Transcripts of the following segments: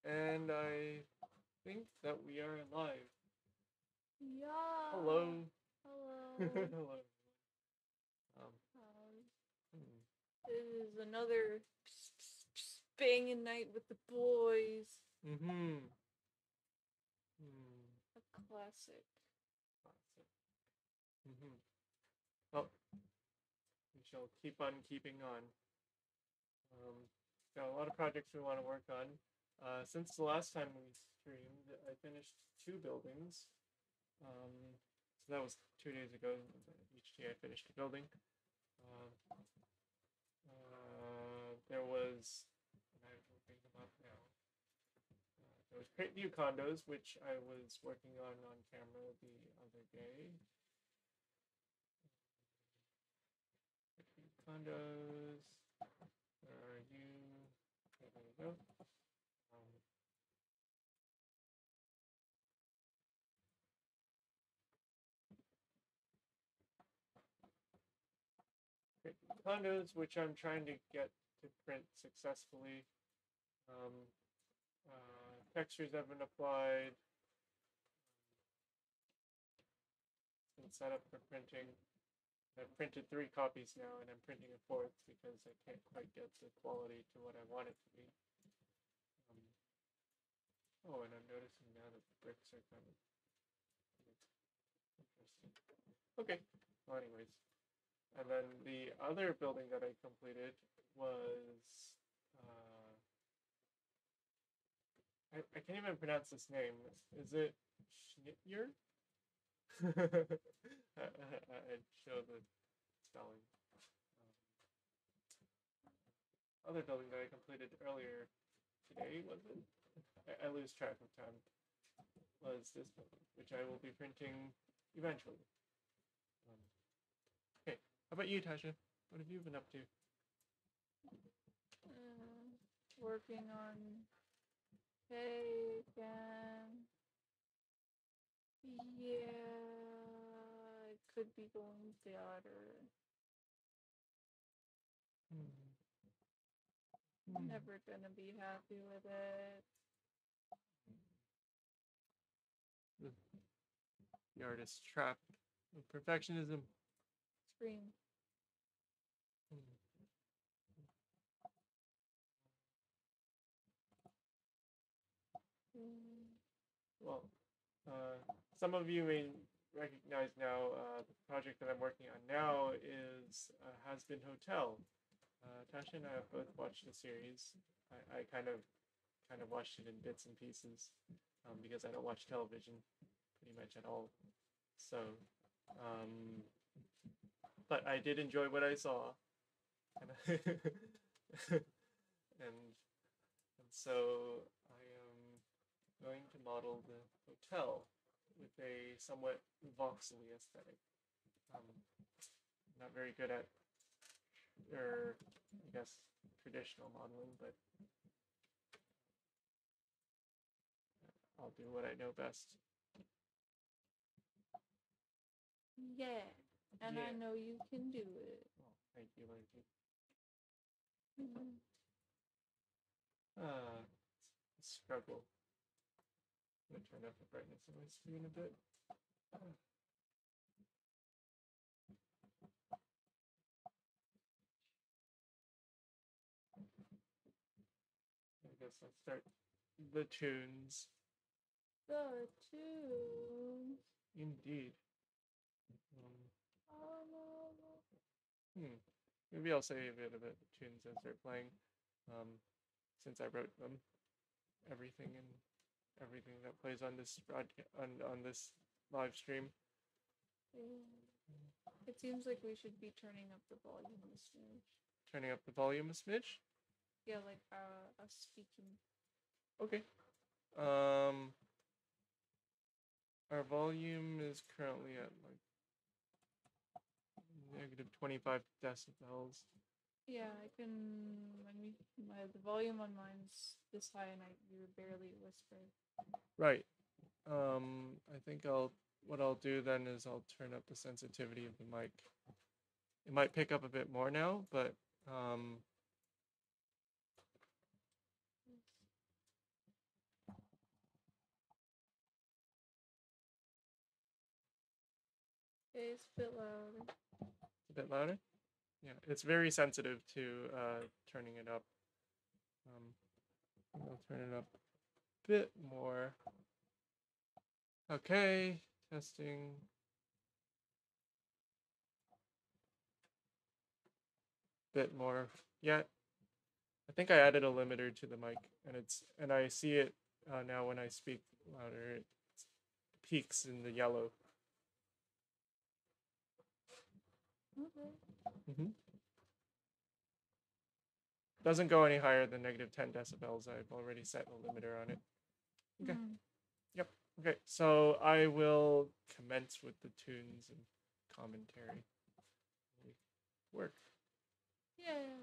And I think that we are live. Yeah. Hello. Hello. Hello. Um, Hmm. It is another banging night with the boys. mm-hmm. A classic. Mm-hmm. Well, we shall keep on keeping on. Got a lot of projects we want to work on. Since the last time we streamed, I finished 2 buildings. So that was 2 days ago. Each day I finished a building. There was, and I'm looking them up now. There was Create View Condos, which I was working on camera the other day. Condos. Where are you? Okay, there we go. Condos, which I'm trying to get to print successfully. Textures have been applied. It's been set up for printing. I've printed 3 copies now, and I'm printing a 4th because I can't quite get the quality to what I want it to be. Oh, and I'm noticing now that the bricks are kind of interesting. Okay. Well, anyways, and then the other building that I completed was I can't even pronounce this name. Is it Schnitger? I'd show the spelling. Other building that I completed earlier today, was it? I lose track of time. Was this building, which I will be printing eventually. Okay, how about you, Tasha? What have you been up to? Working on cake and yeah, it could be going better. Never gonna be happy with it. The artist's trap of perfectionism. Scream. Well, some of you may recognize now the project that I'm working on now is Has Been Hotel. Tasha and I have both watched the series. I kind of watched it in bits and pieces because I don't watch television pretty much at all. So, but I did enjoy what I saw, and so I am going to model the hotel with a somewhat voxely aesthetic. Not very good at, or I guess, traditional modeling, but I'll do what I know best. Yeah, and yeah. I know you can do it. Oh, thank you, Lindsay. Mm-hmm. Struggle. I'm gonna turn up the brightness of my screen a bit. I guess I'll start the tunes. The tunes. Indeed. Maybe I'll say a bit about the tunes as they're playing, since I wrote them. Everything that plays on this on this live stream. It seems like we should be turning up the volume a smidge. Turning up the volume a smidge? Yeah, like us speaking. Okay. Our volume is currently at like -25 decibels. Yeah, I can. The volume on mine's this high, and you barely whisper. Right. I think what I'll do then is I'll turn up the sensitivity of the mic. It might pick up a bit more now, but Okay, it's a bit louder. A bit louder? Yeah, it's very sensitive to turning it up. I'll turn it up a bit more. Okay, testing. Bit more. Yeah, I think I added a limiter to the mic, and I see it now when I speak louder. It peaks in the yellow. Okay. Doesn't go any higher than -10 decibels. I've already set a limiter on it. Okay. Yep. Okay, so I will commence with the tunes and commentary. Work. Yeah.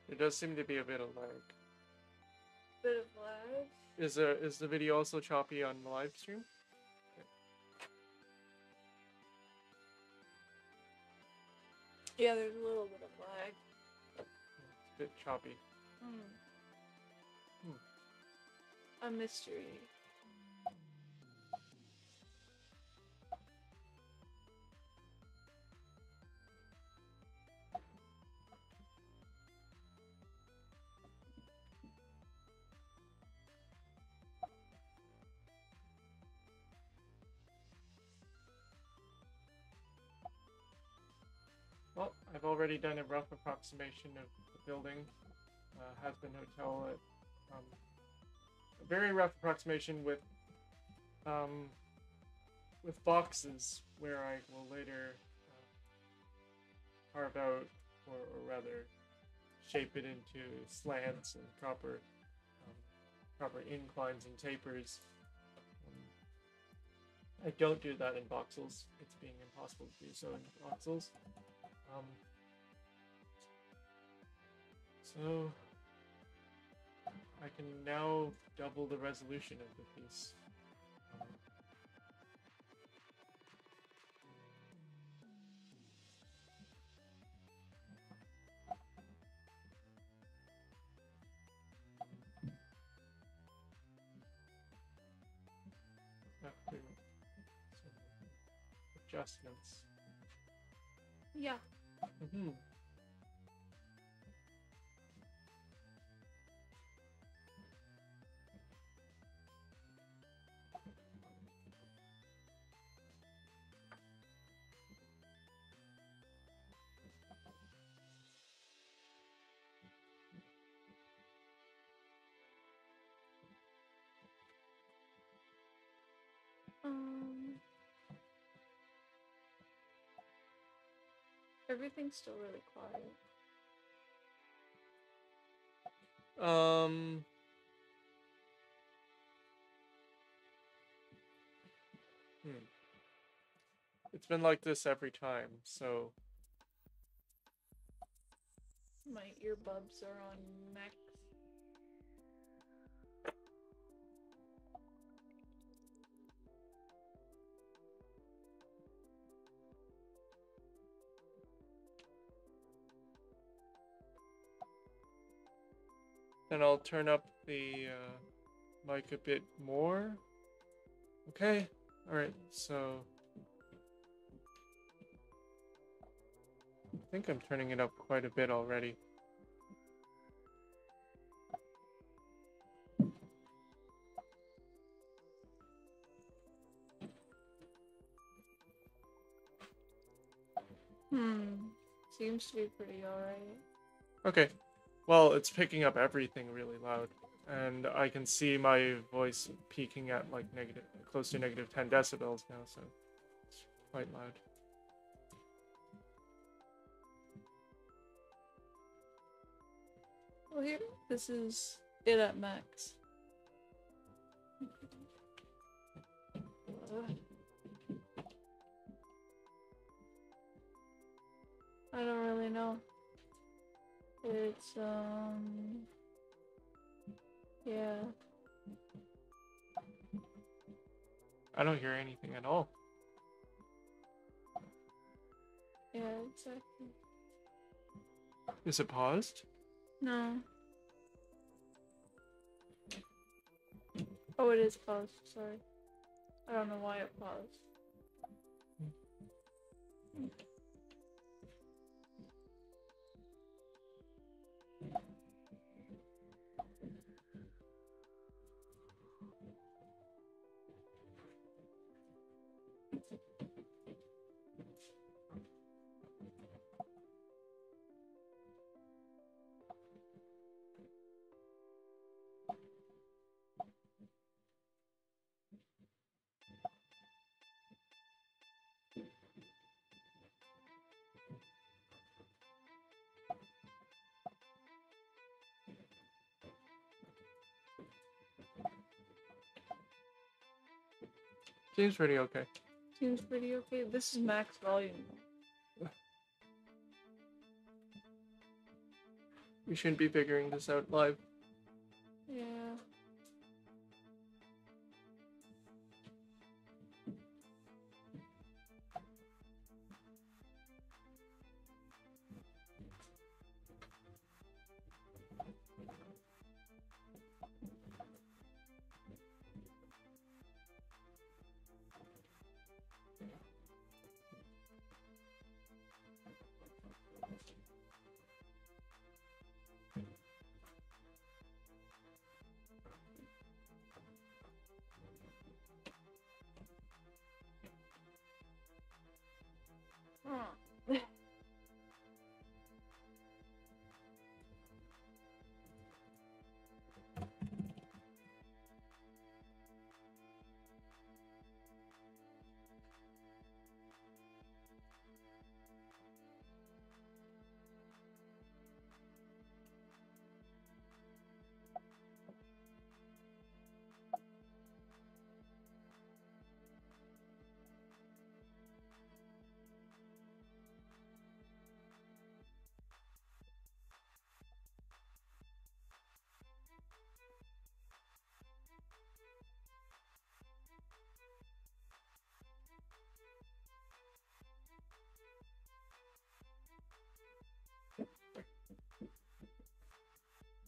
There does seem to be a bit of lag. Bit of lag. Is the video also choppy on the live stream? Yeah, there's a little bit of lag. It's a bit choppy. A mystery. Well, I've already done a rough approximation of the building. Has-been hotel. A very rough approximation with boxes where I will later carve out, or rather, shape it into slants and proper inclines and tapers. I don't do that in voxels. It's being impossible to do so in voxels. So I can now double the resolution of the piece. After adjustments. Yeah. Everything's still really quiet. It's been like this every time, so... My earbuds are on max. Then I'll turn up the mic a bit more. Okay, alright, so... I think I'm turning it up quite a bit already. Seems to be pretty alright. Okay. Well, it's picking up everything really loud. And I can see my voice peaking at like close to negative 10 decibels now, so it's quite loud. Well, here, this is it at max. I don't really know. It's, yeah. I don't hear anything at all. Yeah, exactly. Is it paused? No. Oh, it is paused, sorry. I don't know why it paused. Seems pretty okay. Seems pretty okay. This is max volume. We shouldn't be figuring this out live. Yeah. Huh.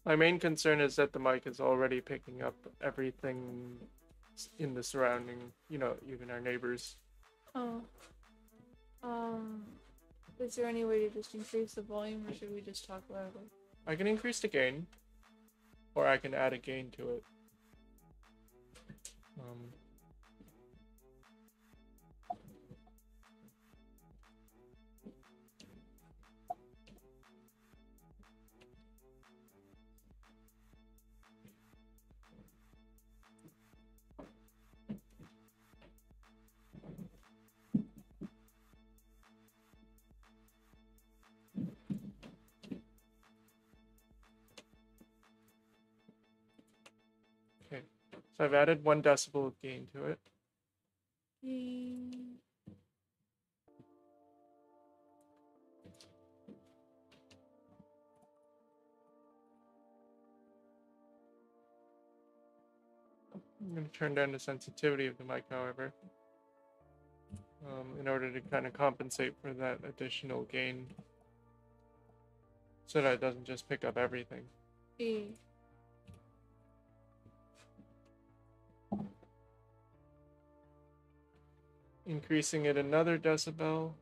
My main concern is that the mic is already picking up everything in the surrounding, even our neighbors. Oh. Is there any way to just increase the volume, or should we just talk loudly? I can increase the gain, or I can add a gain to it. Okay, so I've added 1 decibel of gain to it. I'm going to turn down the sensitivity of the mic, however, in order to kind of compensate for that additional gain, so that it doesn't just pick up everything. Increasing it another decibel.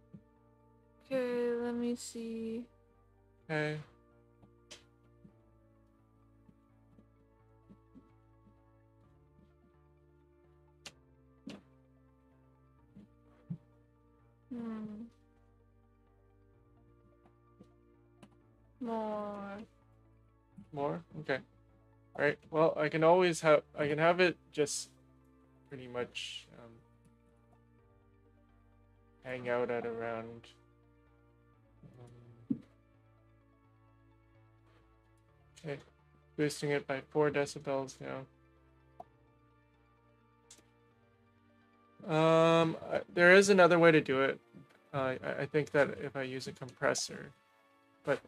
Okay, let me see. Okay. More. More? Okay. Alright, well, I can have it just pretty much hang out at around okay, boosting it by 4 decibels now. There is another way to do it. I think that if I use a compressor, but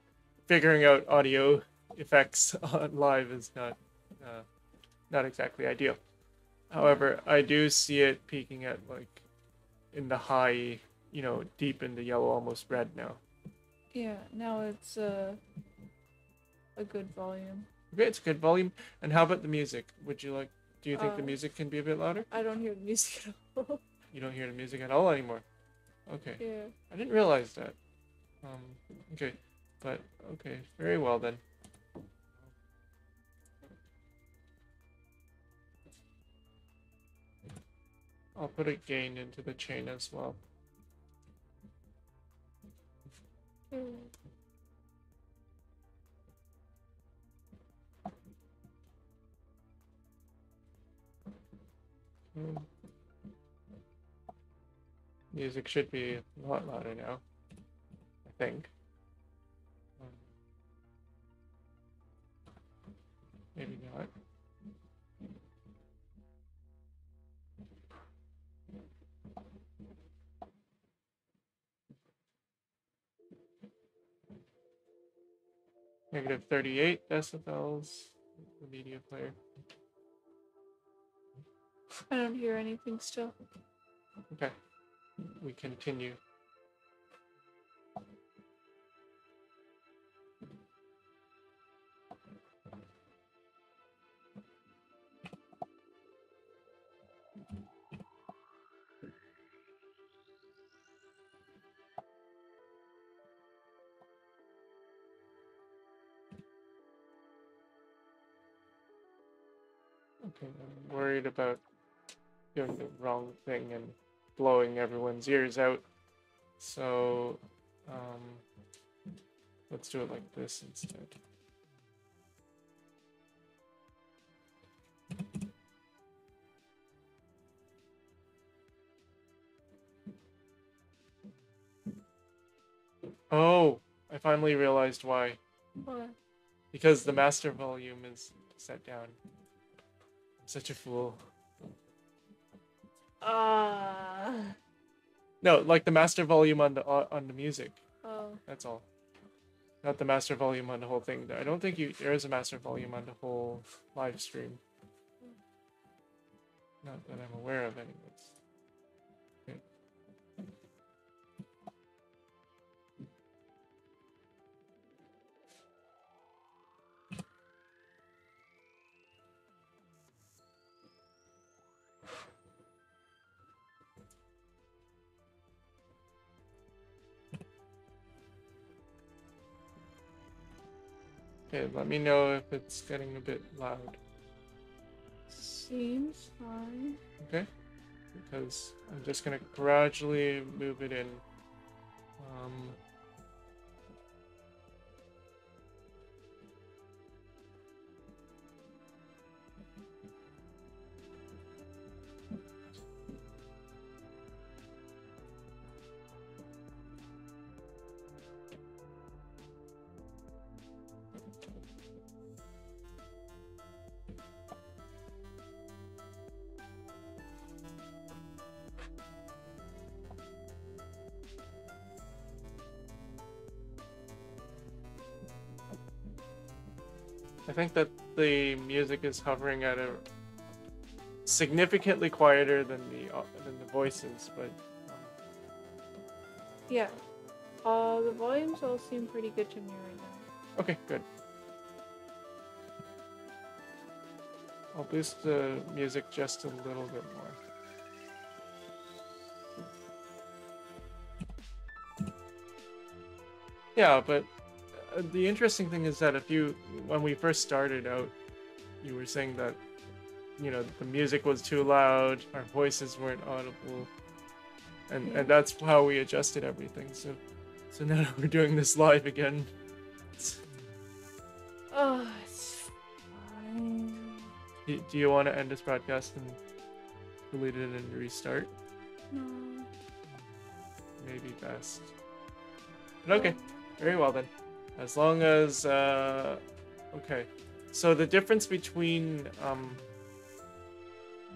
figuring out audio effects on live is not exactly ideal. However, I do see it peaking at like in the high, deep in the yellow, almost red now. Yeah, now it's a good volume. Okay, it's a good volume. And how about the music? Do you think the music can be a bit louder? I don't hear the music at all. You don't hear the music at all anymore? Okay. Yeah. I didn't realize that. Okay. But, okay. Very well then. I'll put a gain into the chain as well. Music should be a lot louder now, I think. Maybe not. Negative 38 decibels, the media player. I don't hear anything still. Okay, we continue. Okay, I'm worried about doing the wrong thing and blowing everyone's ears out. So, let's do it like this instead. Oh, I finally realized why. What? Because the master volume is set down. I'm such a fool. No, like the master volume on the music. Oh. That's all. Not the master volume on the whole thing. I don't think there is a master volume on the whole live stream. Not that I'm aware of, anyways. Okay. Okay, let me know if it's getting a bit loud. Seems fine. Okay? Because I'm just gonna gradually move it in. I think that the music is hovering at a significantly quieter than the voices, but Yeah. The volumes all seem pretty good to me right now. okay, good. I'll boost the music just a little bit more. Yeah, but the interesting thing is that when we first started out, you were saying that, the music was too loud, our voices weren't audible, and that's how we adjusted everything. So now that we're doing this live again, Oh, it's fine. Do you want to end this broadcast and delete it and restart? No. Maybe best. But okay, very well then. As long as okay. So the difference between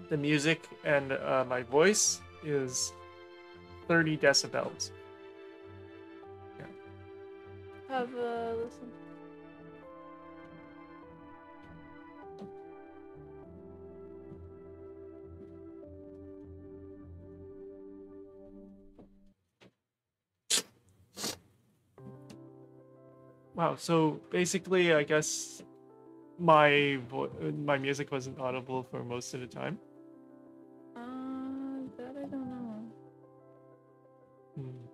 the music and my voice is 30 decibels. Yeah. Have a listen. Wow. So basically, I guess my music wasn't audible for most of the time. That I don't know. Hmm.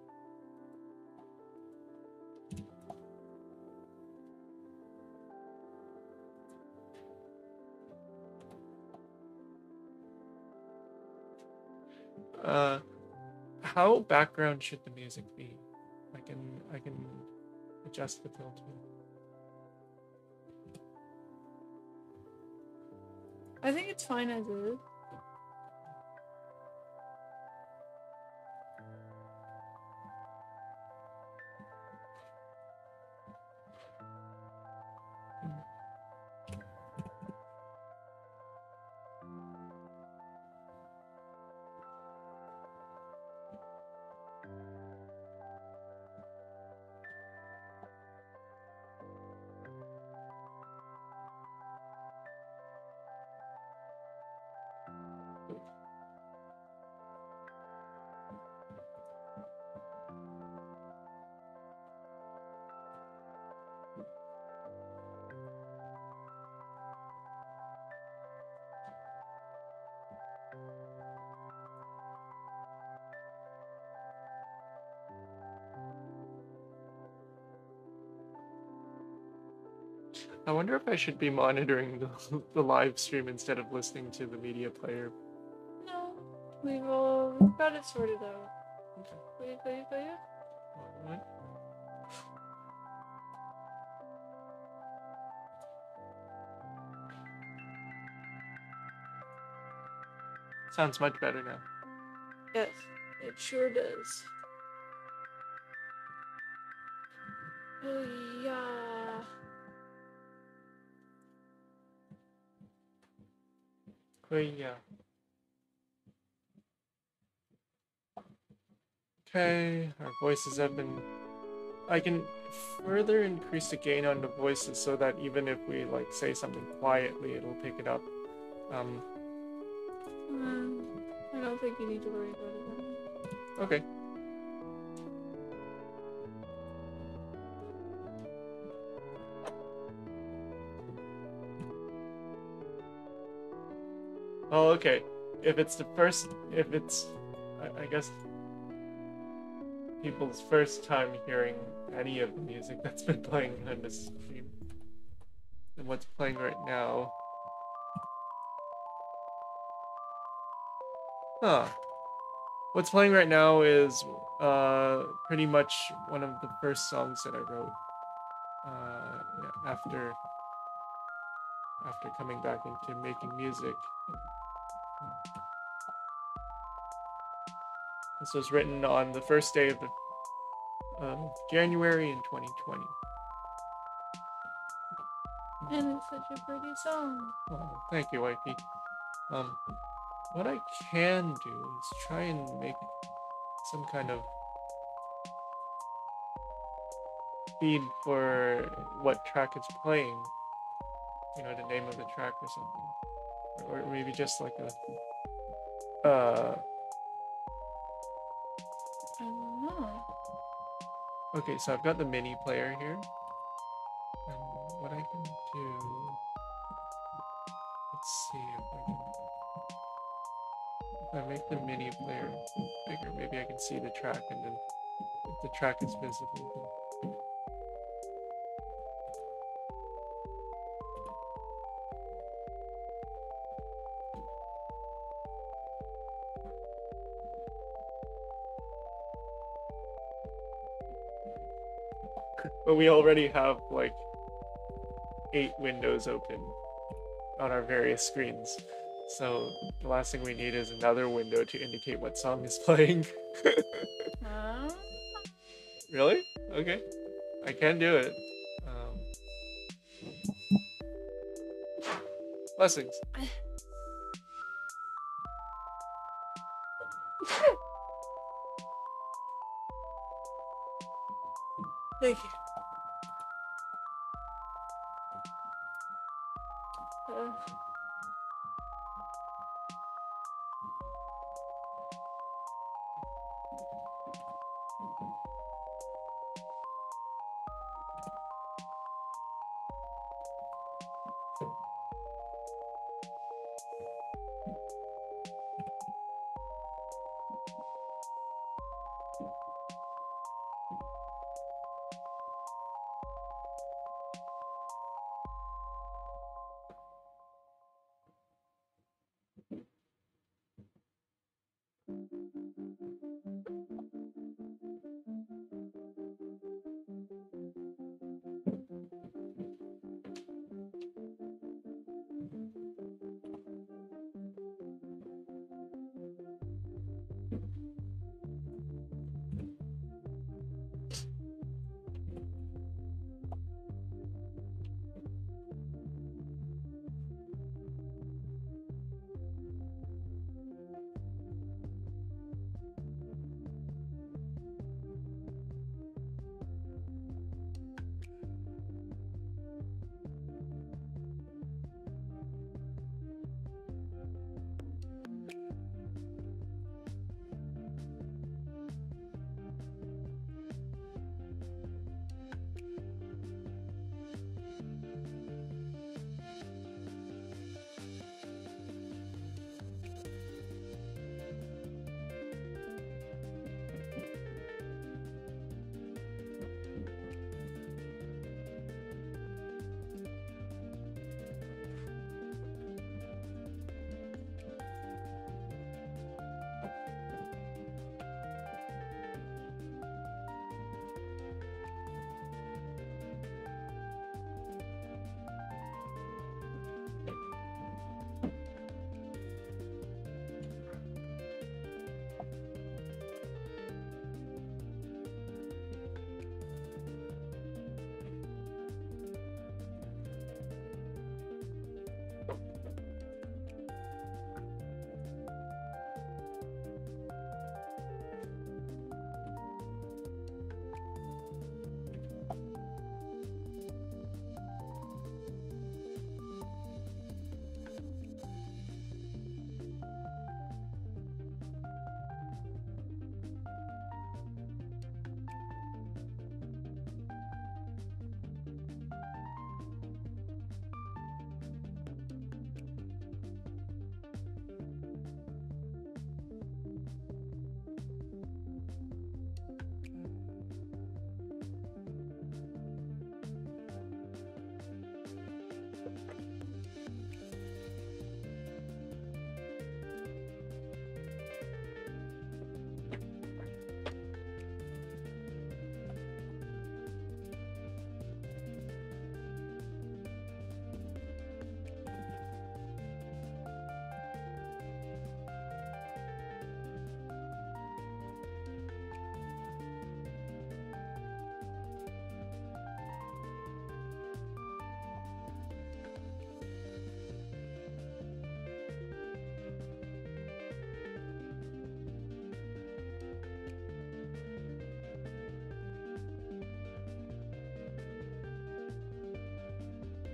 How background should the music be? I can adjust the filter. I think it's fine as is. I wonder if I should be monitoring the live stream instead of listening to the media player. No, we've got it sorted out. Okay. Wait. What? Sounds much better now. Yes, it sure does. Oh yeah. Yeah. Okay, our voices have been. I can further increase the gain on the voices so that even if we like say something quietly, it'll pick it up. I don't think you need to worry about it. Okay. Oh, okay. If it's I guess people's first time hearing any of the music that's been playing on this stream. And what's playing right now. Huh. What's playing right now is pretty much one of the first songs that I wrote after coming back into making music. This was written on the first day of January in 2020. And it's such a pretty song. Oh, thank you, Wifey. What I can do is try and make some kind of feed for what track it's playing. You know, the name of the track or something. Or maybe just like a I don't know. okay, so I've got the mini player here. And what I can do, let's see if I make the mini player bigger, maybe I can see the track, and then if the track is visible, then but we already have like 8 windows open on our various screens. So the last thing we need is another window to indicate what song is playing. Huh? Really? Okay. I can do it. Blessings. Thank you. Uh,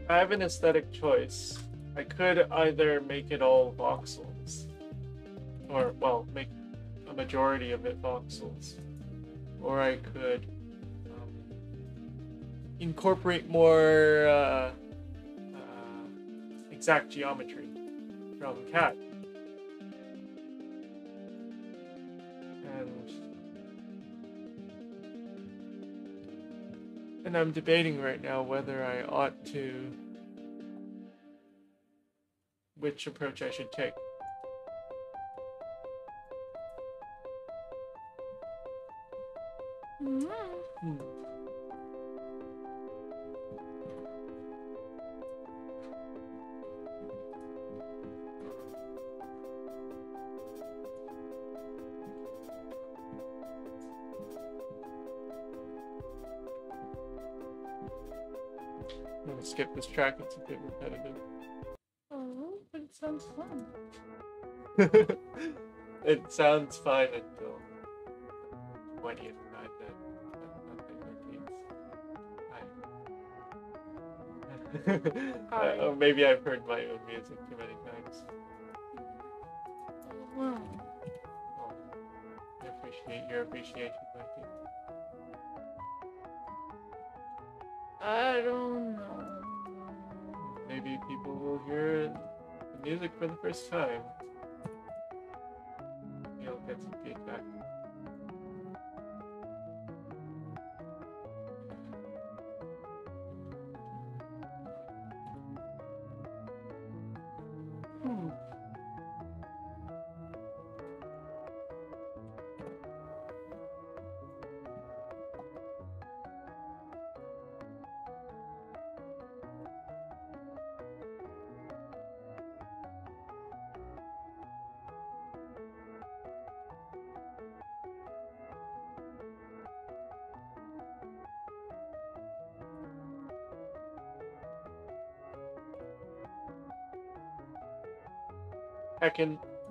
I have an aesthetic choice. I could either make it all voxels, or, well, make a majority of it voxels, or I could incorporate more exact geometry from CAD. And I'm debating right now whether I ought to, which approach I should take. I'm gonna skip this track, it's a bit repetitive. Oh, but it sounds fun. It sounds fine until 20th time that nothing repeats. Or maybe I've heard my own music too many times. Wow. Well, I appreciate your appreciation, Mikey. I don't know. Maybe people will hear the music for the first time. You'll get some feedback.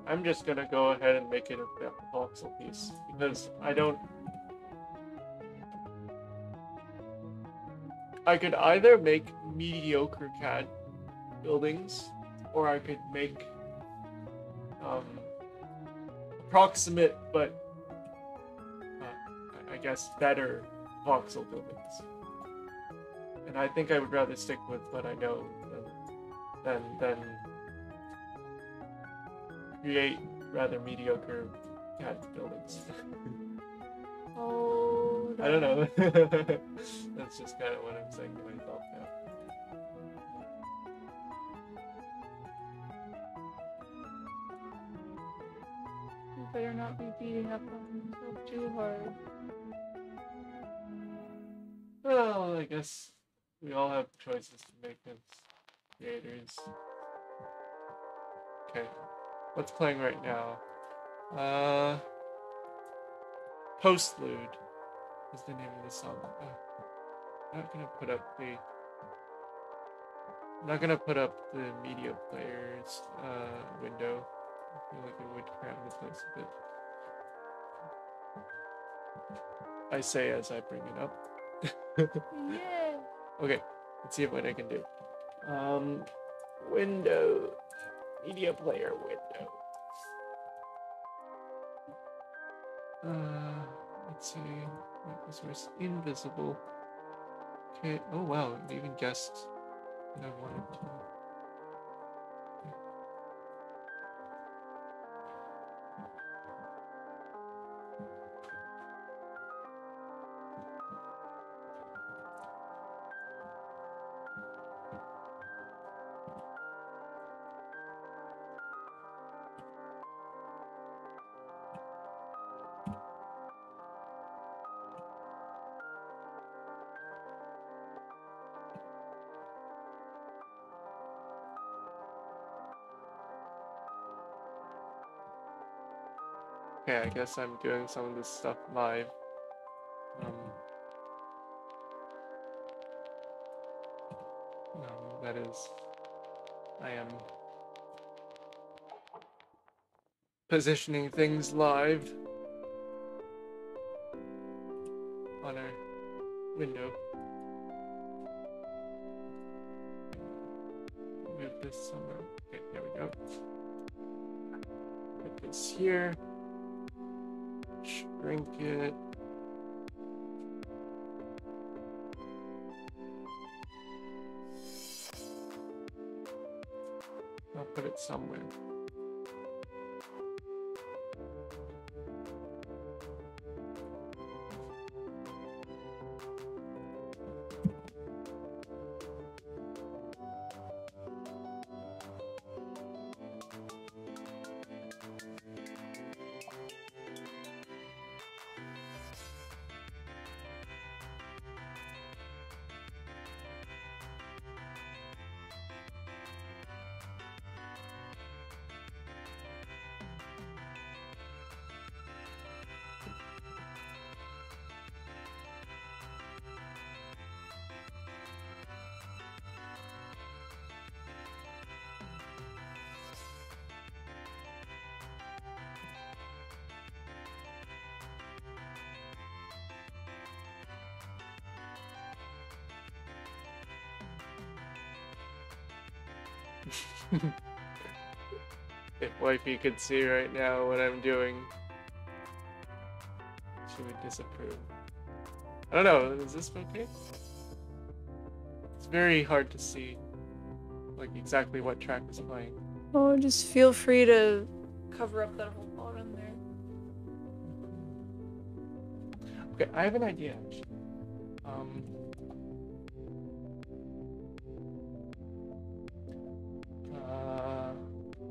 I'm just gonna go ahead and make it a voxel piece because I could either make mediocre CAD buildings or I could make approximate but I guess better voxel buildings. And I think I would rather stick with what I know than create rather mediocre CAD buildings. Oh, I don't know. That's just kind of what I'm saying to myself now. You better not be beating up on yourself too hard. Well, I guess we all have choices to make as creators. Okay, what's playing right now? Postlude is the name of the song. I'm not gonna put up the media player's window. I feel like it would cram the place a bit. I say as I bring it up. Yeah. Okay, let's see what I can do. Window, media player window. Let's see. This was invisible. Okay. Oh wow, it even guessed that I wanted to. Okay, I guess I'm doing some of this stuff live. That is, I am positioning things live on our window. Move this somewhere. Okay, there we go. Put this here. Shrink it. I'll put it somewhere. If wifey could see right now what I'm doing, she would disapprove. I don't know, is this okay? It's very hard to see, like, exactly what track is playing. Oh, just feel free to cover up that whole bottom there. Okay, I have an idea, actually.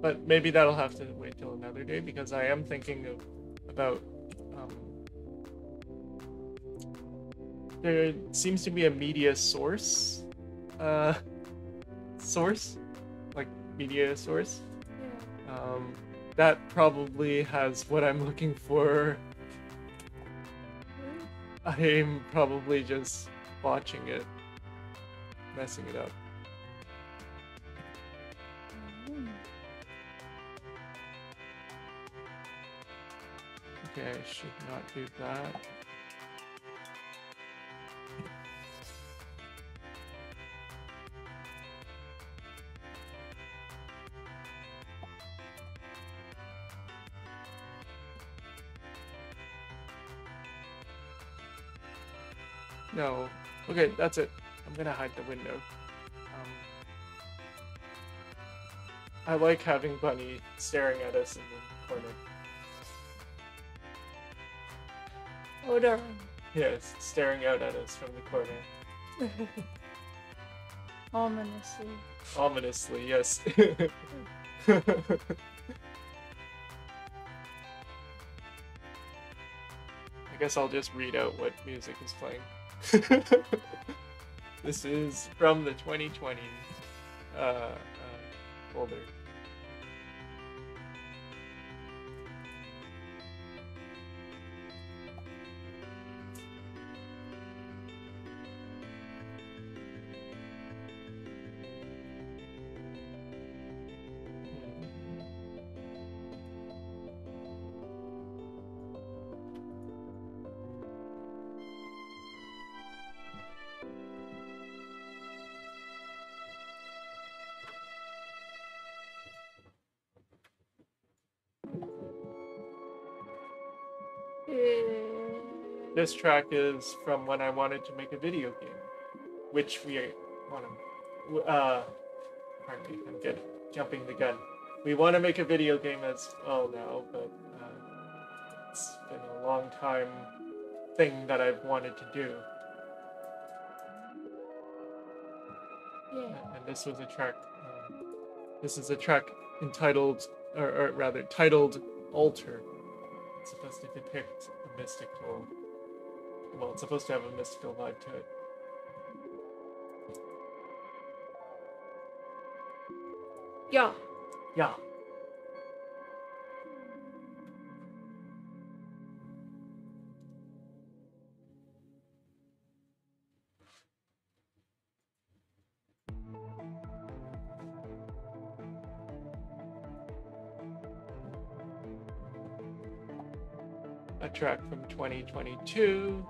But maybe that'll have to wait till another day, because I am thinking about there seems to be a media source, like media source, Yeah. that probably has what I'm looking for. I'm probably just watching it, messing it up. Okay, I should not do that. No. Okay, that's it. I'm gonna hide the window. I like having Bunny staring at us in the corner. Oh darn. Yes, staring out at us from the corner. Ominously. Ominously, yes. I guess I'll just read out what music is playing. This is from the 2020 folder. This track is from when I wanted to make a video game, which we want to. Pardon me, I'm jumping the gun. We want to make a video game as well now, but it's been a long time thing that I've wanted to do. Yeah. And this was a track. This is a track entitled, or rather, titled "Altar." It's supposed to depict a mystical. Well, it's supposed to have a mystical vibe to it. Yeah. Yeah. A track from 2022.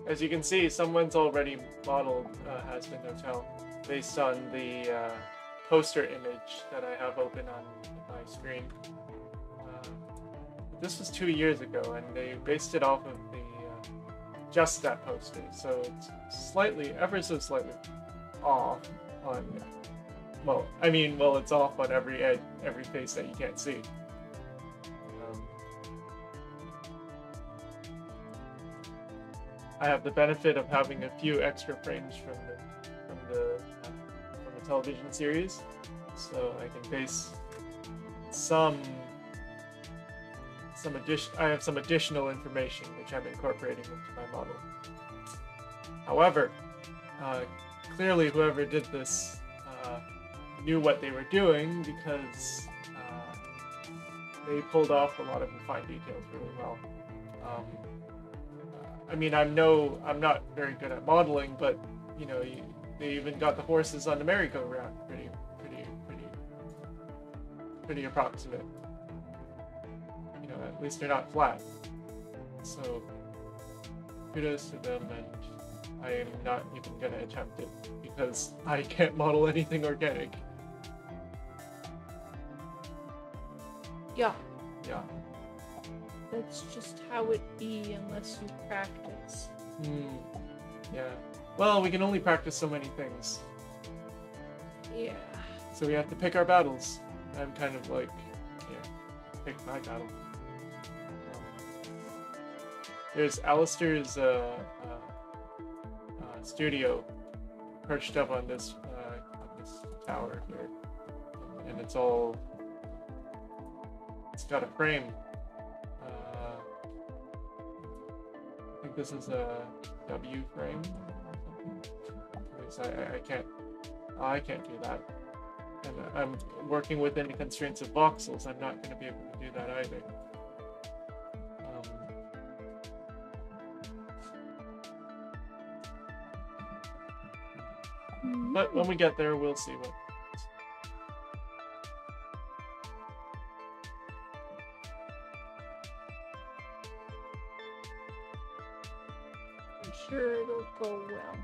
As you can see, someone's already modeled Has-Been Hotel based on the poster image that I have open on my screen. This was 2 years ago, and they based it off of the just that poster, so it's slightly, ever so slightly off on. Well, it's off on every edge, every face that you can't see. I have the benefit of having a few extra frames from the television series, so I can base some addition. I have some additional information which I'm incorporating into my model. However, clearly whoever did this knew what they were doing, because they pulled off a lot of the fine details really well. I mean, I'm not very good at modeling, but you know, they even got the horses on the merry-go-round pretty approximate. You know, at least they're not flat. So kudos to them, and I am not even gonna attempt it because I can't model anything organic. Yeah. Yeah. That's just how it be unless you practice. Yeah. Well, we can only practice so many things. Yeah. So we have to pick our battles. I'm kind of like, yeah, pick my battle. There's Alistair's studio perched up on this tower here, and it's got a frame. I think this is a W frame. I can't do that. And I'm working within the constraints of voxels. I'm not going to be able to do that either. But when we get there, we'll see what. I'm sure it'll go well.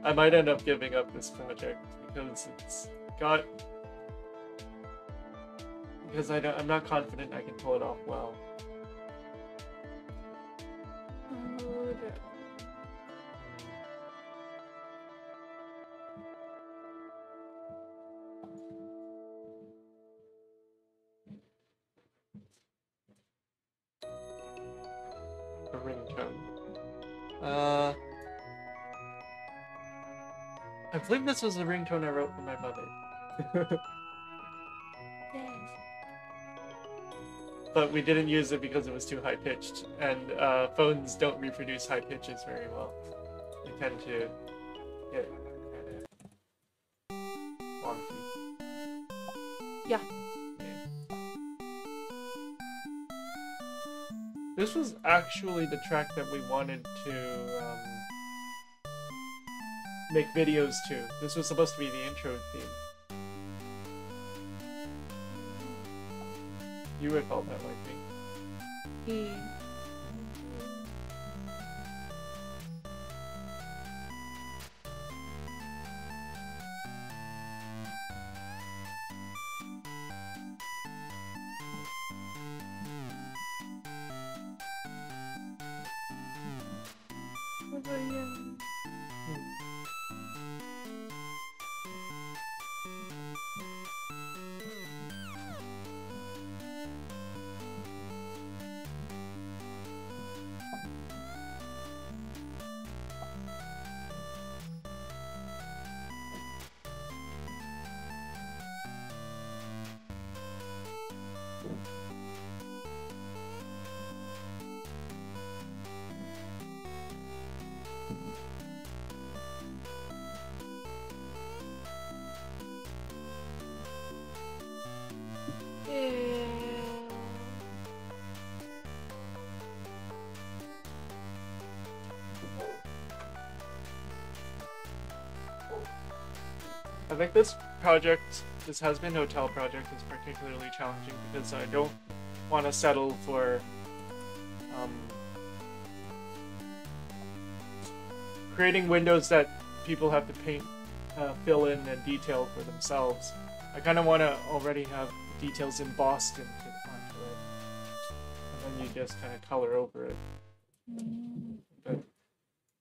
I might end up giving up this project because I'm not confident I can pull it off well. A ringtone. I believe this was the ringtone I wrote for my mother. But we didn't use it because it was too high-pitched, and phones don't reproduce high pitches very well. They tend to get kind of wonky. Yeah. This was actually the track that we wanted to make videos to. This was supposed to be the intro theme. You recall that, like me. What about you? I think this has-been hotel project, is particularly challenging because I don't want to settle for creating windows that people have to paint, fill in, and detail for themselves. I kind of want to already have details embossed onto it, and then you just kind of color over it. But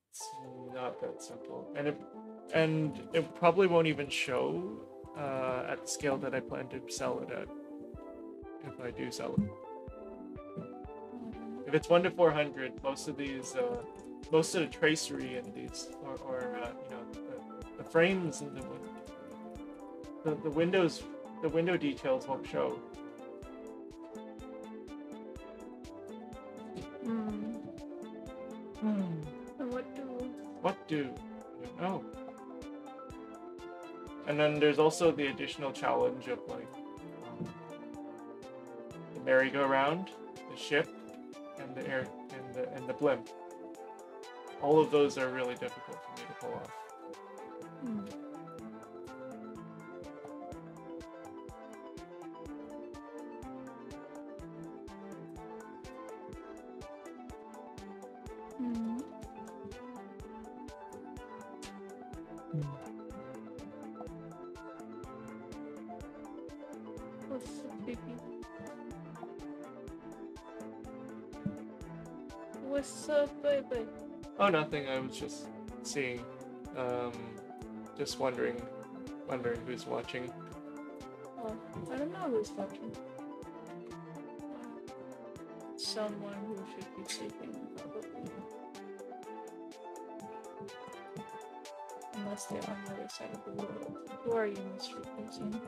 it's not that simple, and it probably won't even show at the scale that I plan to sell it at, if I do sell it. If it's 1:400, most of the tracery in these, or you know, the frames and the windows, the window details won't show. And what do? I don't know. And then there's also the additional challenge of like the merry-go-round, the ship, and the air and the blimp. All of those are really difficult for me to pull off. What's the baby? What's up, baby? Oh, nothing. I was just seeing, just wondering who's watching. Oh, I don't know who's watching. Someone who should be sleeping, probably. Unless they're on the other side of the world. Who are you, Mr. Person?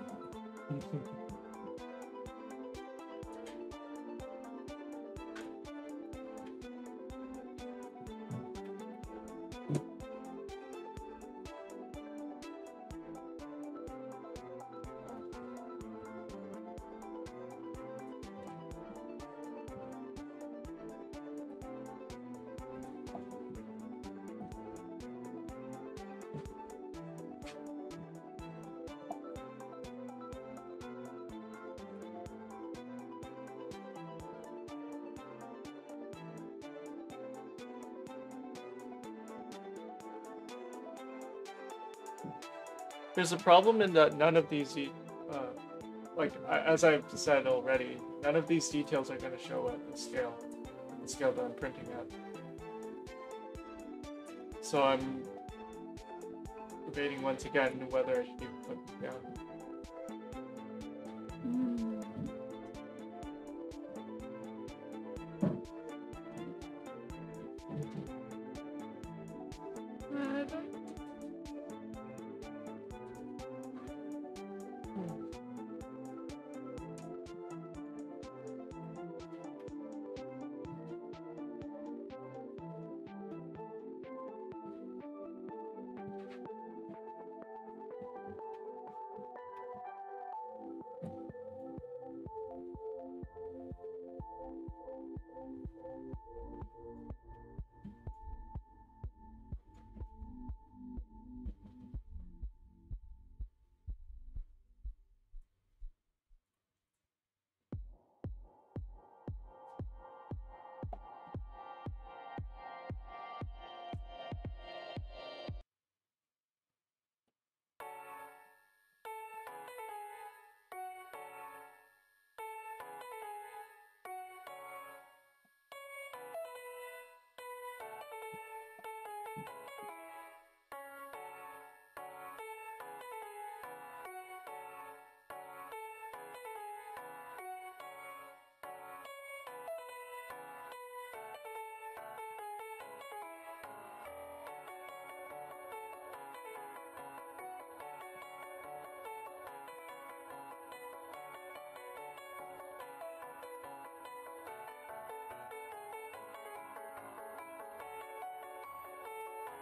There's a problem in that none of these, as I've said already, none of these details are going to show at the scale that I'm printing at. So I'm debating once again whether I should even put them down.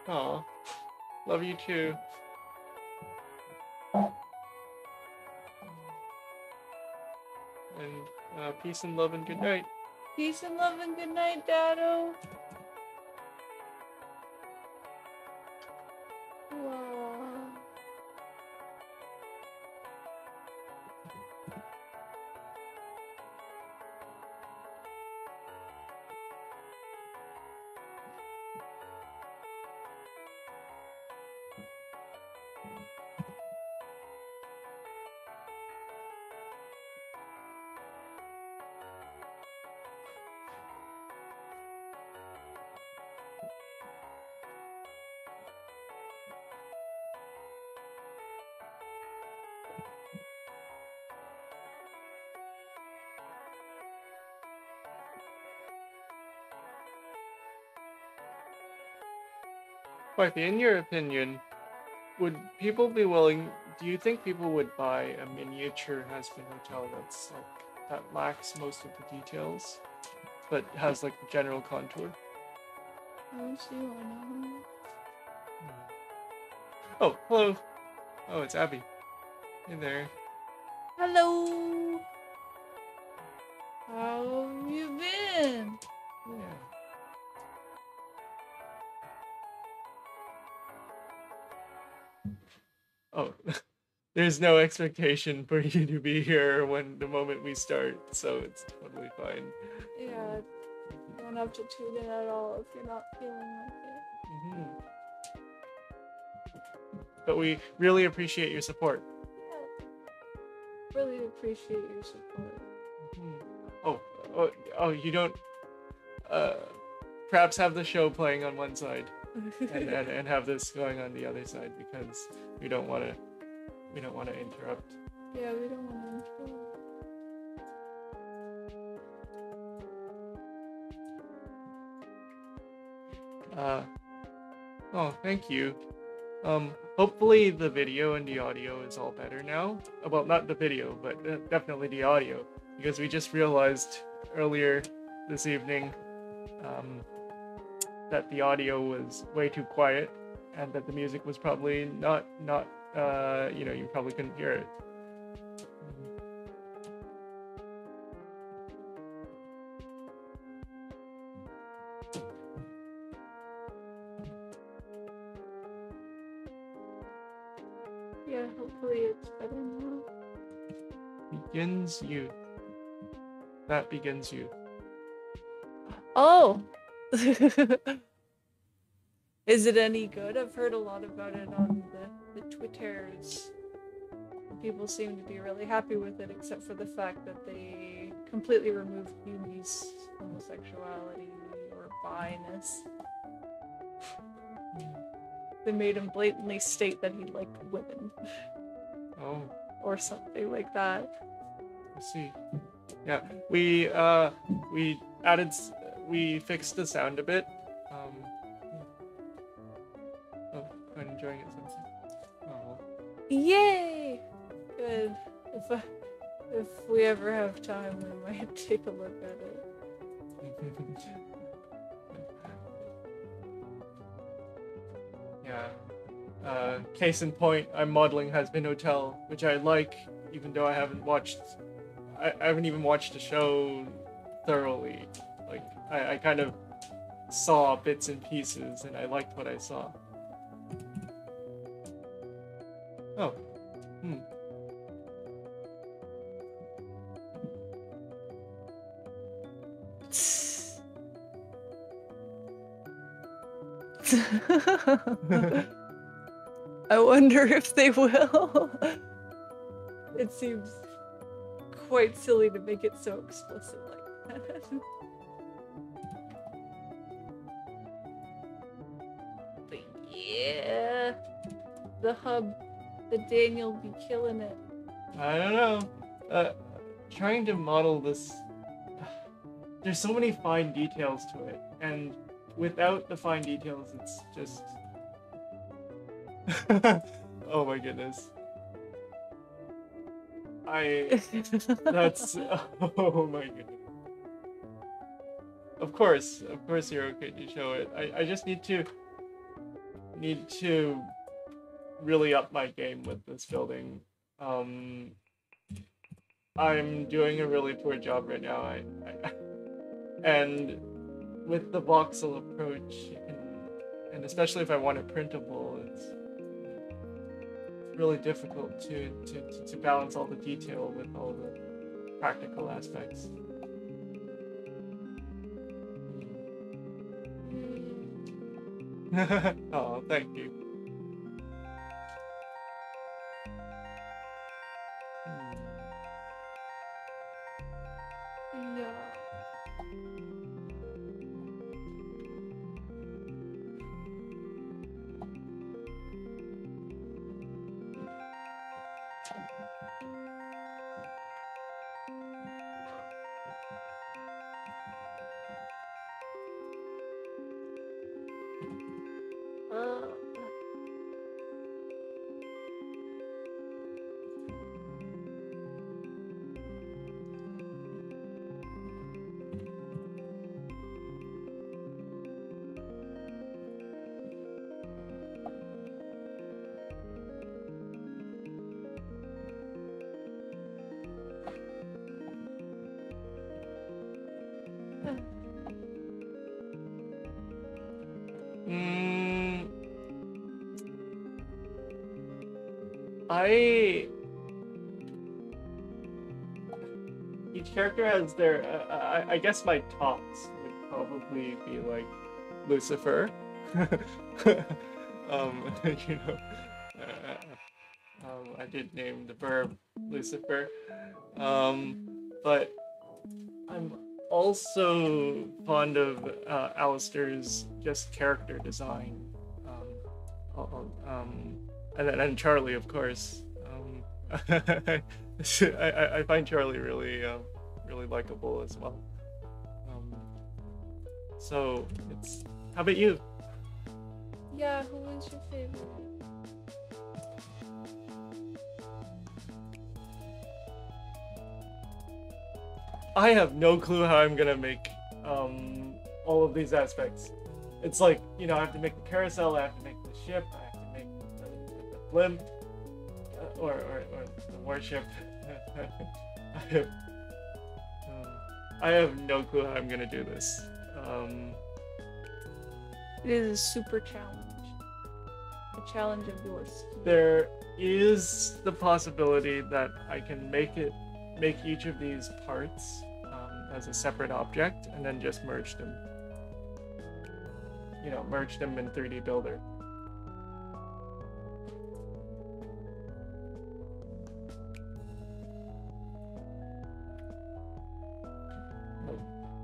Aw, love you too. And peace and love and good night. Peace and love and good night, Dado. Wow. Wifey, in your opinion, would people be willing? Do you think people would buy a miniature has-been hotel that's like that lacks most of the details, but has like the general contour? I don't see why not. Oh, hello. Oh, it's Abby. Hey there. Hello. How have you been? Yeah. Oh, there's no expectation for you to be here when the moment we start, so it's totally fine. Yeah, you don't have to tune in at all if you're not feeling like it. Hmm. But we really appreciate your support. Yeah, really appreciate your support. Oh, you don't. Uh, perhaps have the show playing on one side, and have this going on the other side because we don't want to interrupt. Yeah, we don't want to interrupt. Oh, thank you. Hopefully the video and the audio is all better now. Well, not the video, but definitely the audio, because we just realized earlier this evening that the audio was way too quiet, and that the music was probably not you probably couldn't hear it. Yeah, hopefully it's better now. Begins youth. That begins youth. Oh! Is it any good? I've heard a lot about it on the Twitters. People seem to be really happy with it, except for the fact that they completely removed Yumi's homosexuality or bi-ness. They made him blatantly state that he liked women. Oh. Or something like that. I see. Yeah, we fixed the sound a bit. Oh, I'm enjoying it since. Oh. Yay! Good. If we ever have time, we might take a look at it. Yeah. Case in point, I'm modeling Has-Been Hotel, which I like, even though I haven't even watched the show thoroughly. Like, I kind of saw bits and pieces, and I liked what I saw. Oh. I wonder if they will. It seems quite silly to make it so explicit like that. But yeah, the hub, the Daniel be killing it. I don't know. Trying to model this, there's so many fine details to it, and without the fine details, it's just. Oh my goodness. That's. Oh my goodness. Of course you're okay to show it. I just need to really up my game with this building. I'm doing a really poor job right now. And with the voxel approach, and especially if I want it printable, it's really difficult to balance all the detail with all the practical aspects. Oh, thank you. Yeah. I each character has their. I guess my tops would probably be like Lucifer. You know, I did name the verb Lucifer, but I'm also fond of Alistair's just character design, and Charlie, of course. I find Charlie really really likable as well. Um, so it's how about you? Yeah, who is your favorite? I have no clue how I'm gonna make all of these aspects. It's like, you know, I have to make the carousel, I have to make the ship, I have to make the blimp, or the warship. Um, I have no clue how I'm gonna do this. It is a super challenge. A challenge of yours. There is the possibility that I can make each of these parts as a separate object and then just merge them. You know, merge them in 3D Builder.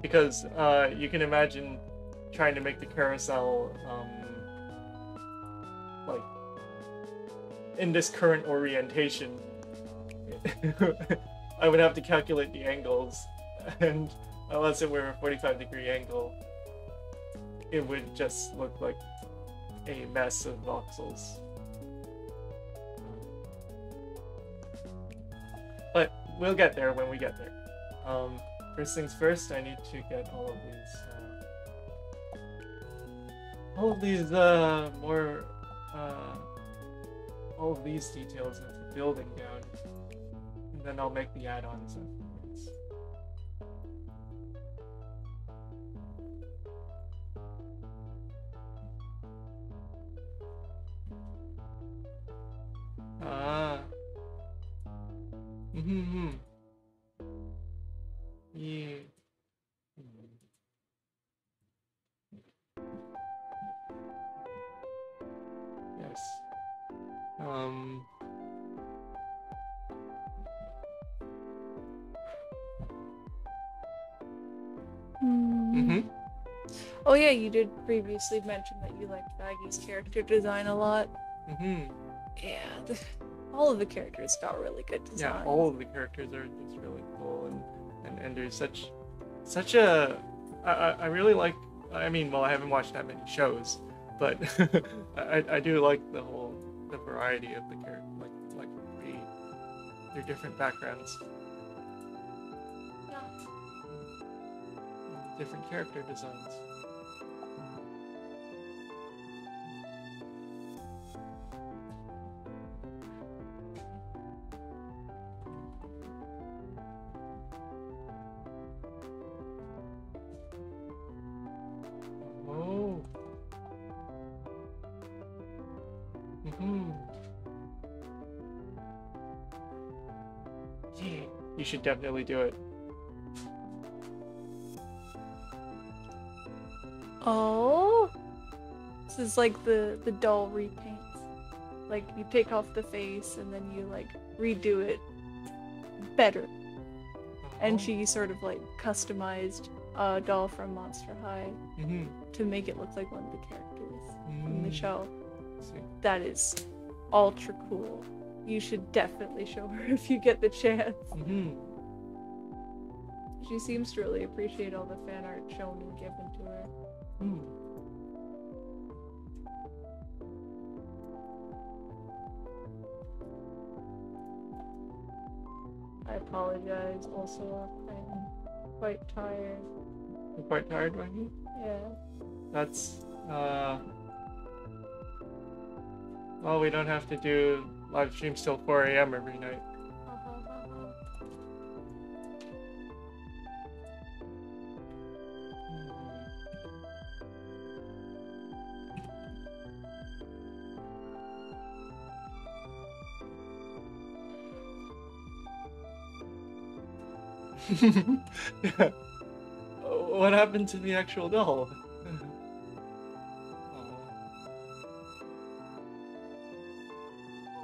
Because you can imagine trying to make the carousel like in this current orientation. I would have to calculate the angles, and unless it were a 45-degree angle, it would just look like a mess of voxels. But we'll get there when we get there. First things first, I need to get all of these details of the building down, and then I'll make the add-ons afterwards. Ah. Mm-hmm. Yeah. Yes. Mm-hmm. Oh yeah, you did previously mention that you liked Maggie's character design a lot. Mm-hmm. Yeah, all of the characters got really good design. Yeah, all of the characters are just really cool, and there's such a I really like. I mean, well, I haven't watched that many shows, but I do like the variety of the character, like their different backgrounds, Yeah. different character designs. Oh. Mm-hmm. Yeah, you should definitely do it. Oh, this is like the doll repaints. Like you take off the face and then you like redo it better. And she sort of like customized a doll from Monster High to make it look like one of the characters in the show. That is ultra cool. You should definitely show her if you get the chance. She seems to really appreciate all the fan art shown and given to her. I apologize. Also, I'm quite tired. You're quite tired, Maggie? Yeah. That's well, we don't have to do live streams till 4 a.m. every night. Yeah. What happened to the actual doll?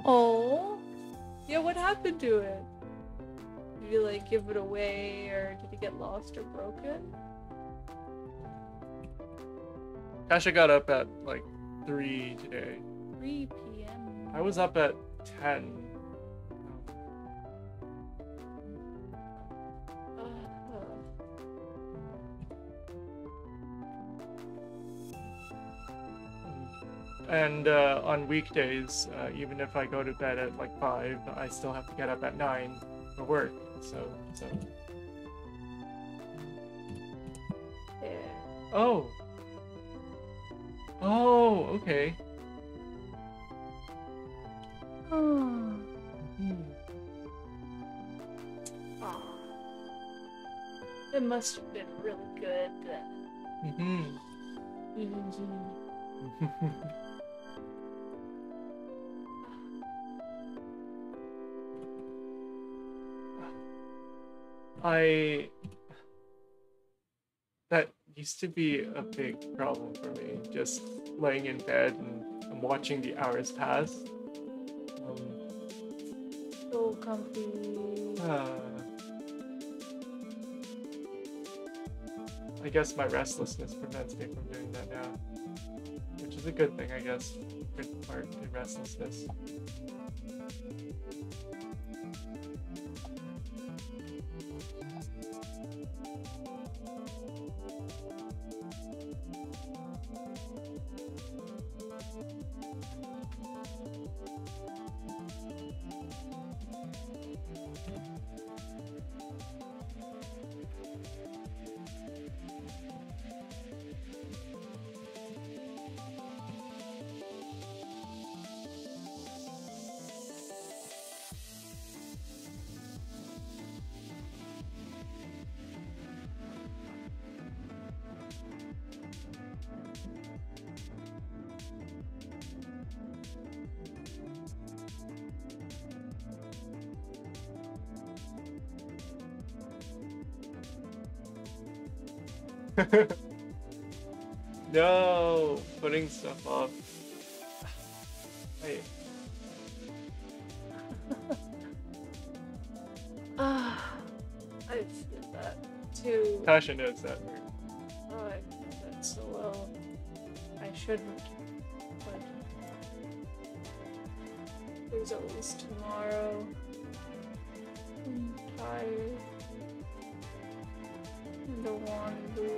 Oh, yeah. What happened to it? Did you like give it away, or did it get lost or broken? Tasha got up at like 3 today. 3 p.m. I was up at 10. And on weekdays, even if I go to bed at like 5, I still have to get up at 9 for work. So. Yeah. Oh. Oh, okay. Oh. It must have been really good then. That used to be a big problem for me, just laying in bed and watching the hours pass. So comfy. I guess my restlessness prevents me from doing that now, which is a good thing, I guess. Good part of the restlessness. No, putting stuff up. Hey. I feel that too. Tasha knows that. Oh, I know that so well. I shouldn't, but there's always tomorrow. I'm tired. I don't want to do.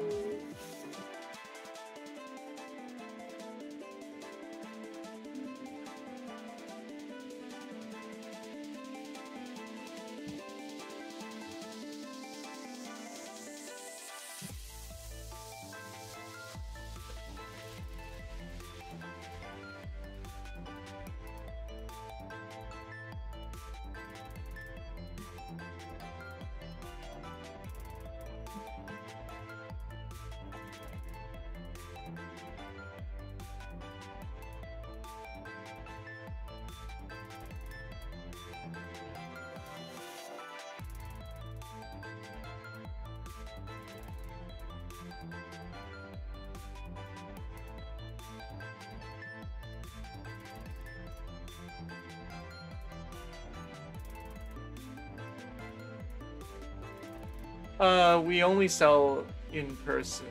We only sell in person.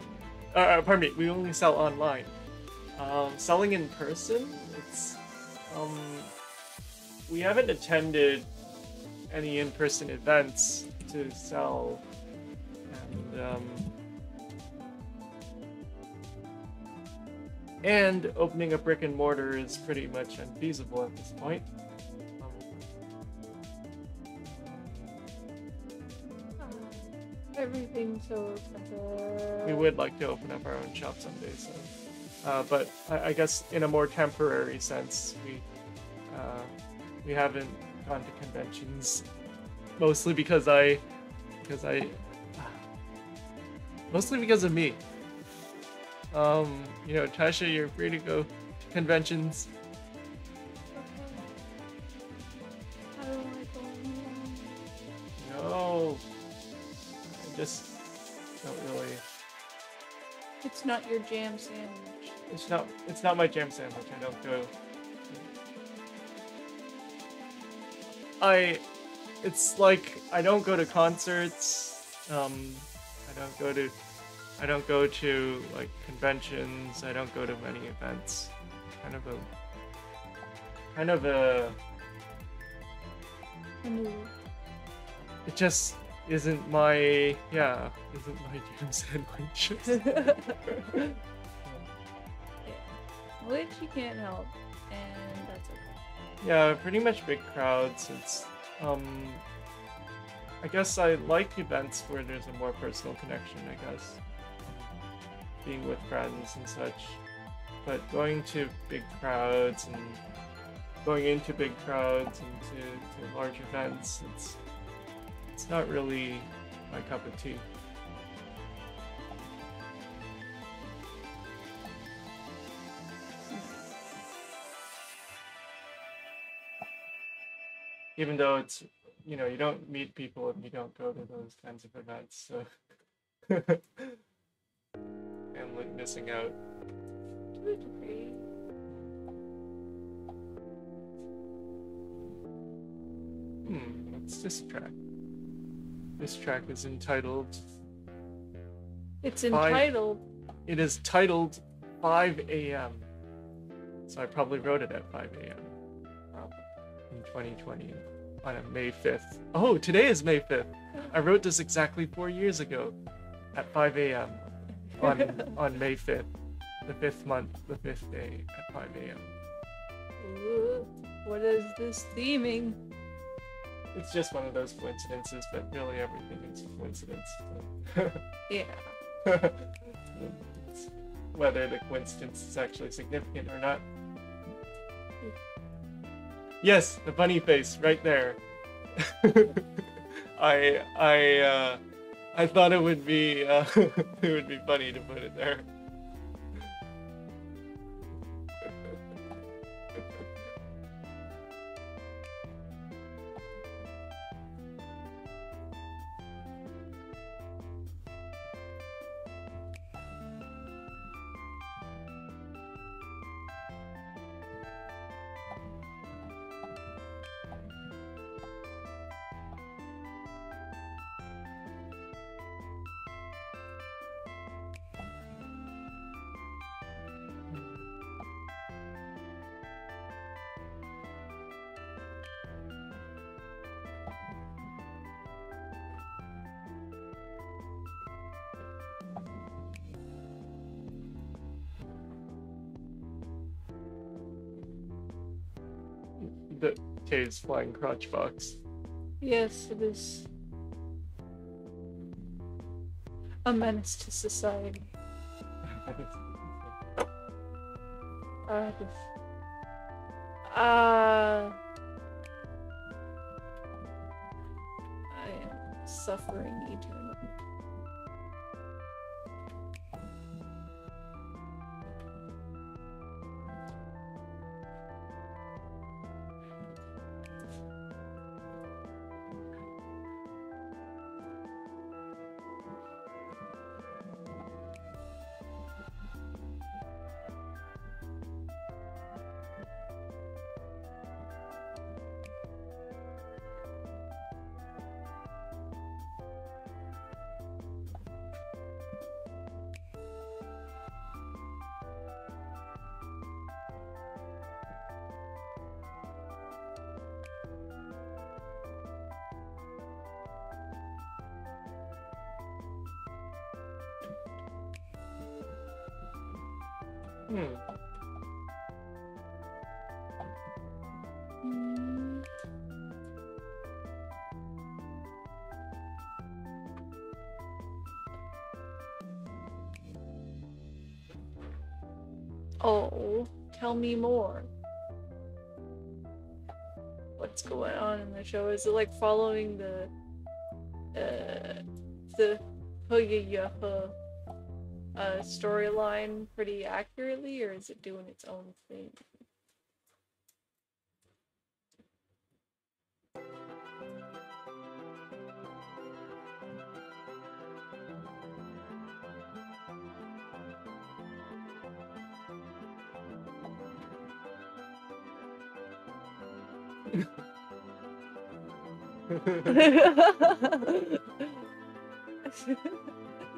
Pardon me, we only sell online. Selling in person, it's we haven't attended any in-person events to sell, and opening a brick and mortar is pretty much unfeasible at this point. Everything's so expensive. We would like to open up our own shop someday, so. But I guess in a more temporary sense, we haven't gone to conventions, mostly because mostly because of me. You know, Tasha, you're free to go to conventions. I don't like going alone. No. just don't really. It's not your jam sandwich. It's not my jam sandwich. I don't go. It's like I don't go to concerts. I don't go to like conventions. I don't go to many events. Kind of a. It just isn't my jam sandwich. Yeah. Which you can't help, and that's okay. Yeah, pretty much big crowds. It's I guess I like events where there's a more personal connection, I guess. Being with friends and such. But going to big crowds and going into big crowds and to large events, it's not really my cup of tea. Even though it's, you don't meet people if you don't go to those kinds of events, so I'm like missing out. To a degree. What's this track? This track is entitled... It's entitled... It is titled 5 a.m. So I probably wrote it at 5 a.m. In 2020 on a May 5th. Oh, today is May 5th. I wrote this exactly 4 years ago at 5 a.m. on May 5th. The 5th month, the 5th day at 5 a.m. What is this theming? It's just one of those coincidences, but really everything is a coincidence. So. Yeah. Whether the coincidence is actually significant or not. Yes, the bunny face right there. I thought it would be it would be funny to put it there. The Tay's flying crotch box. Yes, it is a menace to society. I am suffering eternally. Oh, tell me more. What's going on in the show? Is it like following the storyline pretty accurately, or is it doing its own thing?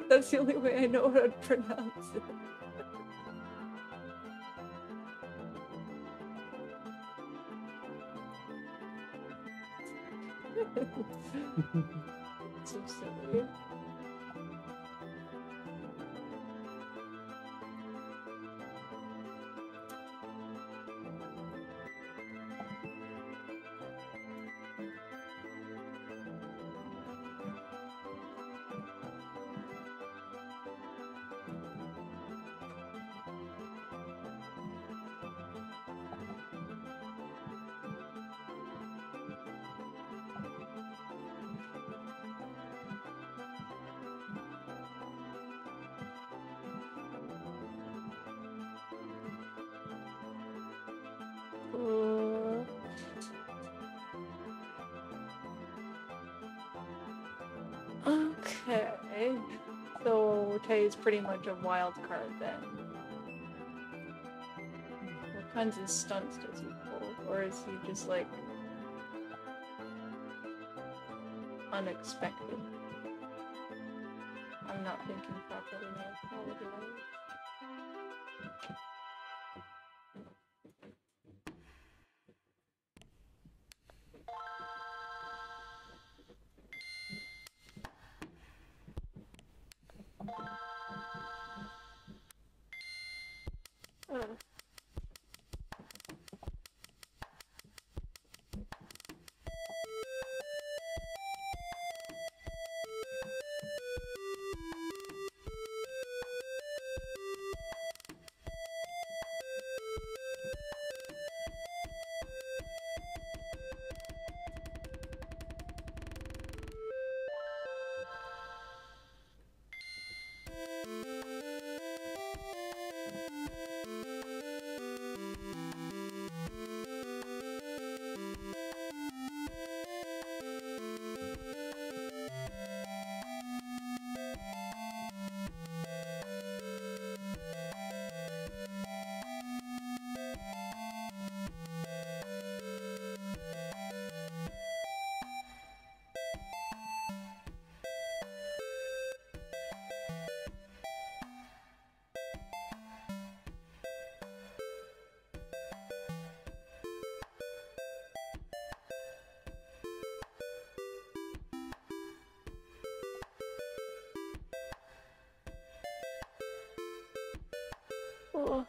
That's the only way I know how to pronounce it. So silly. Okay. So Tay's pretty much a wild card then. What kinds of stunts does he pull? Or is he just like unexpected? I'm not thinking properly now. I apologize. Oh.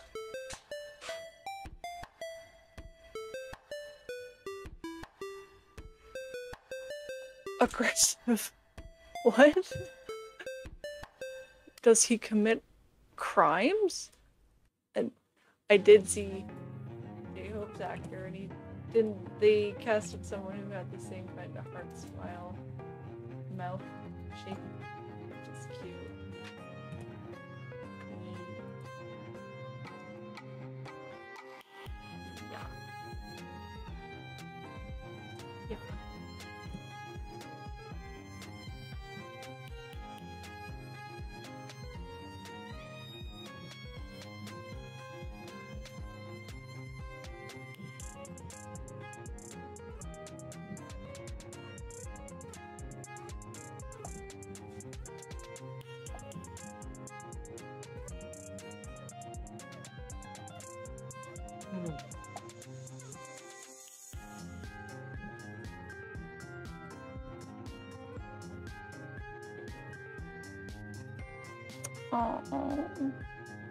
Aggressive. What? Does he commit crimes? And I did see J-Hope's actor, and he didn't. They casted someone who had the same kind of heart smile, mouth shape, which is cute. Yeah. Yeah.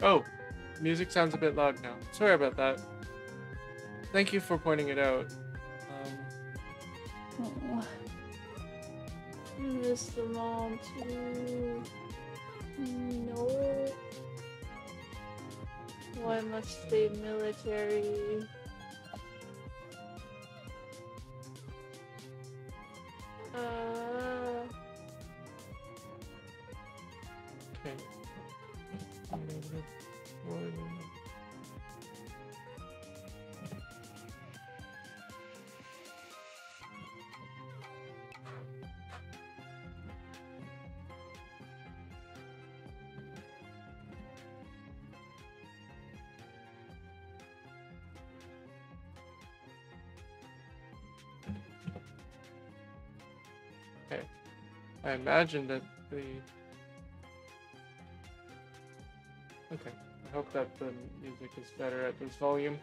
Oh, music sounds a bit loud now. Sorry about that. Thank you for pointing it out. I miss the mom too. No. Why must stay military? Okay. I imagine that the... Okay, I hope that the music is better at this volume.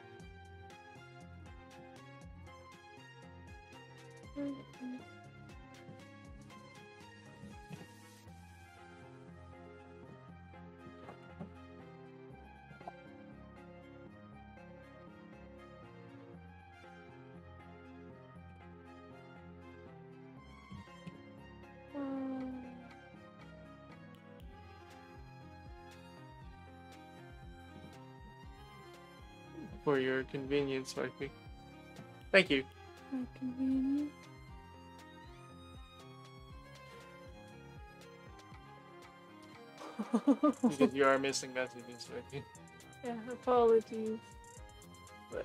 For your convenience, Mikey. Thank you. Convenient. Because you are missing messages, Mikey. Yeah, apologies. But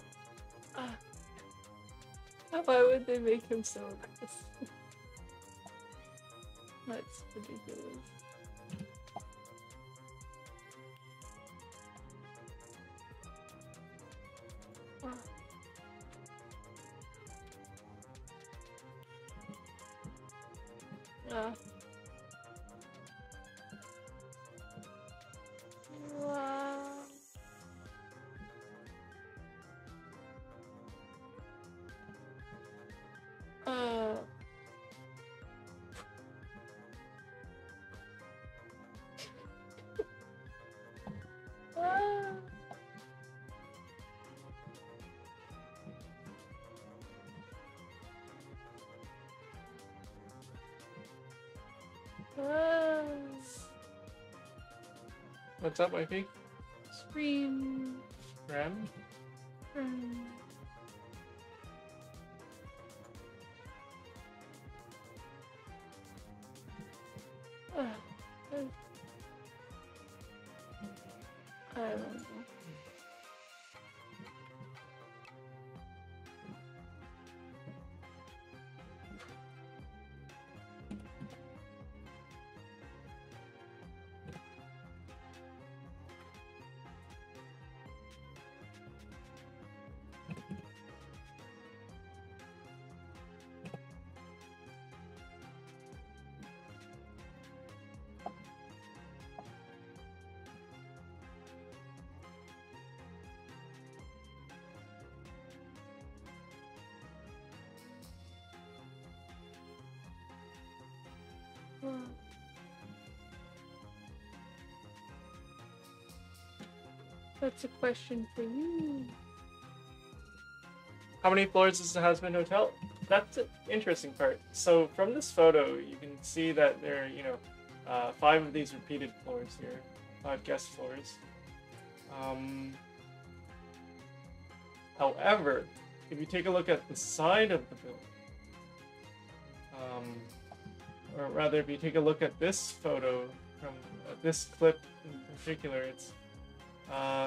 why would they make him so aggressive? That's ridiculous. Wow. What's up, Mikey? Scream. Ram? I don't know. That's a question for you. How many floors is the Husband Hotel? That's an interesting part. So from this photo, you can see that there are, 5 of these repeated floors here. 5 guest floors. However, if you take a look at the side of the building, or rather, if you take a look at this photo from this clip in particular,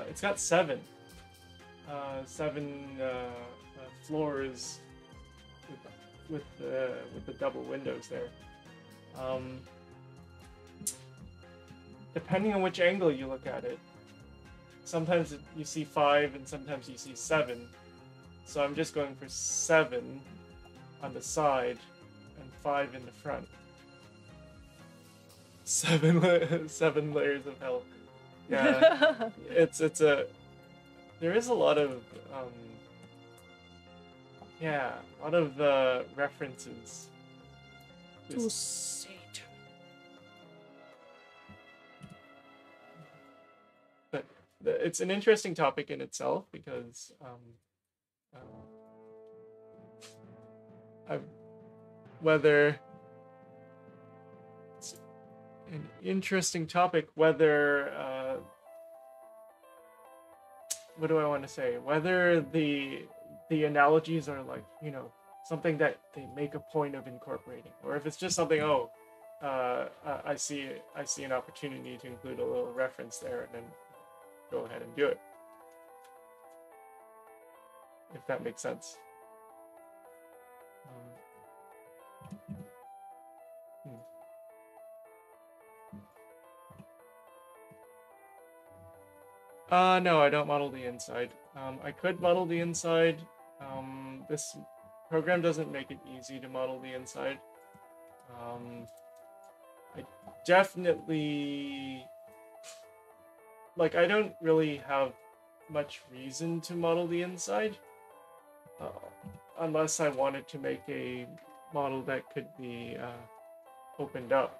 it's got 7 floors with the double windows there. Depending on which angle you look at it, sometimes you see 5 and sometimes you see 7. So I'm just going for 7 on the side and 5 in the front. 7 layers of hell. Yeah, there is a lot of references To Satan. But it's an interesting topic in itself because whether it's an interesting topic, whether what do I want to say? Whether the analogies are like, something that they make a point of incorporating, or if it's just something, I see an opportunity to include a little reference there, and then go ahead and do it. If that makes sense. No, I don't model the inside. I could model the inside. This program doesn't make it easy to model the inside. I definitely like. I don't really have much reason to model the inside, uh, unless I wanted to make a model that could be opened up.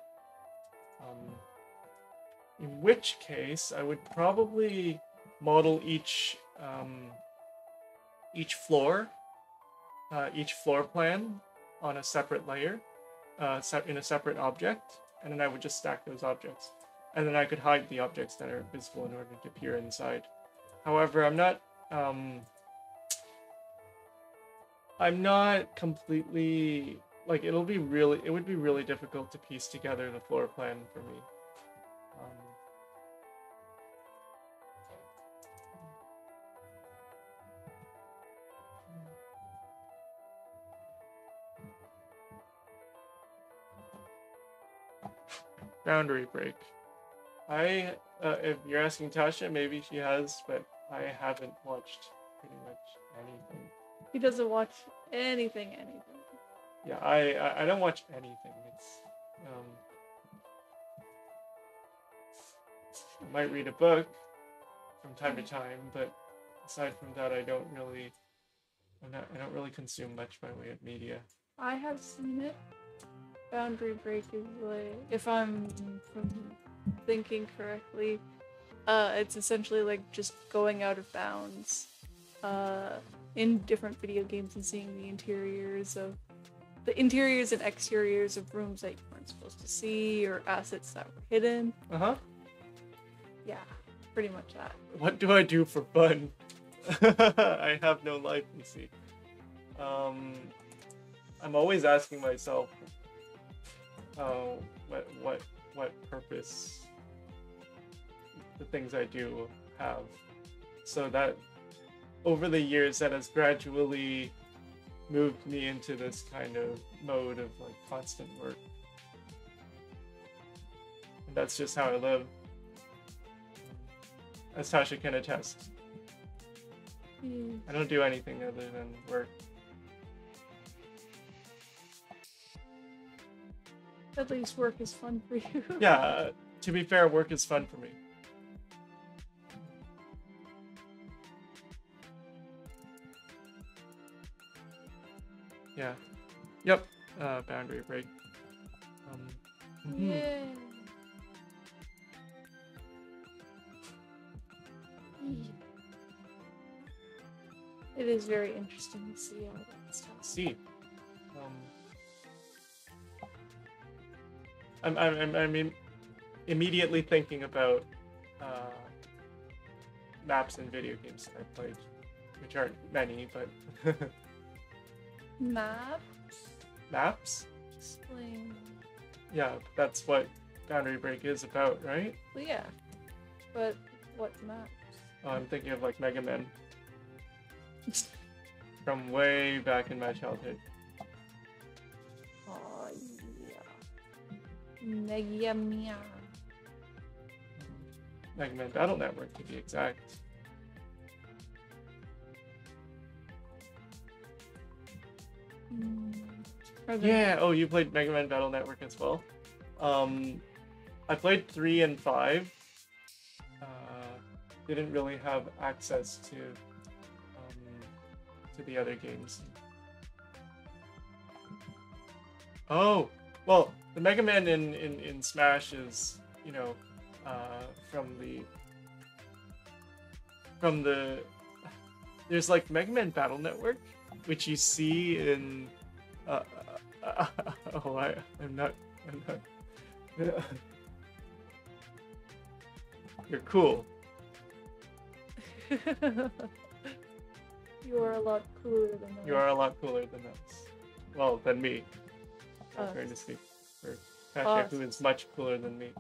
In which case, I would probably model each floor plan on a separate layer, in a separate object, and then I would just stack those objects, and then I could hide the objects that are visible in order to appear inside. However, I'm not completely like it would be really difficult to piece together the floor plan for me. Boundary break. If you're asking Tasha, maybe she has, but I haven't watched pretty much anything. He doesn't watch anything. Yeah, I don't watch anything. It's I might read a book from time to time, but aside from that, I don't really consume much by way of media. I have seen it. Boundary break is like, if I'm thinking correctly, it's essentially like just going out of bounds in different video games and seeing the interiors and exteriors of rooms that you weren't supposed to see, or assets that were hidden. Yeah, pretty much that. What do I do for fun? I have no life, you see. I'm always asking myself, what purpose the things I do have. So that over the years, that has gradually moved me into this kind of mode of like constant work. And that's just how I live. As Tasha can attest. I don't do anything other than work. At least work is fun for you. Yeah, to be fair, work is fun for me. Yeah. Yep. Boundary break. Yeah. It is very interesting to see all that stuff. See. I'm immediately thinking about maps and video games that I played, which aren't many, but Maps? Maps? Explain. Yeah, that's what Boundary Break is about, right? Well, yeah. But what maps? Oh, I'm thinking of like Mega Man. From way back in my childhood. Oh, yeah. Mega Man. Mega Man Battle Network, to be exact. Yeah, oh, you played Mega Man Battle Network as well? I played 3 and 5. Didn't really have access to the other games. Oh, well, the Mega Man in Smash is, you know, from the there's like Mega Man Battle Network, which you see in I'm not You're cool. You are a lot cooler than us. You are a lot cooler than us. Well, than me. I'm trying to speak for Tasha, who is much cooler than me.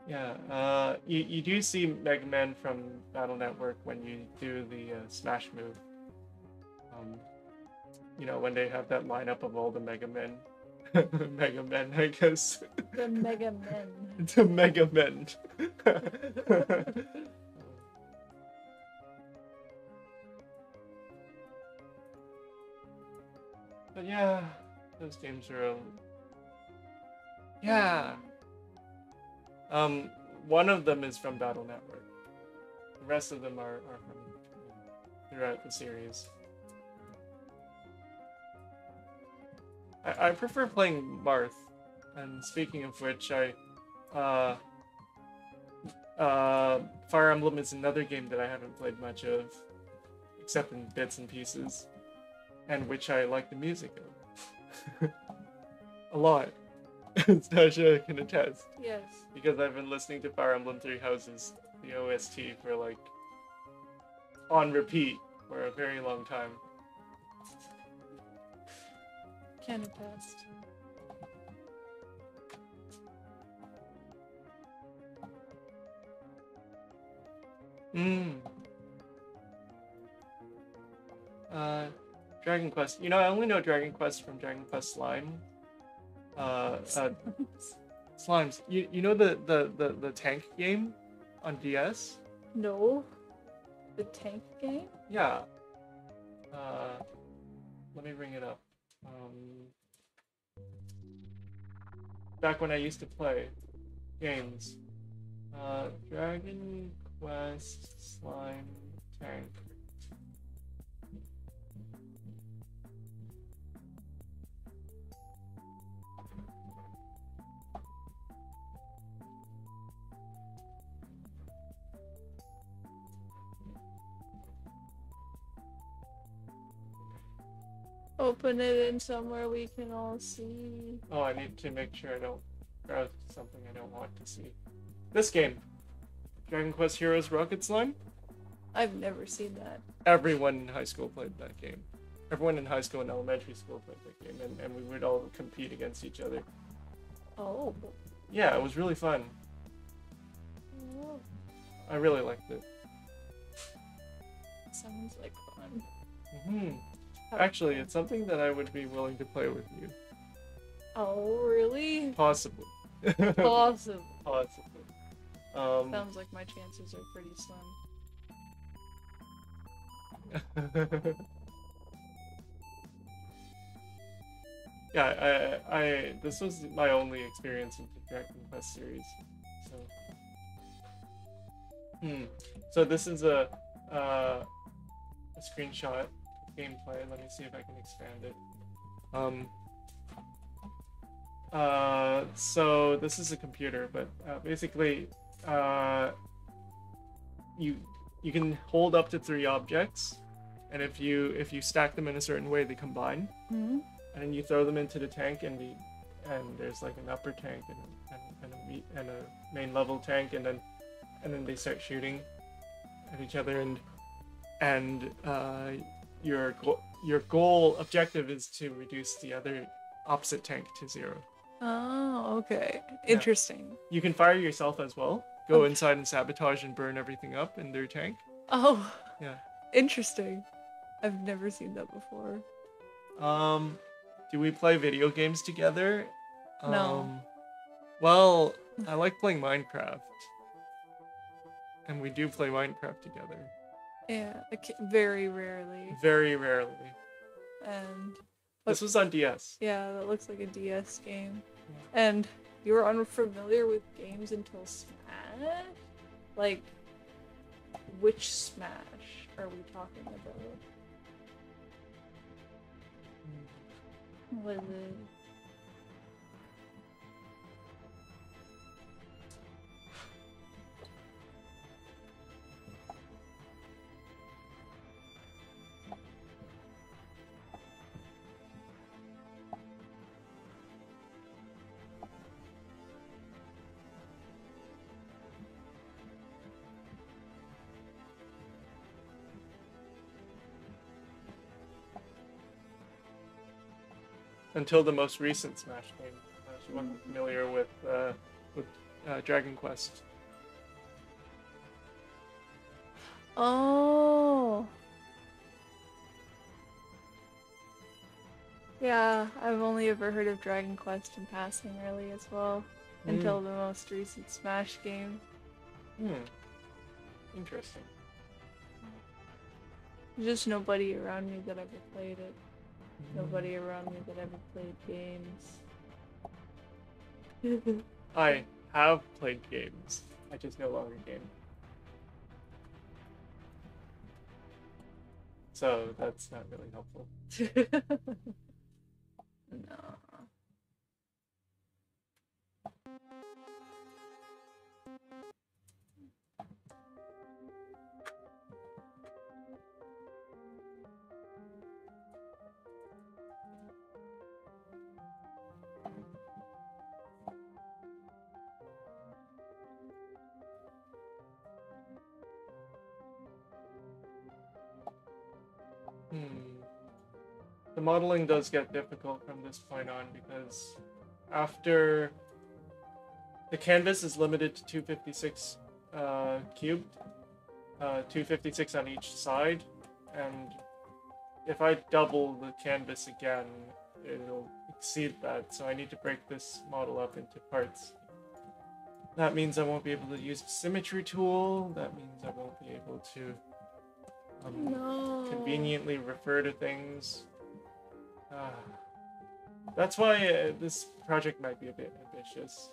Yeah, you do see Mega Man from Battle Network when you do the Smash move. You know, when they have that lineup of all the Mega Men. Mega Men, I guess. The Mega Men. The Mega Men. But yeah, those games are. Yeah. One of them is from Battle Network. The rest of them are from throughout the series. I prefer playing Marth. And speaking of which, Fire Emblem is another game that I haven't played much of, except in bits and pieces, and which I like the music of a lot. As Tasha can attest. Yes. Because I've been listening to Fire Emblem Three Houses, the OST, for like on repeat for a very long time. Can attest. Dragon Quest. You know, I only know Dragon Quest from Dragon Quest Slime. Slimes. You know the tank game on DS? No. The tank game? Yeah. Let me bring it up. Back when I used to play games. Dragon Quest Slime Tank. Open it in somewhere we can all see. Oh, I need to make sure I don't browse something I don't want to see. This game. Dragon Quest Heroes Rocket Slime? I've never seen that. Everyone in high school played that game. Everyone in high school and elementary school played that game, and we would all compete against each other. Oh. Yeah, it was really fun. Oh. I really liked it. Sounds like fun. Actually, it's something that I would be willing to play with you. Oh, really? Possibly. Possible. Possibly. Sounds like my chances are pretty slim. Yeah, I this was my only experience with the Dragon Quest series. So this is a screenshot gameplay. Let me see if I can expand it. So this is a computer, but basically, you can hold up to 3 objects, and if you stack them in a certain way, they combine. Mm-hmm. And then you throw them into the tank, and there's like an upper tank and a main level tank, and then they start shooting at each other, and your goal objective is to reduce the other opposite tank to 0. Oh, okay. Interesting. You can fire yourself as well. Go inside and sabotage and burn everything up in their tank. Oh. Yeah. Interesting. I've never seen that before. Do we play video games together? No. Well, I like playing Minecraft. And we do play Minecraft together. Yeah, very rarely. Very rarely. And this was on DS. Yeah, that looks like a DS game. Yeah. And you were unfamiliar with games until Smash? Like, which Smash are we talking about? Was it? Until the most recent Smash game. She wasn't familiar with Dragon Quest. Oh. Yeah, I've only ever heard of Dragon Quest in passing really as well. Until the most recent Smash game. Interesting. There's just nobody around me that ever played it. Nobody around me that ever played games. I have played games. I just no longer game. So that's not really helpful. No. The modeling does get difficult from this point on because after the canvas is limited to 256 cubed, 256 on each side, and if I double the canvas again, it'll exceed that, so I need to break this model up into parts. That means I won't be able to use the symmetry tool, that means I won't be able to conveniently refer to things. That's why this project might be a bit ambitious.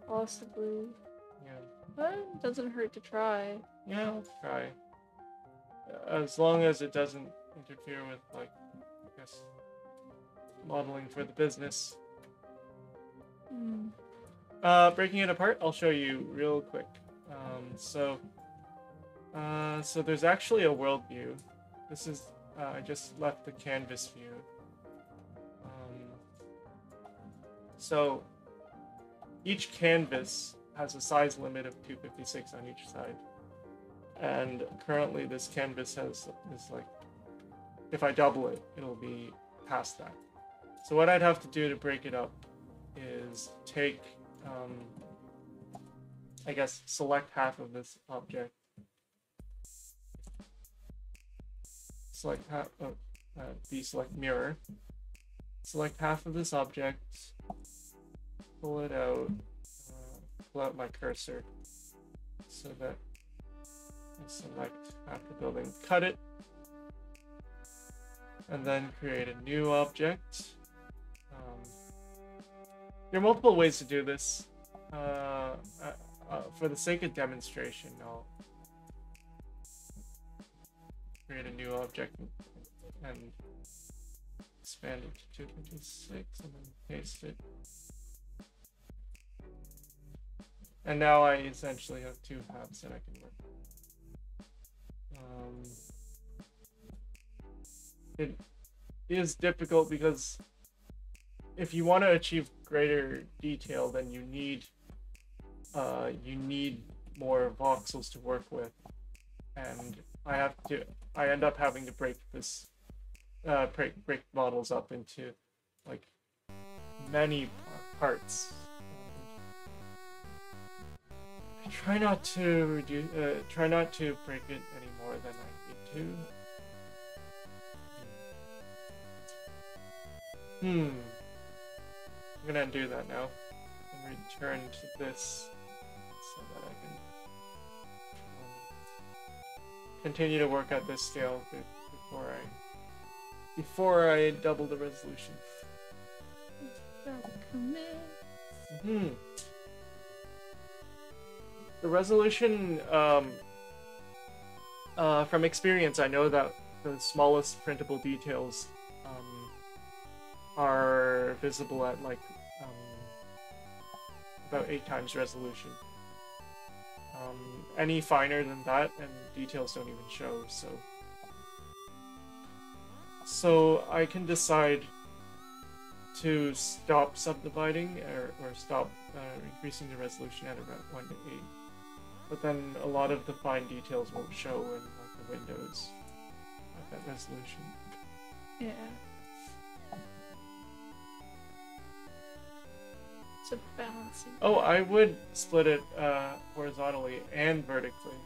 Possibly. Yeah. But it doesn't hurt to try. Yeah, I'll try. As long as it doesn't interfere with, like, I guess, modeling for the business. Breaking it apart, I'll show you real quick. So there's actually a world view. This is, I just left the canvas view. So each canvas has a size limit of 256 on each side. And currently this canvas has this, like, if I double it, it'll be past that. So what I'd have to do to break it up is take, I guess, select half of this object. Select half, deselect mirror. Select half of this object, pull it out, pull out my cursor so that I select half the building, cut it, and then create a new object. There are multiple ways to do this. For the sake of demonstration, I'll create a new object and expand it to 256 and then paste it. And now I essentially have two halves that I can work with. It is difficult because if you want to achieve greater detail, then you need more voxels to work with, and I end up having to break this break models up into, like, many parts. I try not to break it any more than I need to. I'm gonna undo that now and return to this so that I can continue to work at this scale before I double the resolution. The resolution, from experience, I know that the smallest printable details are visible at, like, about 8 times resolution. Any finer than that, and details don't even show, so I can decide to stop subdividing or stop increasing the resolution at about 1 to 8. But then a lot of the fine details won't show in, like, the windows at that resolution. Yeah. It's a balancing. Oh, I would split it horizontally and vertically.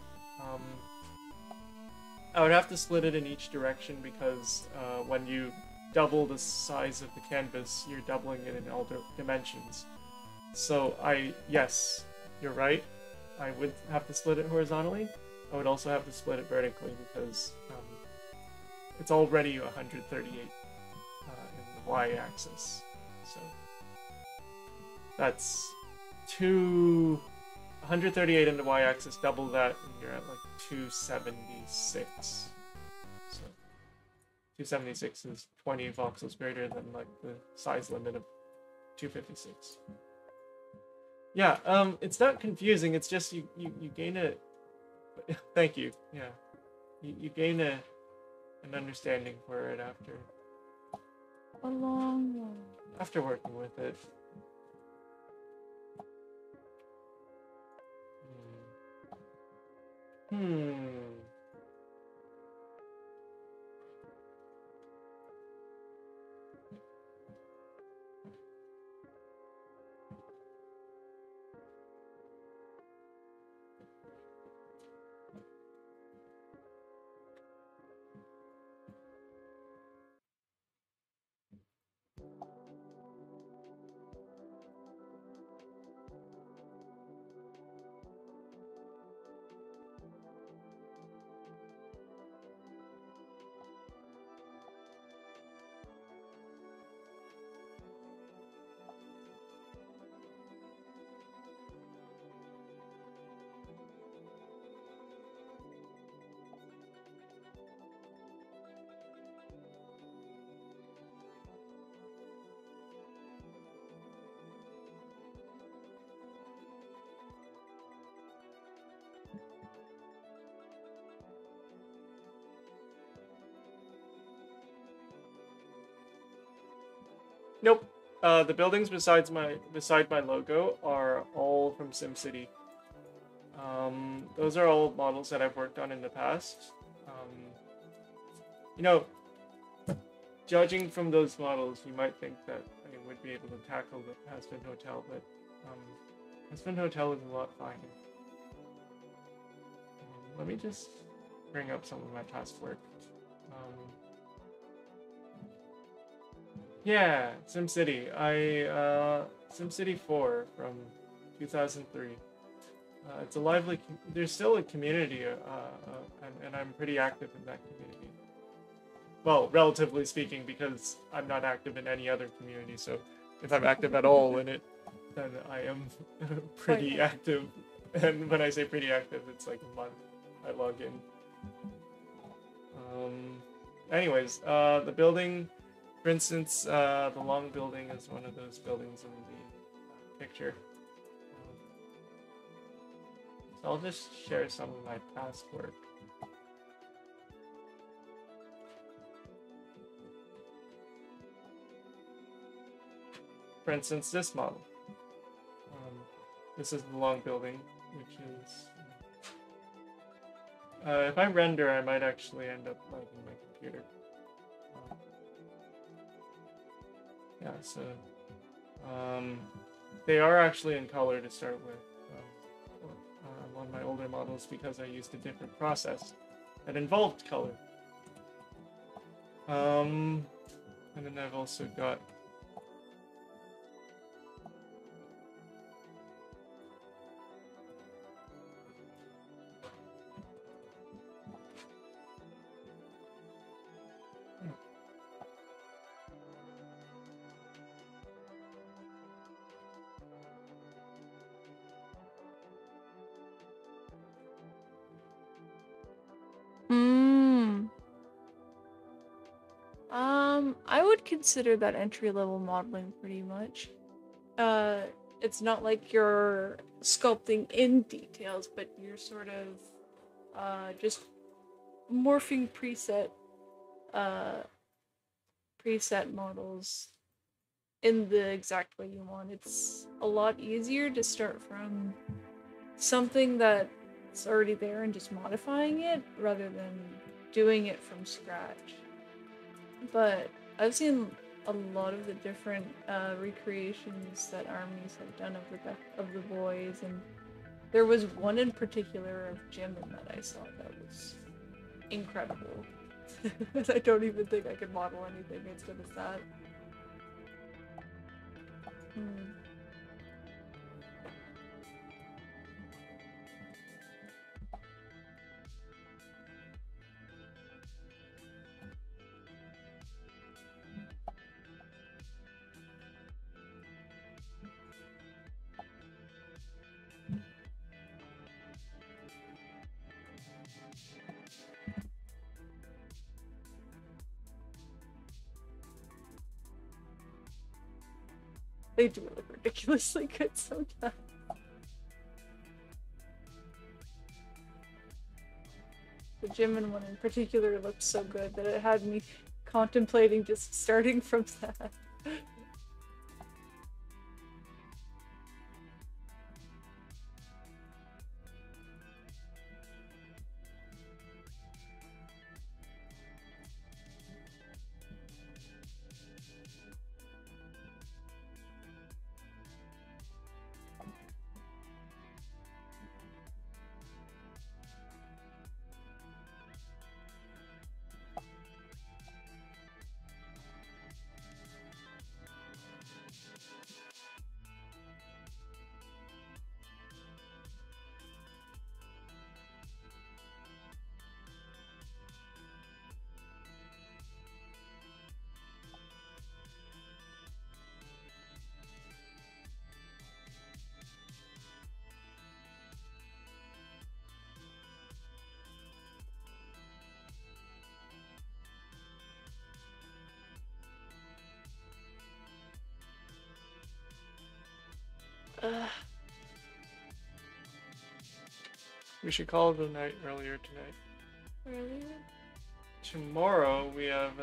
I would have to split it in each direction because when you double the size of the canvas, you're doubling it in all dimensions. So yes, you're right. I would have to split it horizontally. I would also have to split it vertically because it's already 138 in the y-axis. So that's 138 in the y-axis, double that, and you're at like 276. So 276 is 20 voxels greater than like the size limit of 256. Yeah, it's not confusing. It's just you gain a. Thank you. Yeah, you gain an understanding for it after A long one. after working with it. Nope. The buildings beside my logo are all from SimCity. Those are all models that I've worked on in the past. You know, judging from those models, you might think that I would be able to tackle the Has-Been Hotel, but Has-Been Hotel is a lot finer. Let me just bring up some of my past work. Yeah, SimCity. SimCity 4 from 2003. It's a lively. There's still a community, and I'm pretty active in that community. Well, relatively speaking, because I'm not active in any other community. So, if I'm active at all in it, then I am pretty active. And when I say pretty active, it's like a month I log in. Anyways, the building. For instance, the long building is one of those buildings in the picture. So I'll just share some of my past work. For instance, this model. This is the long building, which is... if I render, I might actually end up lagging my computer. Yeah, so they are actually in color to start with on my older models because I used a different process that involved color. And then I've also got I would consider that entry-level modeling pretty much. It's not like you're sculpting in details, but you're sort of just morphing preset models in the exact way you want. It's a lot easier to start from something that's already there and just modifying it rather than doing it from scratch. But I've seen a lot of the different recreations that armies have done of the boys, and there was one in particular of Jimin that I saw that was incredible. I don't even think I could model anything as good as that. They do look ridiculously good sometimes. The Jimin one in particular looked so good that it had me contemplating just starting from that. We should call it a night earlier tonight. Earlier? Tomorrow we have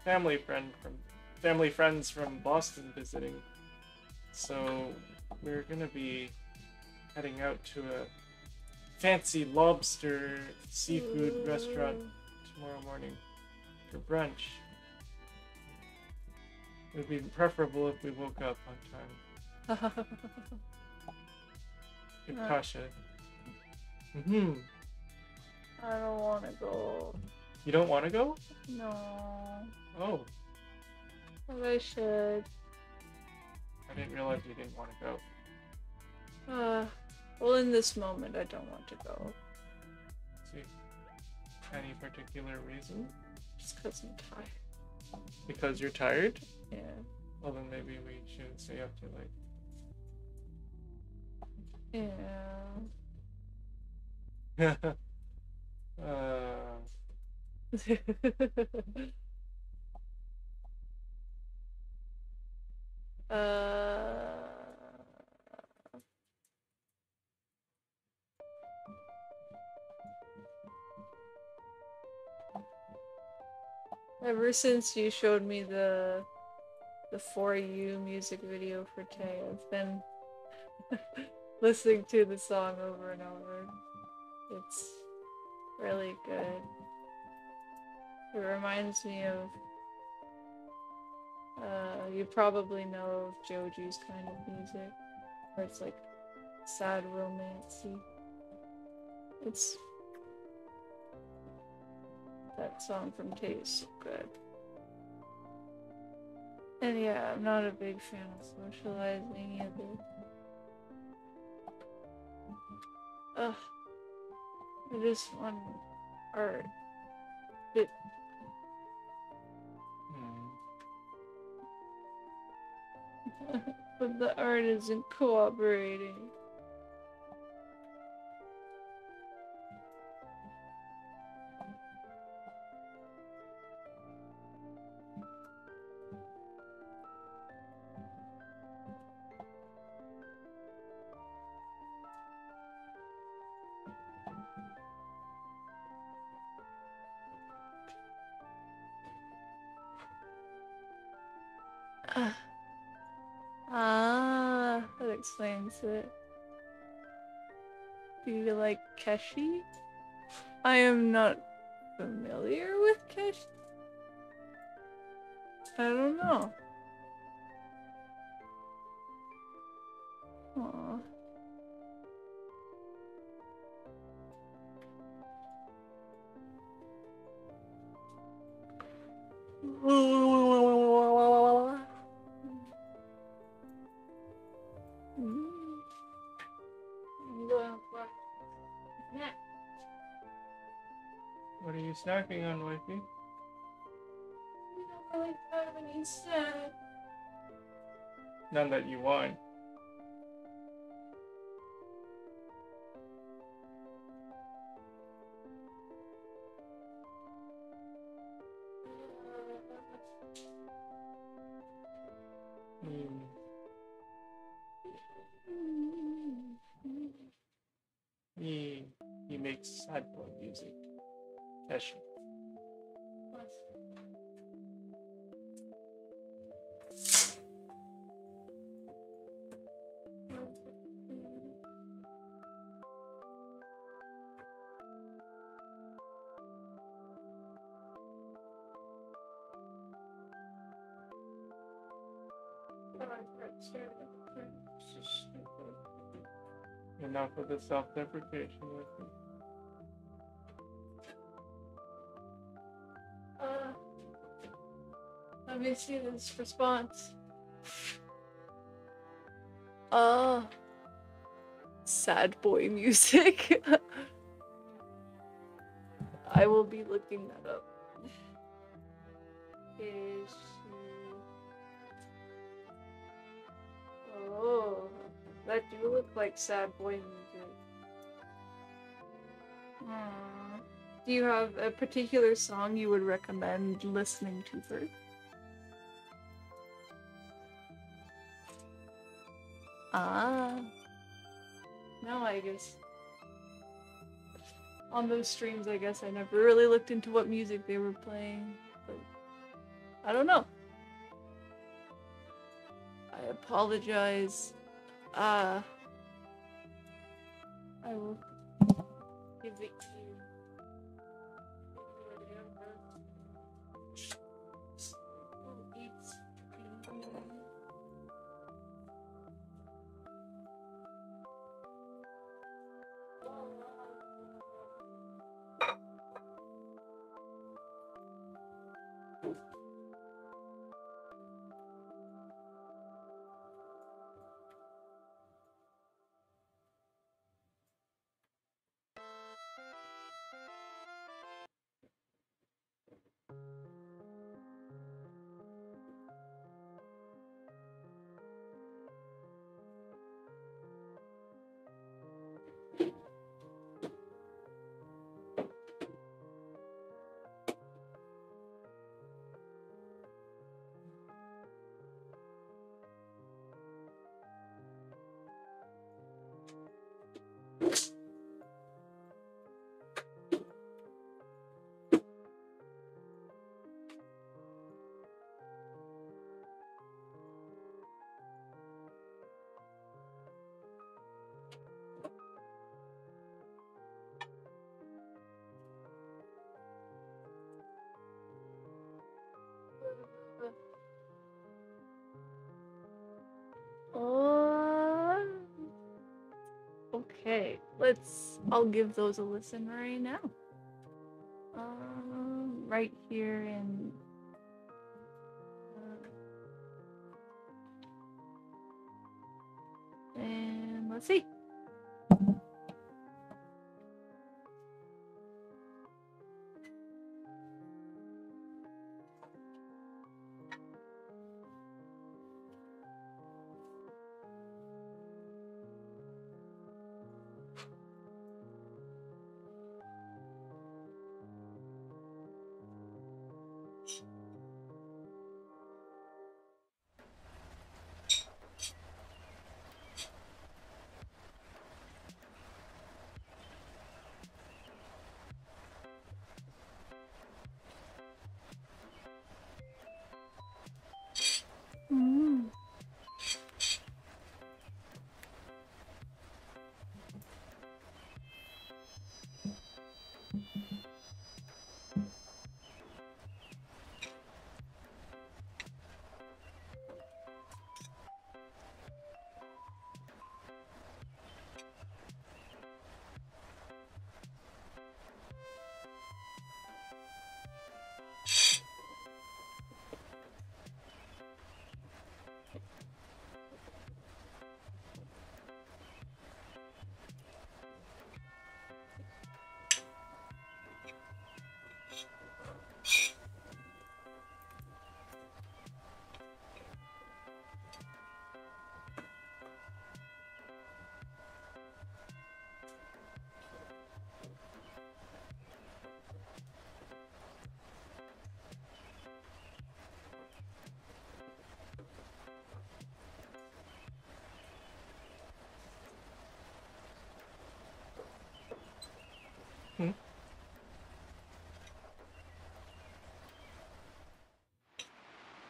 family friends from Boston visiting. So we're gonna be heading out to a fancy lobster seafood restaurant tomorrow morning for brunch. It would be preferable if we woke up on time. Good Tasha. I don't want to go. You don't want to go? No. Oh. But I should. I didn't realize you didn't want to go. Well, in this moment, I don't want to go. See, any particular reason? Just because I'm tired. Because you're tired? Yeah. Well, then maybe we shouldn't stay up too late. Yeah. Ever since you showed me the For You music video for Tay, I've been listening to the song over and over. It's really good. It reminds me of you probably know of Joji's kind of music, where it's like sad romancy. It's that song from Tay is so good. And yeah, I'm not a big fan of socializing either. Ugh. I just want art. But the art isn't cooperating. That explains it. Do you like Keshi? I am not familiar with Keshi. I don't know. Aww. What are you snacking on, wifey? We don't really have any snack. None that you want. sad boy music. Tasha. Enough of the self-deprecation with me. Let me see this response. Sad boy music. I will be looking that up. Is she... Oh, that do look like sad boy music. Do you have a particular song you would recommend listening to first? No, I guess. On those streams, I guess I never really looked into what music they were playing. But I don't know. I apologize. I will give it to you. Okay, I'll give those a listen right now. Right here in... and let's see.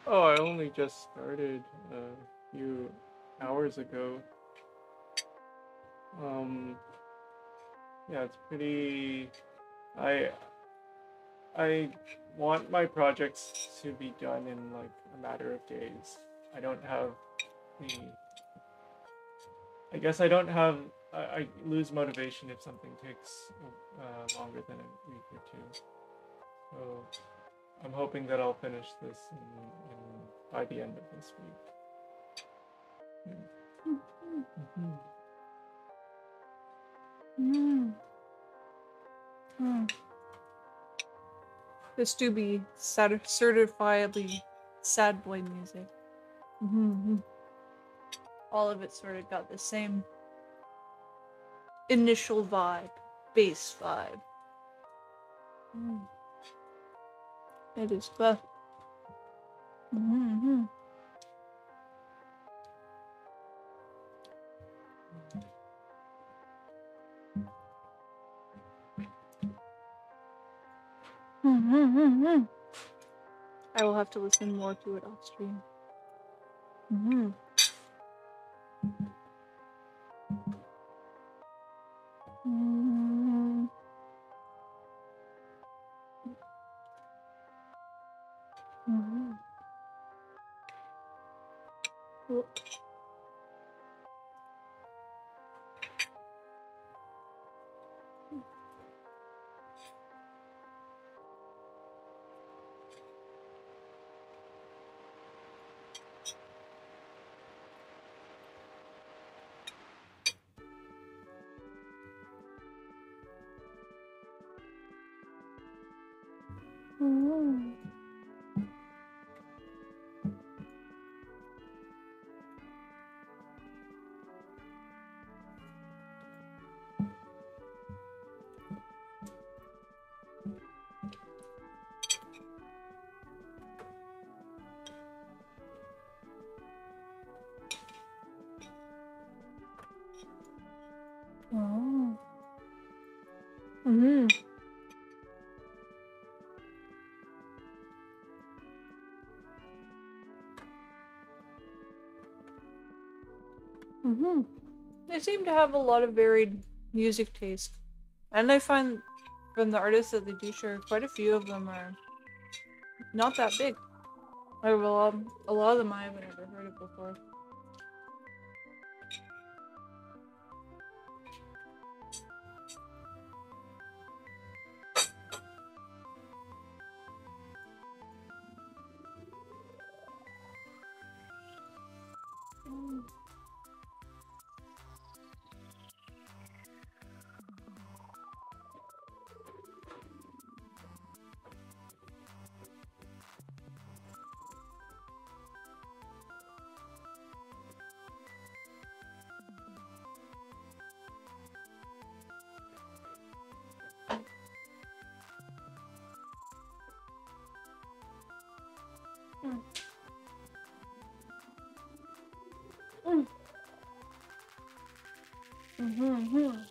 Oh, I only just started a few hours ago. Um, yeah, it's pretty. I I want my projects to be done in like a matter of days. I don't have the. I guess I don't have. I lose motivation if something takes longer than a week or two. So I'm hoping that I'll finish this by the end of this week. Mm-hmm. Mm. Mm. This do be certifiably sad boy music. Mm-hmm. All of it sort of got the same initial vibe, bass vibe. Mm. It is well. Mm-hmm. Mm-hmm. I will have to listen more to it off stream. Mm-hmm. Mm-hmm. Mm-hmm. Mm-hmm. Oh. Mm-hmm. Mm-hmm. They seem to have a lot of varied music taste. And I find from the artists that they do share, quite a few of them are not that big. A lot of them I haven't ever heard of before. Mm. Mm. Mm-hmm.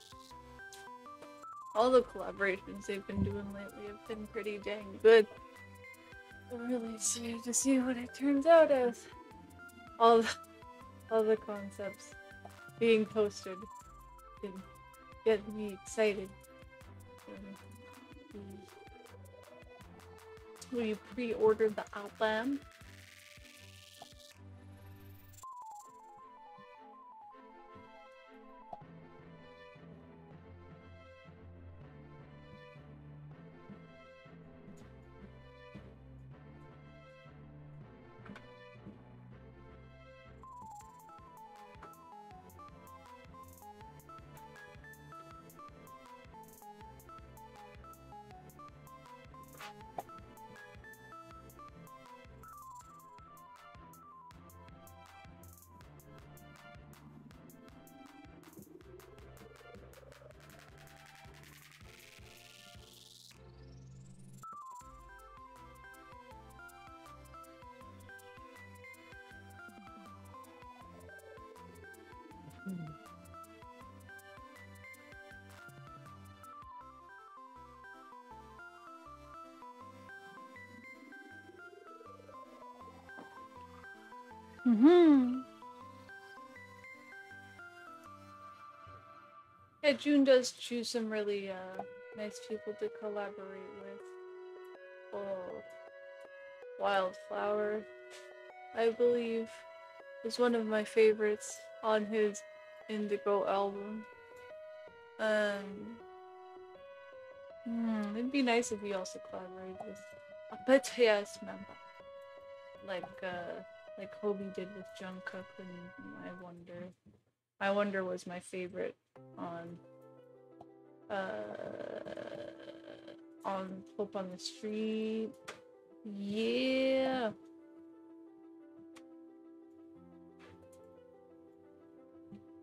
All the collaborations they've been doing lately have been pretty dang good. I'm really excited to see what it turns out as. All the, all the concepts being posted and getting me excited. Will you pre-order the album? Mm-hmm. Yeah, June does choose some really nice people to collaborate with. Oh, Wildflower, I believe, is one of my favorites on his Indigo album. It'd be nice if he also collaborated with a BTS member, like Hobie did with Jungkook and I Wonder. I Wonder was my favorite on uh on Hope on the Street. Yeah.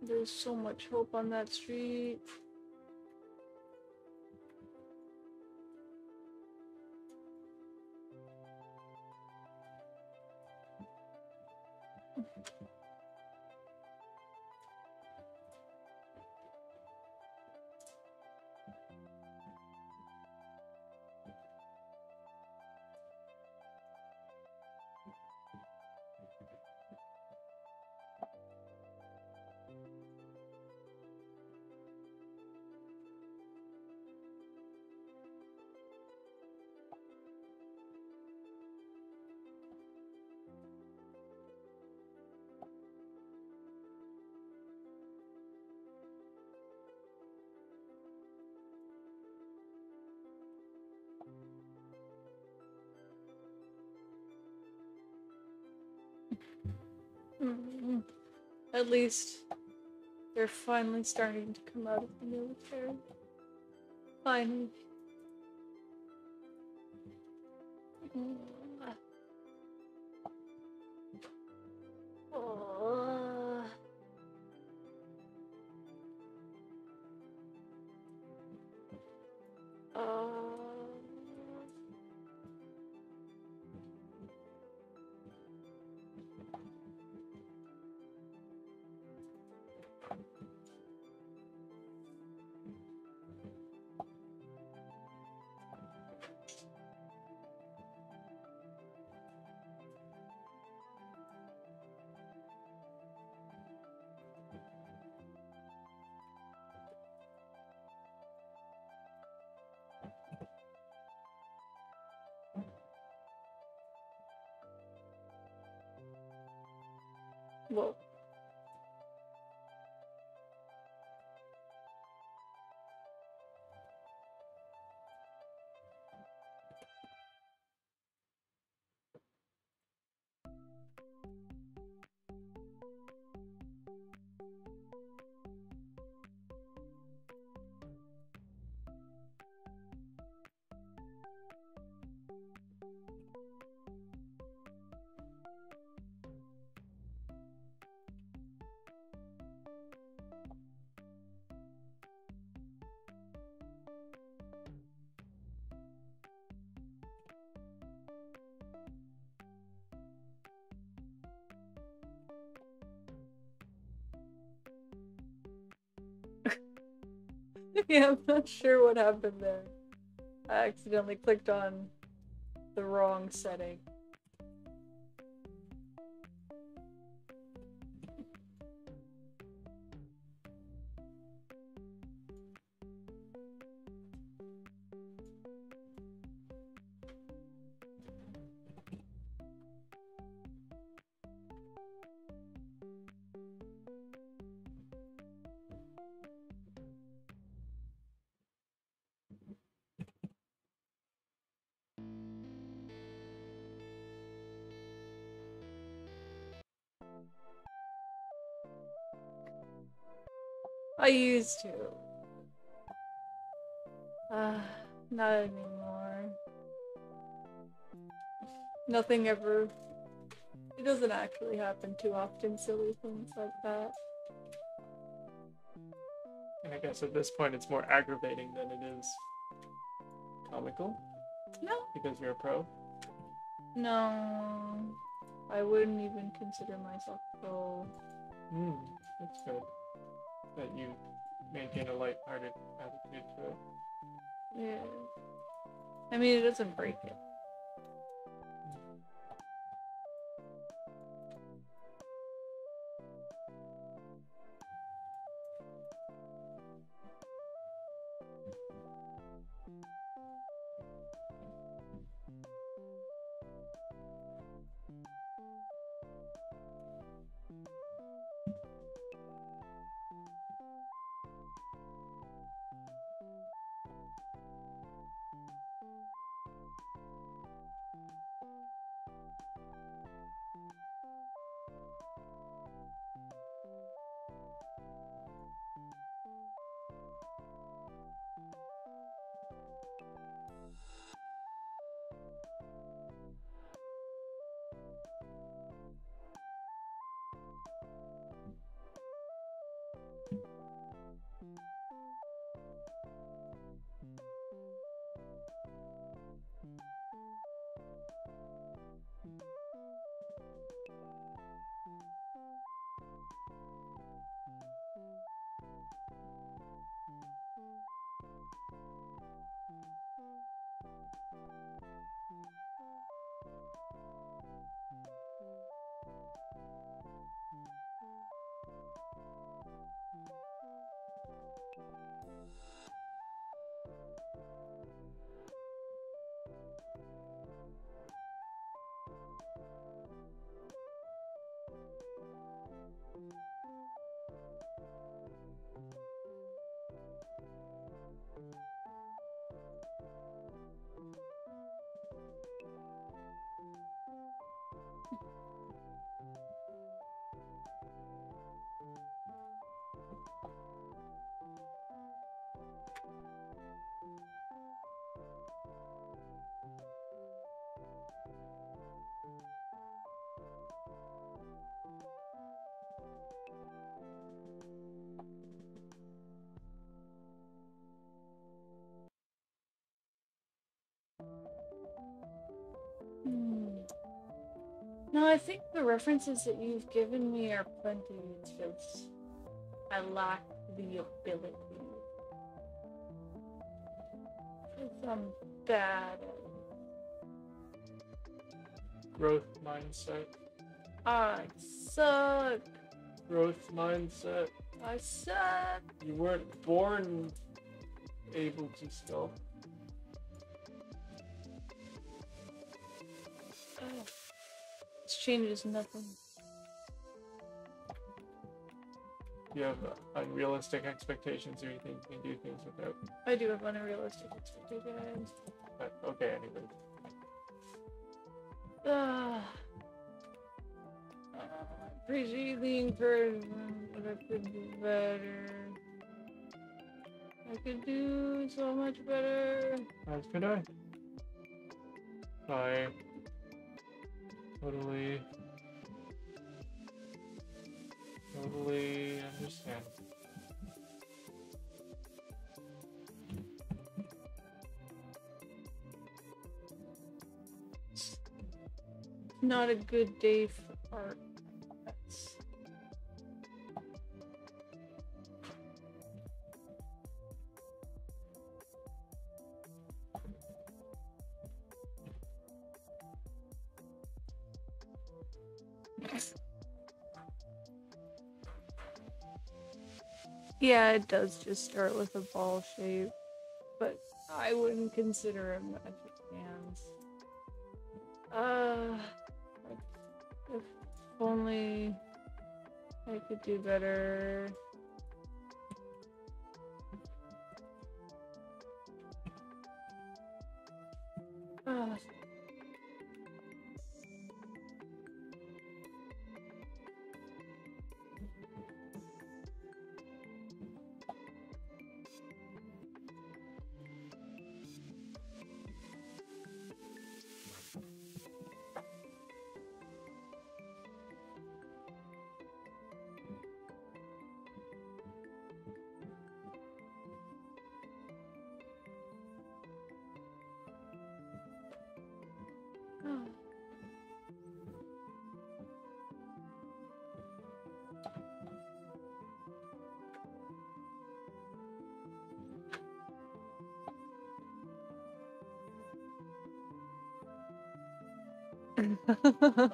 There's so much hope on that street. Mm. At least they're finally starting to come out of the military. Finally. Mm. Oh. Whoa. Yeah, I'm not sure what happened there. I accidentally clicked on the wrong setting. I used to. Not anymore. Nothing ever. It doesn't actually happen too often, silly things like that. And I guess at this point it's more aggravating than it is comical. No. Because you're a pro. No. I wouldn't even consider myself pro. That's good. That you maintain a light-hearted attitude to it. Yeah. I mean, it doesn't break it. No, I think the references that you've given me are plenty. It's just I lack the ability. Because I'm bad at it. Growth mindset. I suck. Growth mindset. I suck. You weren't born able to still. Oh, this changes nothing. You have unrealistic expectations, or you think you can do things without. I do have unrealistic expectations. But okay, anyway. Appreciate the encouragement, but I could do better. I could do so much better. As could I. I totally understand. Not a good day for art. That's... Yeah, it does just start with a ball shape, but I wouldn't consider it magic hands. If only I could do better. Ah.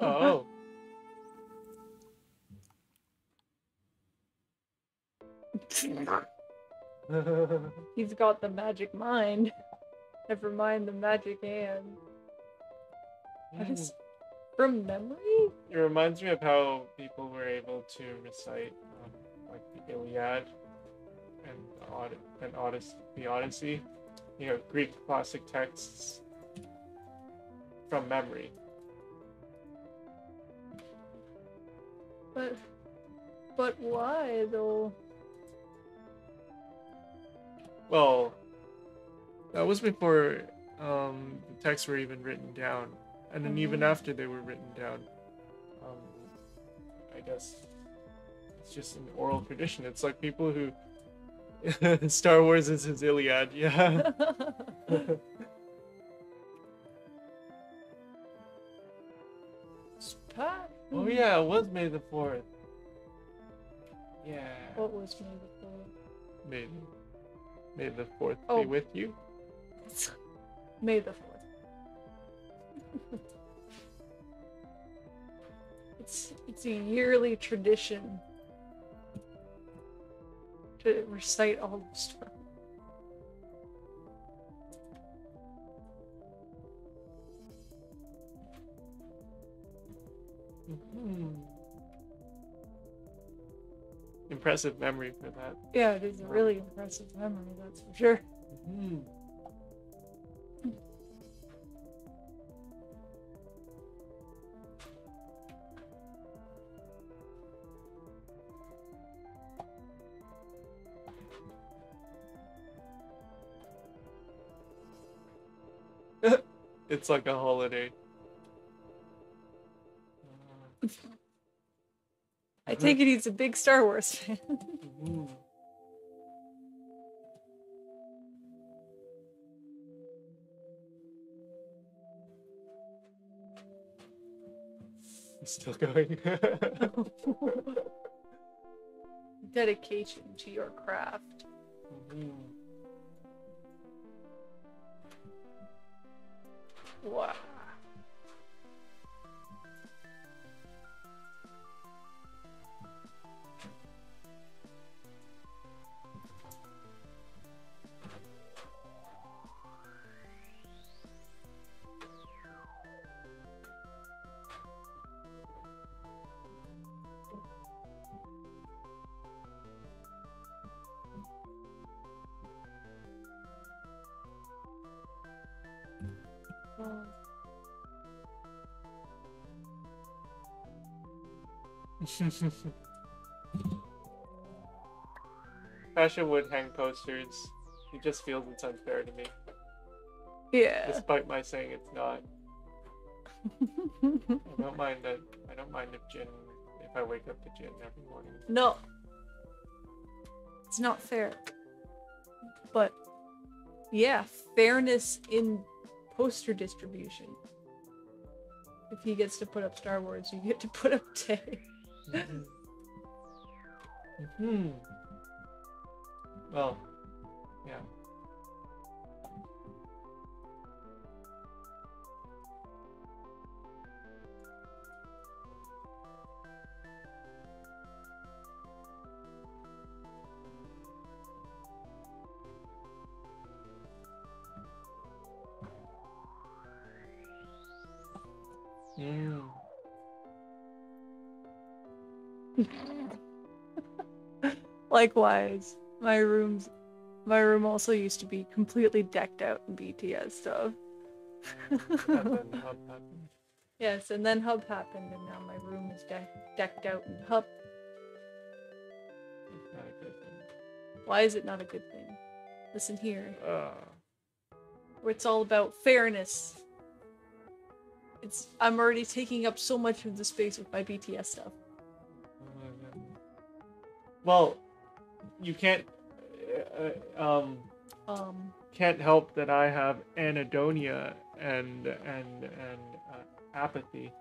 Oh. Oh. He's got the magic mind. Never mind the magic hand. What is from memory? It reminds me of how people were able to recite like the Iliad and the Odyssey, you know, Greek classic texts from memory. But why though? Well, that was before the texts were even written down, and then even after they were written down, I guess it's just an oral tradition. It's like people who Star Wars is his Iliad, yeah. Oh yeah, it was May the 4th. Yeah. What was May the 4th? May the 4th Oh. be with you. May the 4th. It's a yearly tradition to recite all the stuff. Impressive memory for that. Yeah, it is a really impressive memory, that's for sure. It's like a holiday. I take it he's a big Star Wars fan. I'm still going. Dedication to your craft. Mhm. Wow. Tasha would hang posters. He just feels it's unfair to me, Yeah. despite my saying it's not. I don't mind that. I don't mind if I wake up to Jin every morning. No. It's not fair. But yeah, fairness in poster distribution. If he gets to put up Star Wars, you get to put up Tay. Hmm. Well, yeah. Mm. Likewise, my room also used to be completely decked out in BTS stuff. And then Hub happened. Yes, and then Hub happened, and now my room is decked out in Hub. It's not a good thing. Why is it not a good thing? Listen here, Uh, where it's all about fairness. I'm already taking up so much of the space with my BTS stuff. well, you can't. Can't help that I have anhedonia and apathy.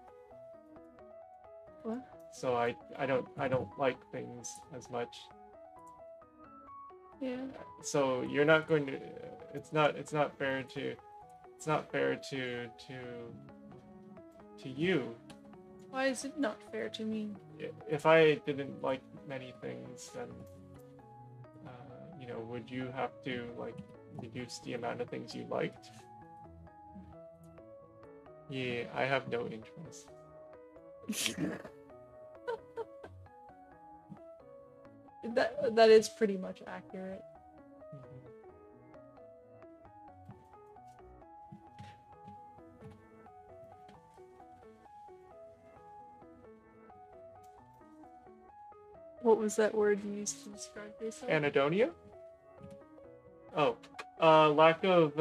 What? So I don't like things as much. Yeah. So you're not going to. It's not fair to. It's not fair to you. Why is it not fair to me? If I didn't like many things, then would you have to like reduce the amount of things you liked? Yeah, I have no interest. That is pretty much accurate. Mhm. What was that word you used to describe yourself? Anhedonia? Oh, lack of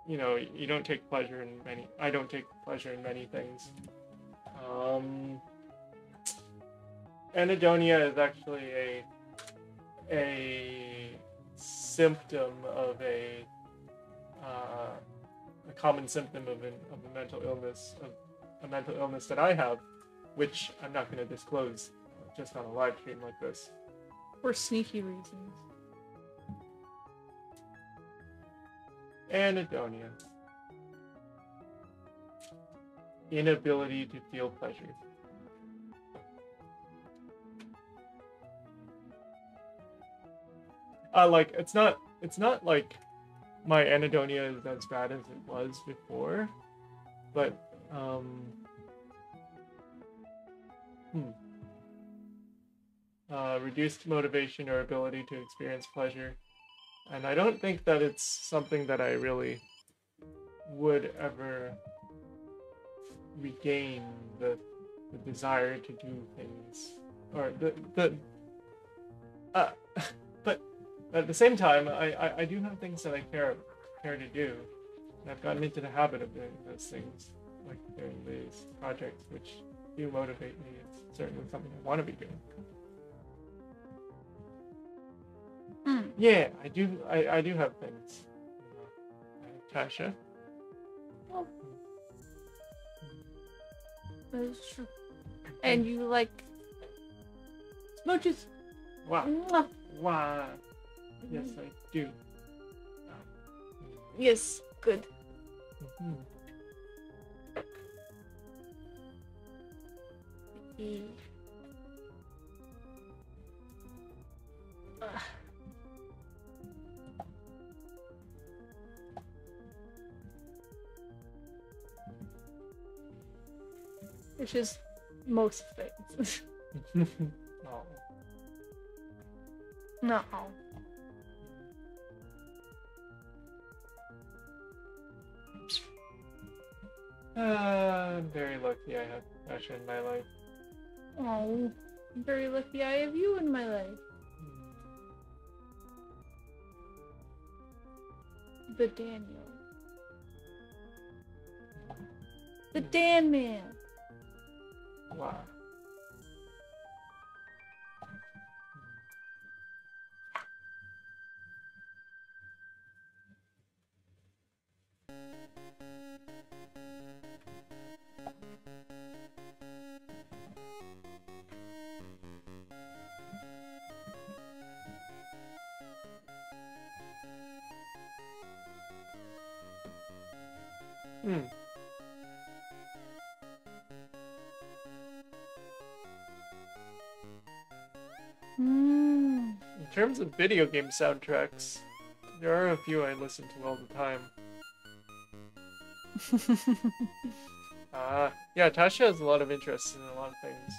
you don't take pleasure in many. I don't take pleasure in many things. Anhedonia is actually a symptom of a common symptom of a mental illness that I have, which I'm not going to disclose just on a live stream like this. For sneaky reasons. Anhedonia. Inability to feel pleasure. It's not like my anhedonia is as bad as it was before, but reduced motivation or ability to experience pleasure. And I don't think that it's something that I really would ever regain the desire to do things, or but at the same time, I do have things that I care to do, and I've gotten into the habit of doing those things, like doing these projects, which do motivate me. It's certainly something I want to be doing. Yeah, I do have things. Tasha? Well, That's true. And you like smooches. Wow. Mwah. Wow. Yes, I do. Yes, good. Mhm. It's just most things. Oh. No. I'm very lucky I have Tasha in my life. Oh, I'm very lucky I have you in my life. The Daniel. The Dan Man. Wow. Hmm. Hmm. In terms of video game soundtracks, there are a few I listen to all the time. Yeah, Tasha has a lot of interest in a lot of things.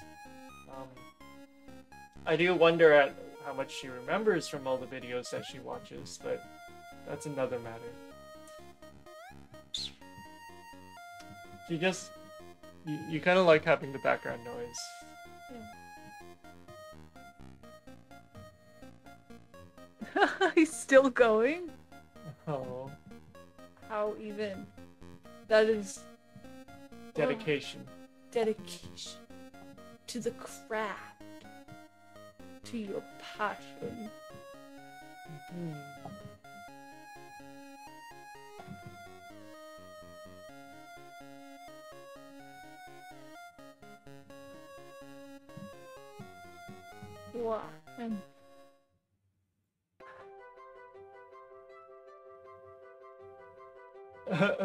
I do wonder at how much she remembers from all the videos that she watches, but that's another matter. You kind of like having the background noise. He's still going? Oh, How even? That is dedication. dedication to the craft, to your passion. Mhm. Wow. And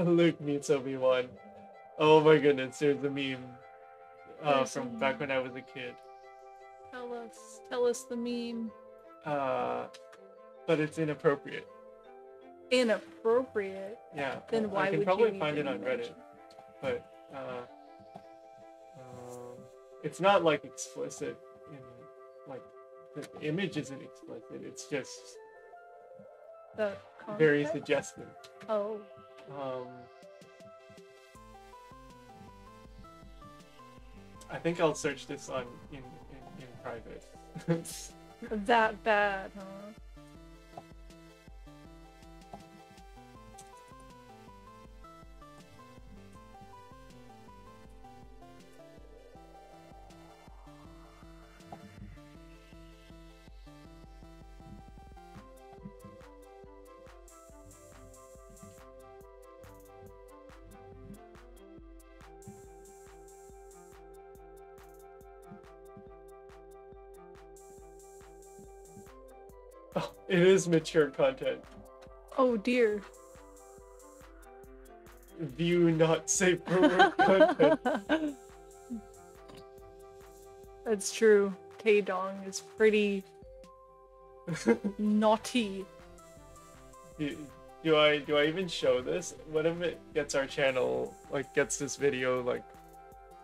Luke meets Obi-Wan. Oh my goodness, there's a meme There's from a back meme. when I was a kid. tell us the meme. But it's inappropriate. Inappropriate. Yeah, Then why I can would probably you find it even on Reddit, mention? but it's not like explicit. In like the image isn't explicit. It's just The very concept? suggestive. Oh. I think I'll search this on in private. That bad, huh? Oh, it is mature content. Oh dear. View not safe for work content. That's true. Taedong is pretty naughty. Do I even show this? What if it gets our channel, like gets this video like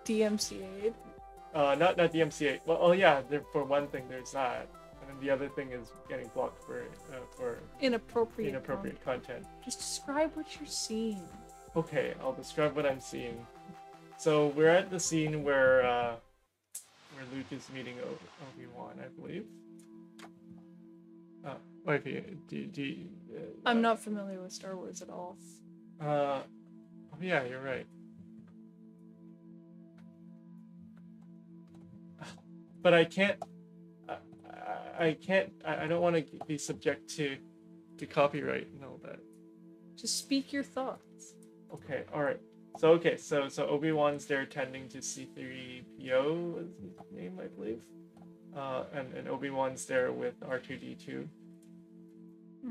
DMCA'd. not DMCA. Well, oh yeah, for one thing there's that. And then the other thing is getting blocked for Inappropriate content. Just describe what you're seeing. Okay, I'll describe what I'm seeing. So we're at the scene where Luke is meeting Obi-Wan, I believe. Wait, I'm not familiar with Star Wars at all. Oh yeah, you're right. But I can't. I don't want to be subject to copyright and all that. Just speak your thoughts. Okay, all right. So okay, so Obi-Wan's there tending to C3PO was his name, I believe. And Obi-Wan's there with R2D2.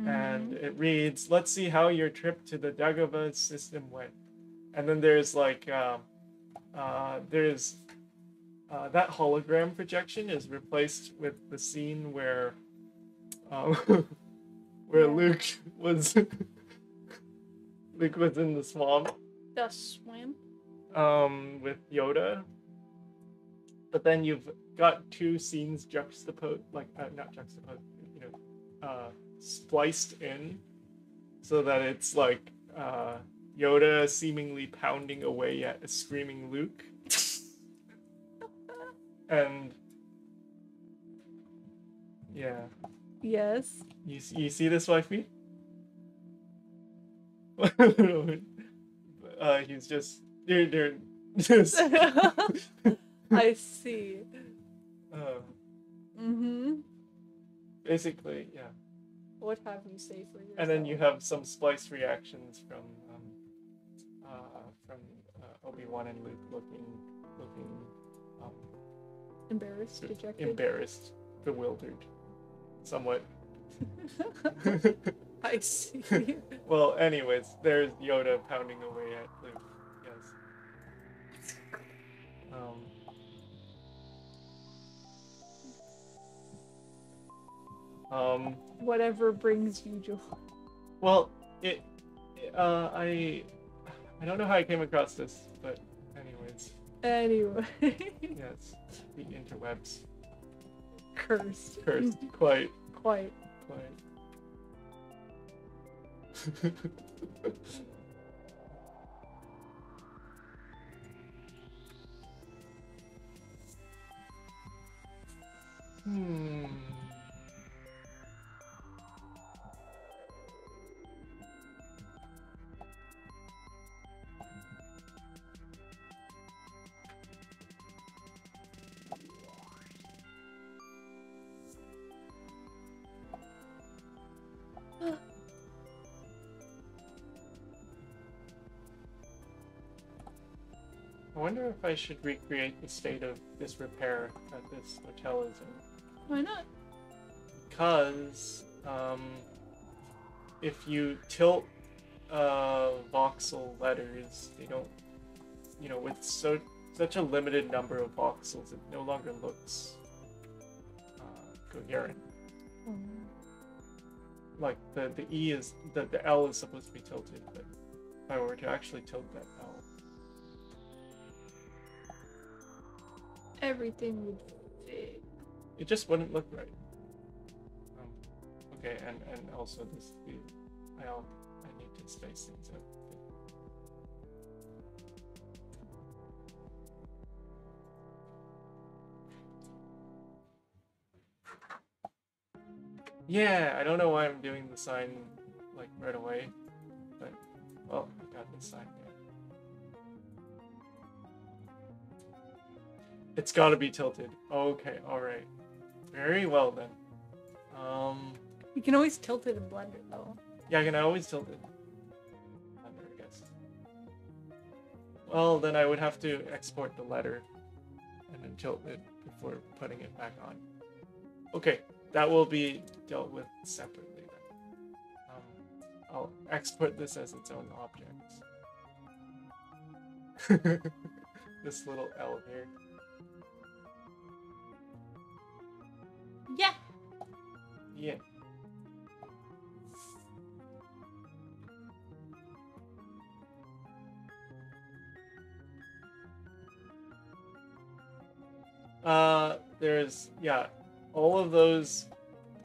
And it reads, "Let's see how your trip to the Dagobah system went." And then there's like there's that hologram projection is replaced with the scene where where Yeah. Luke was in the swamp The swim. with Yoda. But then you've got two scenes juxtaposed, like not juxtaposed, you know, spliced in, so that it's like Yoda seemingly pounding away at a screaming Luke, and yeah, Yes. you see this, wifey? He's just they're just I see. um, basically, yeah. What have you say for yourself? And then you have some spliced reactions from Obi-Wan and Luke looking embarrassed, dejected. embarrassed, bewildered, somewhat. I see. Well, anyways, there's Yoda pounding away at Luke. Yes. Whatever brings you joy. Well, I don't know how I came across this, but anyways. Anyway. Yes, the interwebs. Cursed. Quite. I wonder if I should recreate the state of disrepair that this hotel is in. Why not? Because if you tilt voxel letters, they don't, you know, with such a limited number of voxels, it no longer looks coherent. Like the E is the L is supposed to be tilted, but if I were to actually tilt that L, everything would fit. it just wouldn't look right. Okay, and also I need to space things out. Yeah, I don't know why I'm doing the sign like right away, but well, I got this sign there. It's got to be tilted. Okay, all right, very well then. You can always tilt it in Blender though. Yeah, I can always tilt it. Blender, I guess. Well, then I would have to export the letter and then tilt it before putting it back on. Okay, that will be dealt with separately then. I'll export this as its own object. This little L here. Yeah. Yeah. There's, yeah, all of those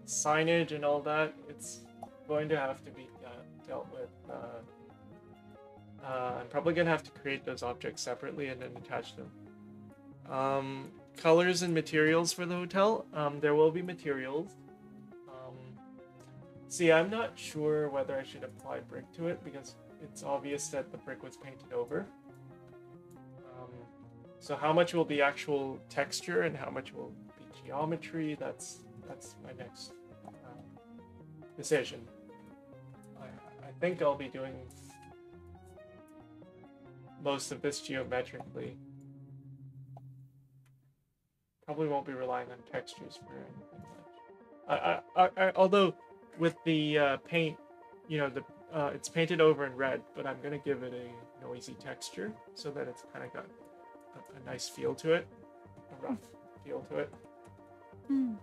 signage and all that, it's going to have to be dealt with. I'm probably going to have to create those objects separately and then attach them. Colors and materials for the hotel. There will be materials. See, I'm not sure whether I should apply brick to it because it's obvious that the brick was painted over. So how much will be actual texture and how much will be geometry? That's my next decision. I think I'll be doing. most of this geometrically. Probably won't be relying on textures for anything much. Although with the paint, you know, it's painted over in red, but I'm gonna give it a noisy texture so that it's kind of got a nice feel to it, a rough feel to it. Hmm.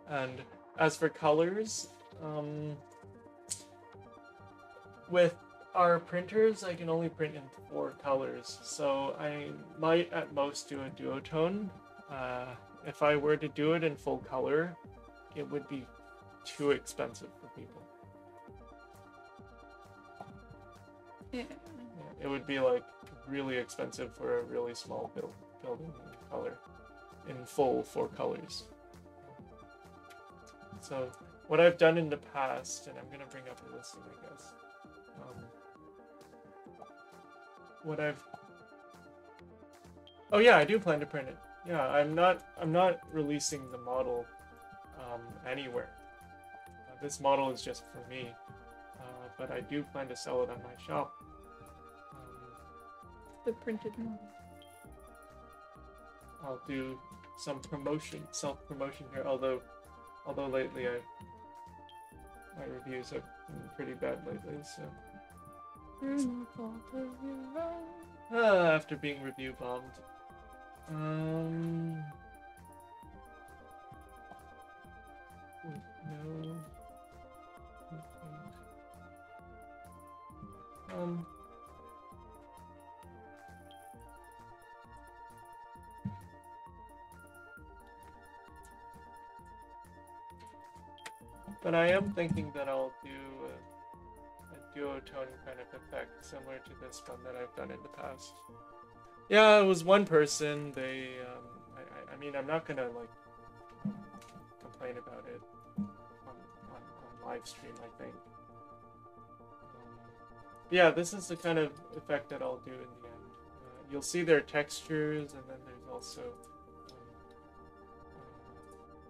And as for colors, with our printers, I can only print in 4 colors, so I might at most do a duotone. If I were to do it in full color, it would be too expensive for people. Yeah. It would be like really expensive for a really small building in color, in full 4 colors. So what I've done in the past, and I'm gonna bring up a listing, I guess. Oh yeah, I do plan to print it. Yeah, I'm not releasing the model anywhere. This model is just for me, but I do plan to sell it on my shop. The printed model. I'll do some self-promotion here. Although lately my reviews have been pretty bad lately. So after being review bombed. No. But I am thinking that I'll do a duotone kind of effect similar to this one that I've done in the past. Yeah, it was one person. They, I mean, I'm not gonna like complain about it on live stream. I think. Yeah, this is the kind of effect that I'll do in the end. You'll see their textures, and then there's also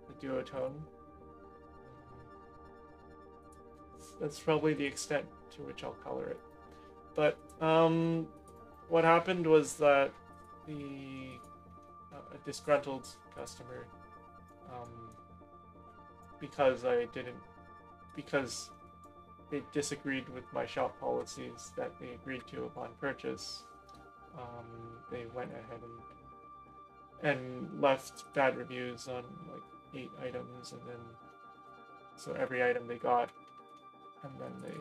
the duotone. That's probably the extent to which I'll color it. But what happened was that a disgruntled customer, because they disagreed with my shop policies that they agreed to upon purchase, they went ahead and left bad reviews on like 8 items, and then so every item they got, and then they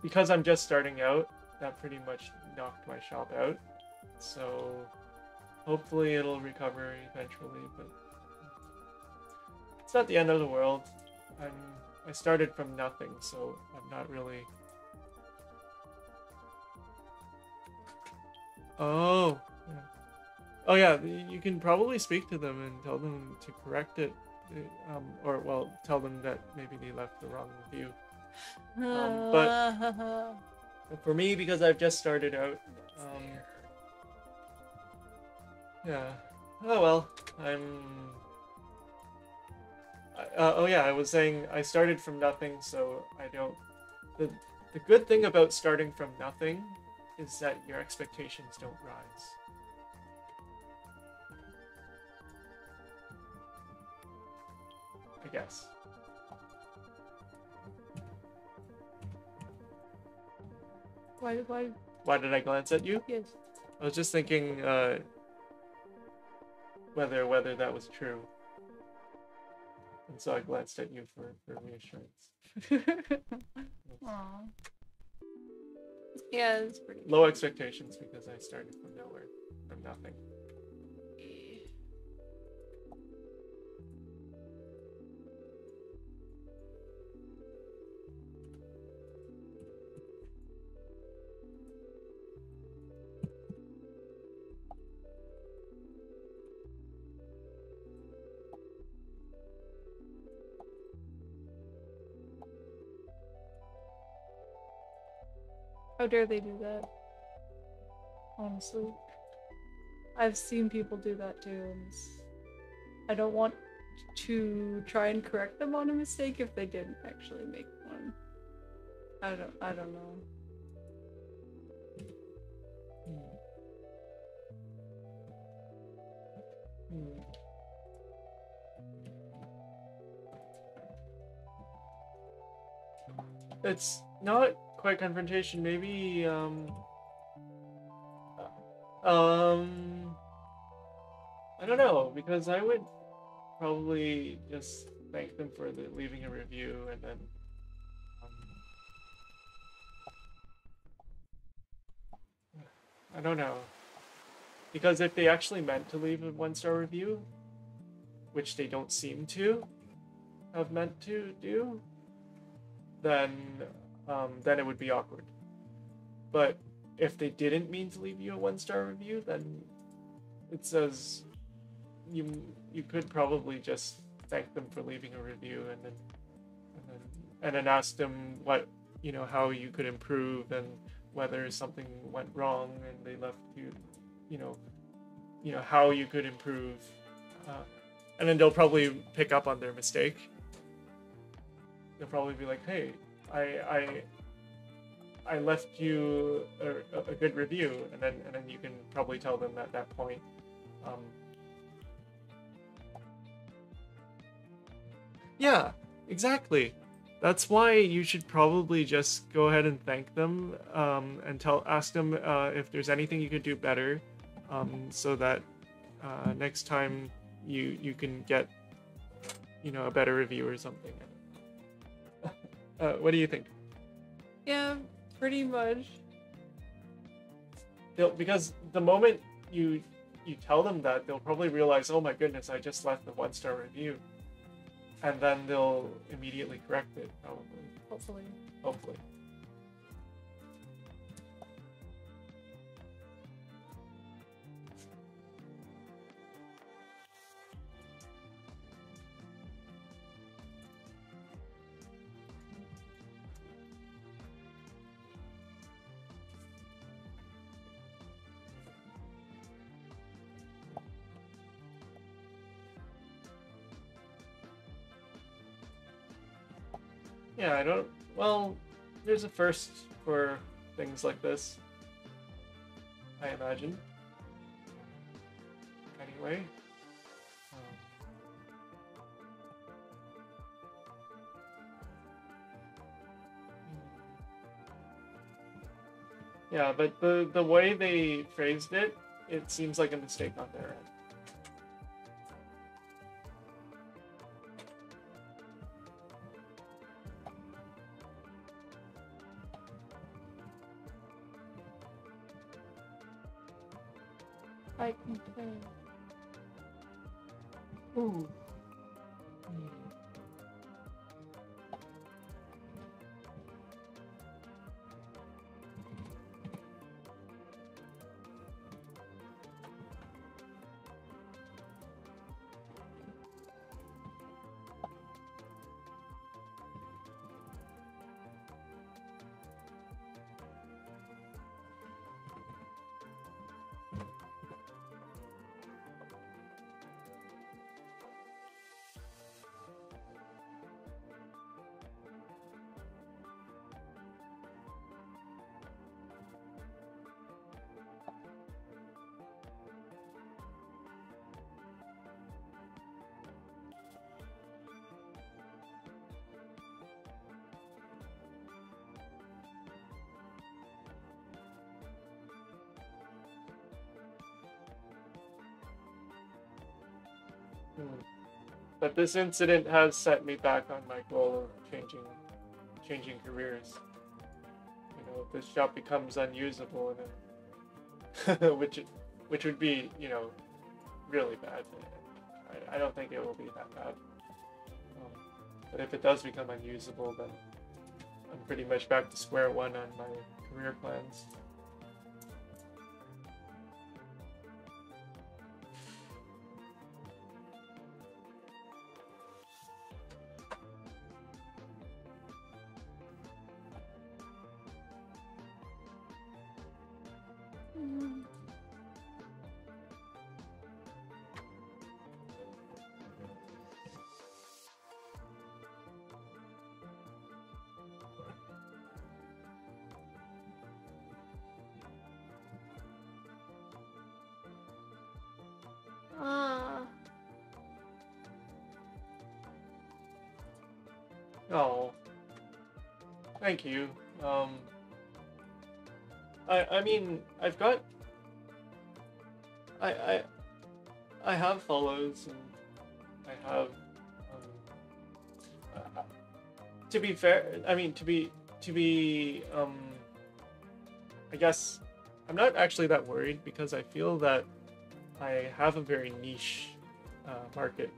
because I'm just starting out, that pretty much knocked my shop out. So hopefully it'll recover eventually, but it's not the end of the world. I started from nothing, so I'm not really. Oh, yeah. Oh yeah, you can probably speak to them and tell them to correct it, or well, tell them that maybe they left the wrong review. But for me, because I've just started out, yeah. Oh well, oh yeah, I was saying I started from nothing, so I don't. The good thing about starting from nothing is that your expectations don't rise. I guess. Why did I glance at you? Yes. I was just thinking whether that was true. And so I glanced at you for reassurance. Aww. Yeah, it's pretty Low expectations because I started from nowhere, from nothing. How dare they do that? Honestly. I've seen people do that too, and I don't want to try and correct them on a mistake if they didn't actually make one. I don't know. It's not quite confrontation. Maybe I don't know, because I would probably just thank them for leaving a review, and then I don't know, because if they actually meant to leave a 1-star review, which they don't seem to have meant to do, then it would be awkward. But if they didn't mean to leave you a 1-star review, then it says you could probably just thank them for leaving a review, and then ask them what, how you could improve, and whether something went wrong and they left you, how you could improve, and then they'll probably pick up on their mistake. They'll probably be like, hey, I left you a good review, and then you can probably tell them at that point. Yeah, exactly. That's why you should probably just go ahead and thank them, and ask them if there's anything you could do better, so that next time you can get a better review or something. What do you think? Yeah, pretty much. Because the moment you tell them that, they'll probably realize, oh my goodness, I just left the 1-star review. And then they'll immediately correct it, probably. Hopefully. Yeah, well, there's a first for things like this, I imagine. Anyway. Yeah, but the way they phrased it, it seems like a mistake on their end. I concur. Ooh. But this incident has set me back on my goal of changing careers. If this shop becomes unusable, and which would be, really bad. I don't think it will be that bad. But if it does become unusable, then I'm pretty much back to square one on my career plans. Oh, thank you. I mean, I've got I I I have follows and I have to be fair, I mean to be I guess I'm not actually that worried because I feel that I have a very niche market,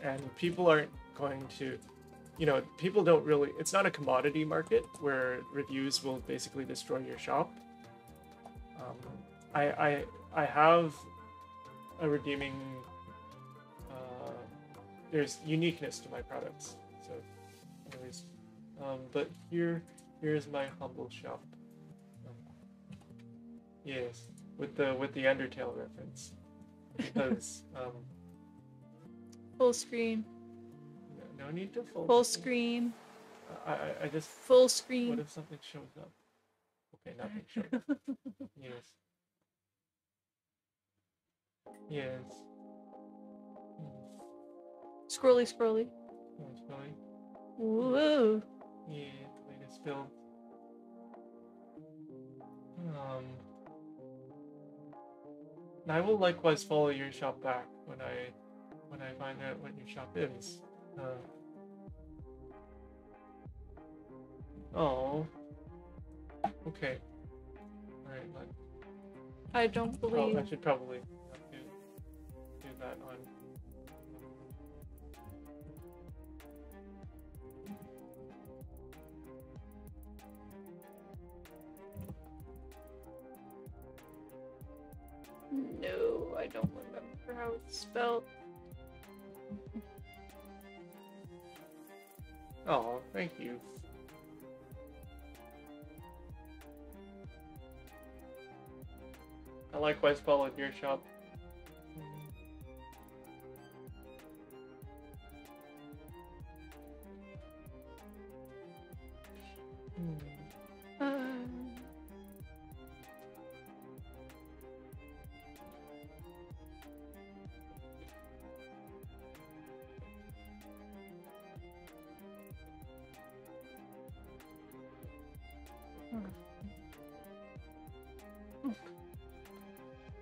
and people aren't going to, people don't really. It's not a commodity market where reviews will basically destroy your shop. Um, I have a redeeming. There's uniqueness to my products. So, anyways, but here's my humble shop. Yes, with the Undertale reference, because Full screen. no need to Full screen. I just Full screen. What if something shows up? Okay, nothing showed up. Yes. Yes. Scrolly, scrolly. Oh, it's really. Woo. Yeah, latest build. I will likewise follow your shop back when I find out what your shop is. Oh. Okay. Alright, but I don't believe. I should probably do that on. No, I don't remember how it's spelled. Oh, thank you. I likewise followed your shop.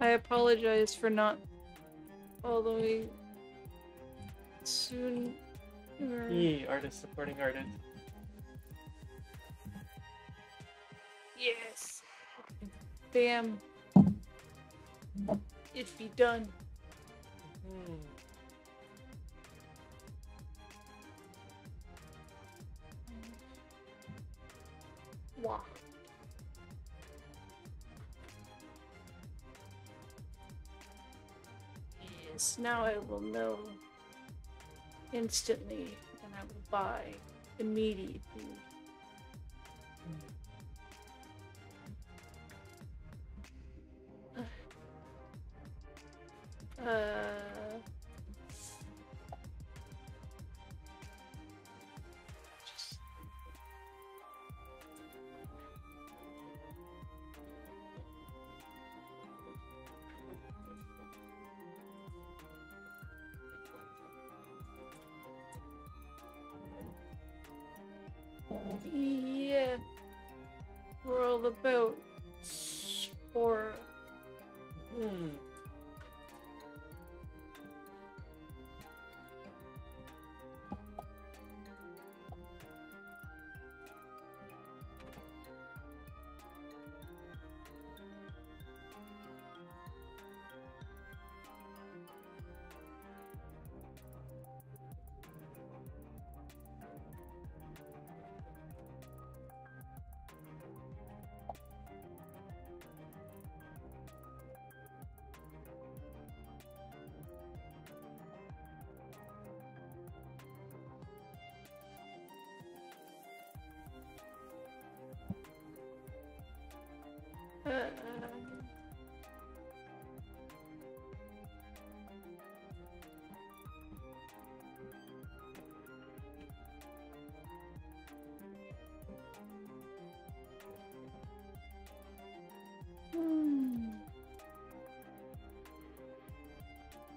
I apologize for not following soon. Yee, artist supporting artist. Yes. Bam. It be done. Wow. Yes, now I will know instantly, and I will buy immediately. Yeah, we're all about horror.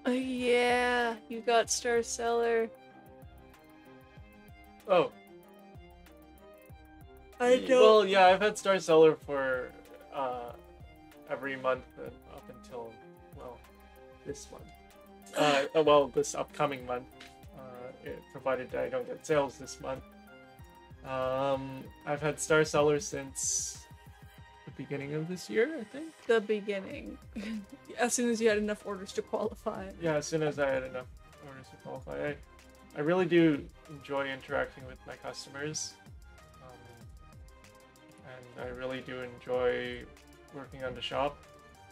Yeah, you got Star Seller. Oh, I don't. Well, yeah, I've had Star Seller for every month up until, well, this month. Well, this upcoming month, provided I don't get sales this month. I've had Star Seller since the beginning of this year, I think. The beginning. As soon as you had enough orders to qualify. Yeah, as soon as I had enough orders to qualify. I really do enjoy interacting with my customers. And I really do enjoy working on the shop.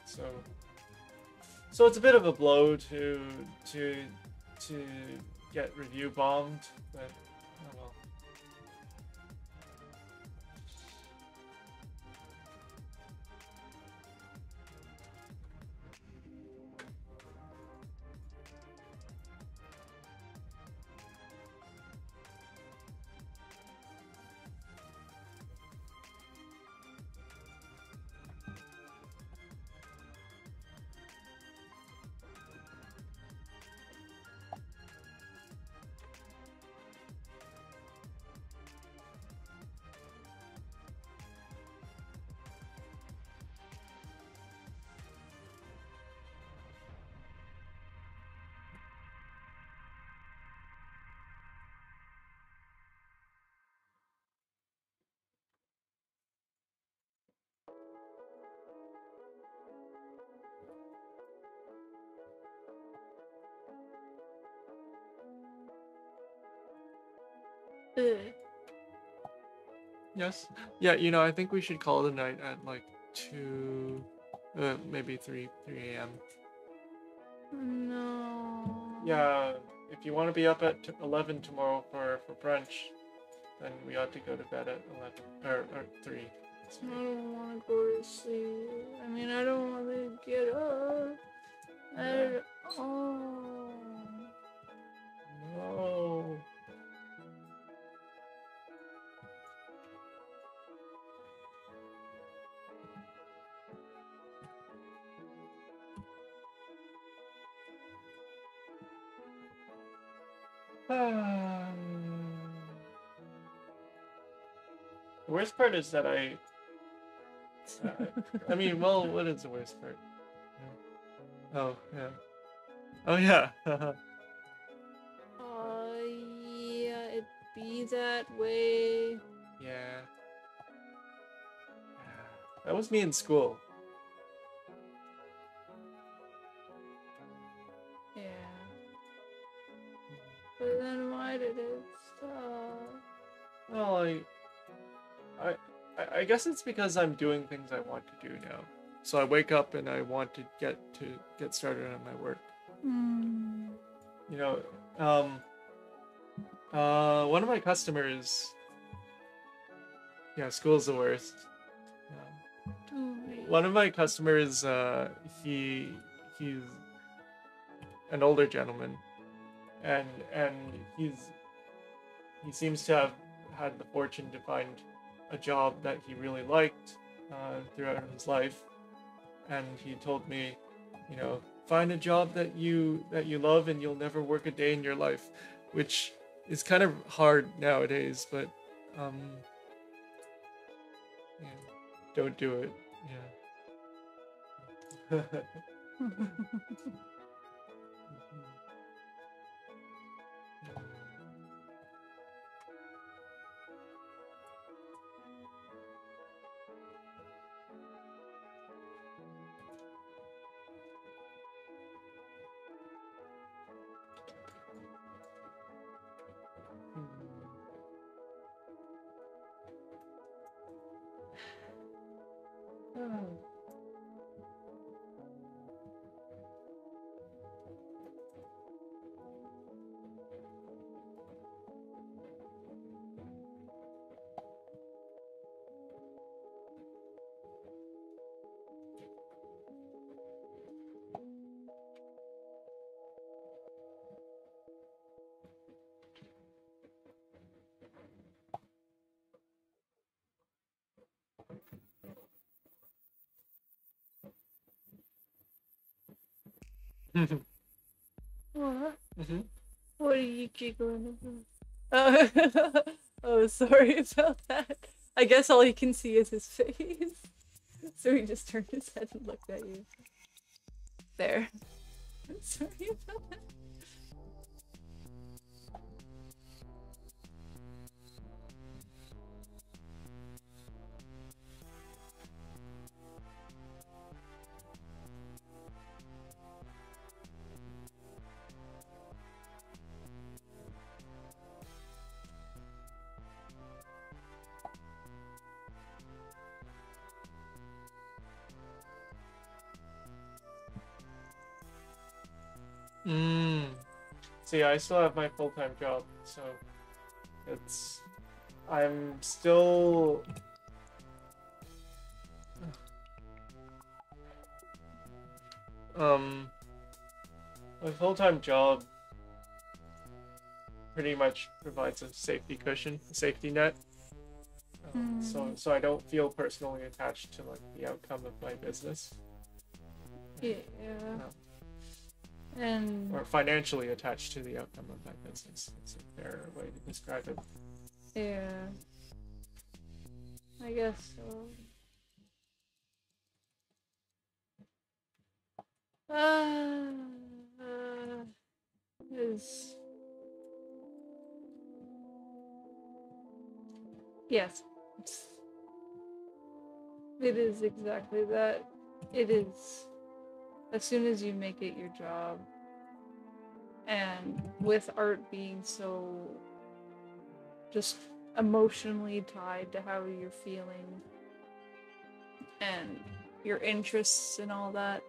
So it's a bit of a blow to get review bombed, but oh well. Ugh. Yes. Yeah, I think we should call it a night at like 2, maybe 3 a.m. No. Yeah, if you want to be up at 11 tomorrow for brunch, then we ought to go to bed at 11 or 3. I don't want to go to sleep. I mean, I don't want to get up. Oh. No. The worst part is that I mean, well, what is the worst part? Oh, yeah. Oh, yeah. Yeah, it be that way. Yeah. That was me in school. Yeah. But then why did it stop? Well, I guess it's because I'm doing things I want to do now. So I wake up and I want to get started on my work. Hmm. One of my customers. Yeah, school's the worst. One of my customers, he's an older gentleman, and he seems to have had the fortune to find a job that he really liked throughout his life, and he told me, find a job that you love and you'll never work a day in your life, which is kind of hard nowadays, but yeah, don't do it. Yeah. What? Mm-hmm. What are you giggling about? Oh, oh, sorry about that. I guess all he can see is his face. So he just turned his head and looked at you. There. Sorry about that. See, I still have my full-time job, so it's I'm still my full-time job pretty much provides a safety cushion, a safety net. So I don't feel personally attached to like the outcome of my business. Yeah. And Or financially attached to the outcome of my business. It's a fair way to describe it. yeah. I guess so. Is yes. It is exactly that. It is. As soon as you make it your job, and with art being so just emotionally tied to how you're feeling and your interests and all that,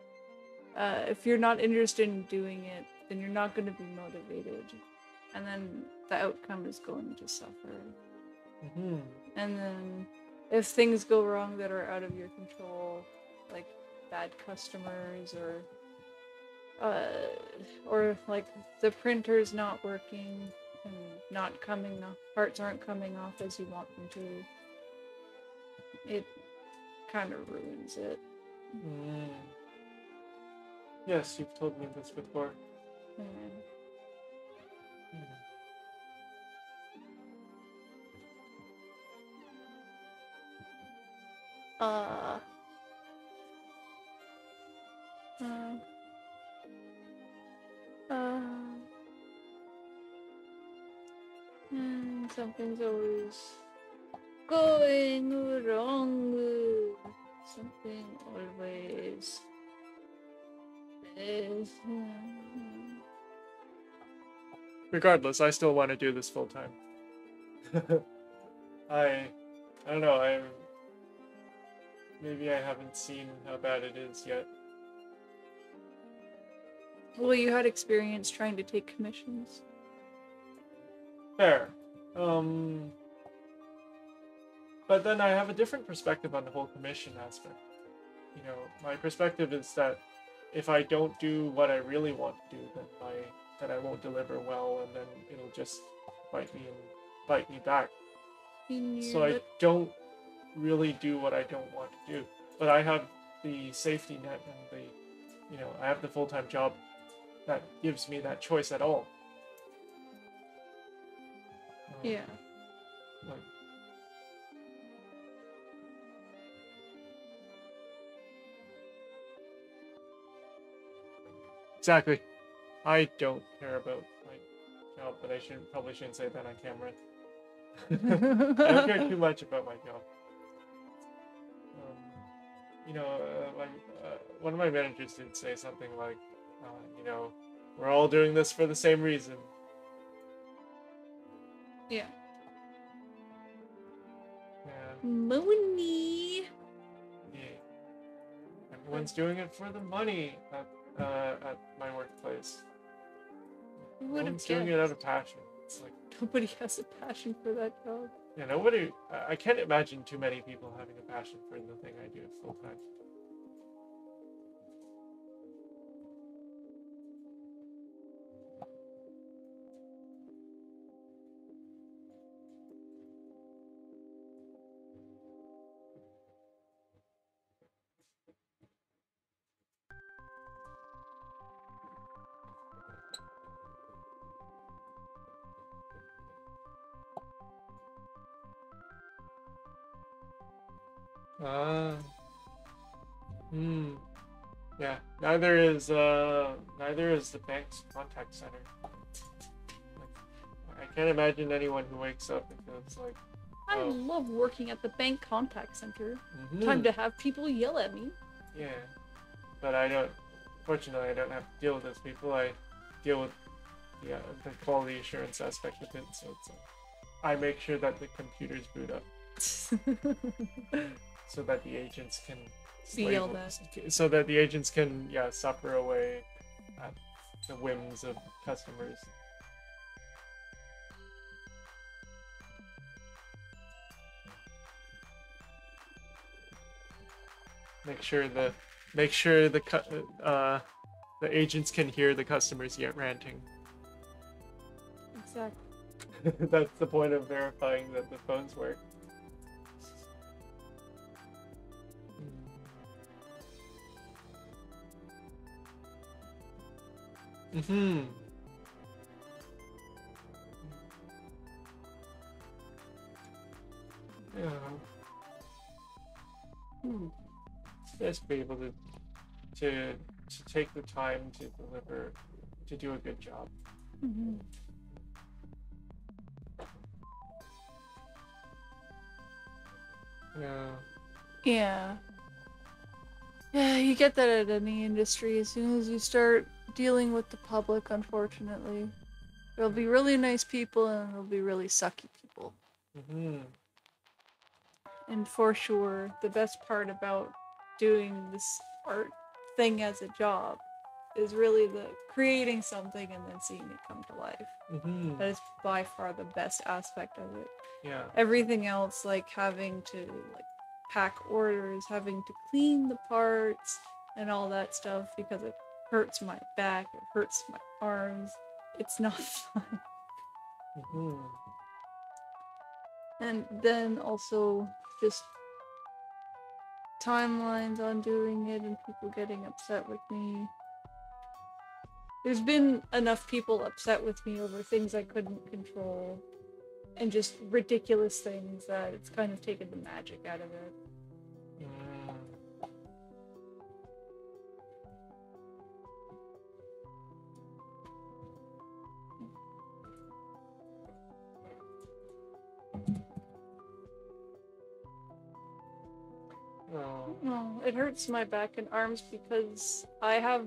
if you're not interested in doing it, then you're not going to be motivated, and then the outcome is going to suffer. And then if things go wrong that are out of your control, like bad customers or like the printer's not working and not coming off, parts aren't coming off as you want them to, it kind of ruins it. Yes, you've told me this before. And something's always going wrong. Something always is. Regardless, I still want to do this full time. I don't know. Maybe I haven't seen how bad it is yet. Well, you had experience trying to take commissions. Fair. But then I have a different perspective on the whole commission aspect. You know, my perspective is that if I don't do what I really want to do, then I won't deliver well, and then it'll just bite me back. So I don't really do what I don't want to do. But I have the safety net and I have the full-time job that gives me that choice at all. Yeah. Exactly. I don't care about my job, but I probably shouldn't say that on camera. I don't care too much about my job. One of my managers did say something like, we're all doing this for the same reason. Yeah. Yeah. Money. Yeah. Everyone's doing it for the money at my workplace. Everyone's doing it out of passion. It's like nobody has a passion for that job. Yeah, nobody. I can't imagine too many people having a passion for the thing I do full time. Ah. Hmm. Yeah. Neither is the bank's contact center. Like, I can't imagine anyone who wakes up and goes like, I "Oh, love working at the bank contact center. mhm, Time to have people yell at me. yeah." But I don't. Fortunately, I don't have to deal with those people. I deal with the quality assurance aspect of it. So it's I make sure that the computers boot up so that the agents can Be yelled at. so that the agents can suffer away at the whims of customers. Make sure the agents can hear the customers yet ranting. Exactly. That's the point of verifying that the phones work. Mm-hmm. Yeah. Just be able to take the time to deliver, to do a good job. Mm-hmm. Yeah. Yeah. Yeah, you get that at any industry as soon as you start dealing with the public, unfortunately. There'll be really nice people and there'll be really sucky people. Mm-hmm. And for sure, the best part about doing this art thing as a job is really the creating something and then seeing it come to life. Mm-hmm. That is by far the best aspect of it. Yeah. Everything else, like having to pack orders, having to clean the parts and all that stuff because it hurts my back, it hurts my arms. It's not fun. Mm-hmm. And then also just timelines on doing it and people getting upset with me. There's been enough people upset with me over things I couldn't control and just ridiculous things that it's kind of taken the magic out of it. Oh. No, it hurts my back and arms because I have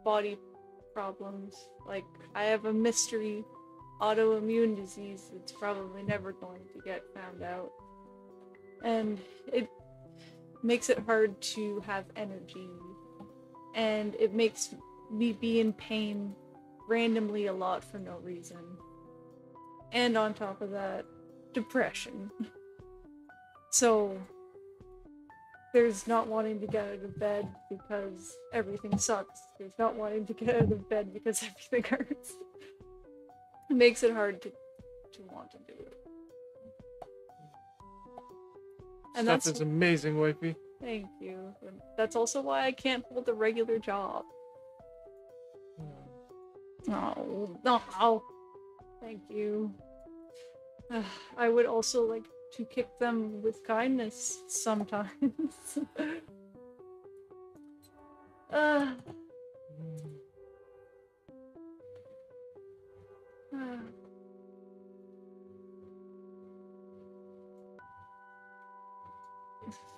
body problems. Like, I have a mystery autoimmune disease that's probably never going to get found out. And it makes it hard to have energy. And it makes me be in pain randomly a lot for no reason. And on top of that, depression. So there's not wanting to get out of bed because everything sucks. There's not wanting to get out of bed because everything hurts. It makes it hard to want to do it. And Stuff is amazing, wifey. Thank you. And that's also why I can't hold a regular job. Oh, no. Thank you. I would also like to kick them with kindness sometimes.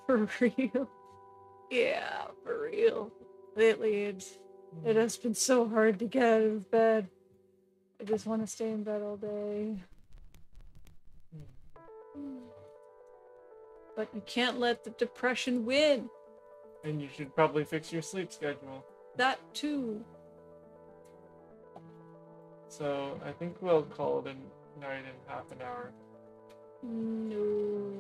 For real. Yeah, for real. Lately, it has been so hard to get out of bed. I just want to stay in bed all day. But you can't let the depression win. And you should probably fix your sleep schedule. That too. So I think we'll call it a night in half an hour. No.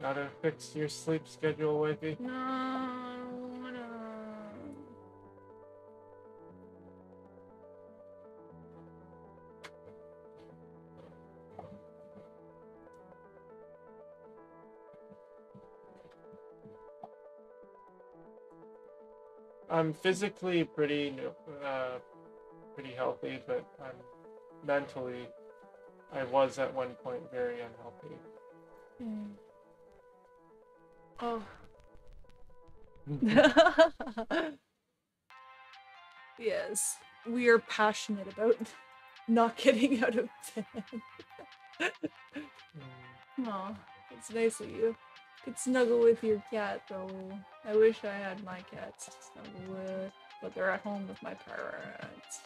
Gotta fix your sleep schedule, wifey. No, I don't wanna. I'm physically pretty healthy, but I'm mentally, I was at one point very unhealthy. Oh. Yes, we are passionate about not getting out of bed. Aw, it's nice of you. Could snuggle with your cat, though. I wish I had my cats to snuggle with, but they're at home with my parents.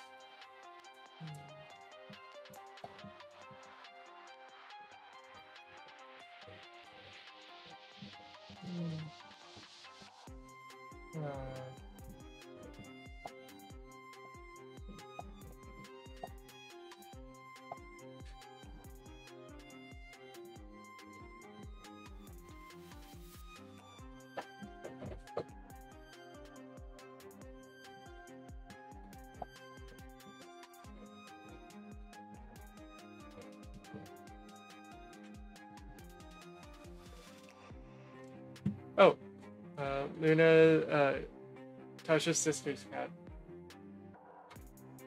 Oh, Luna, Tasha's sister's cat.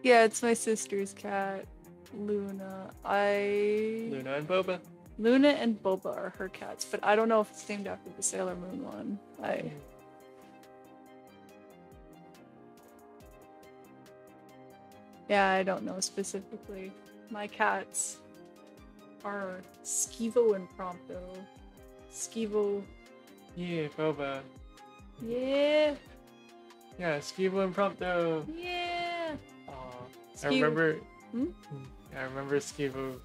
Yeah, it's my sister's cat, Luna. Luna and Boba. Luna and Boba are her cats, but I don't know if it's named after the Sailor Moon one. Yeah, I don't know specifically. My cats are Skeevo and Prompto. Skeevo. Yeah, Boba. Yeah. Yeah, Skeevo and Prompto. Yeah. I remember. Hmm? I remember Skeevo.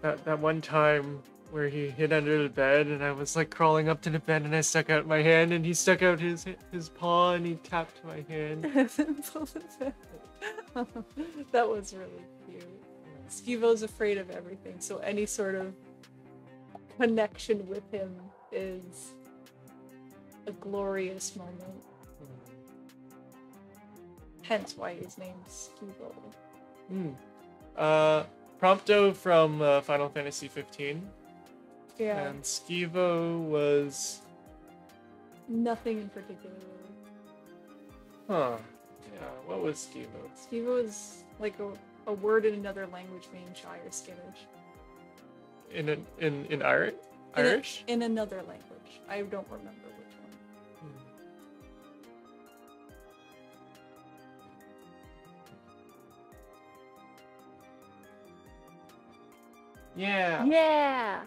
that one time where he hid under the bed and I was like crawling up to the bed and I stuck out my hand and he stuck out his paw and he tapped my hand. That was really cute. Skeevo's afraid of everything, so any sort of connection with him is a glorious moment. Hence why his name's Skeevo. Prompto from Final Fantasy 15. Yeah. And Skeevo was... Nothing in particular. Huh. Yeah, what was Skeevo? Skeevo is like a word in another language meaning shy or skittish. In Irish? In another language. I don't remember which one. Yeah. Yeah.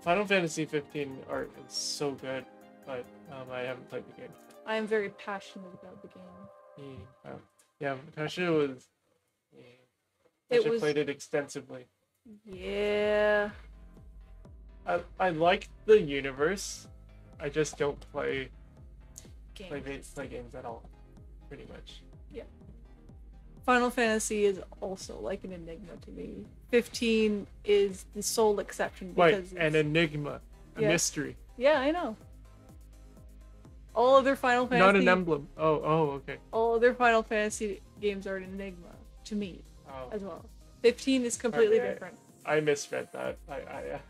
Final Fantasy 15 art is so good, but I haven't played the game. I am very passionate about the game. Yeah, Tasha was. Yeah, Tasha played it extensively. Yeah. I like the universe. I just don't play games at all, pretty much. Yeah. Final Fantasy is also like an enigma to me. 15 is the sole exception because an enigma, a mystery. Yeah, I know. All other Final Fantasy... Not an emblem. Oh, okay. All other Final Fantasy games are an enigma to me as well. 15 is completely different. I misread that. I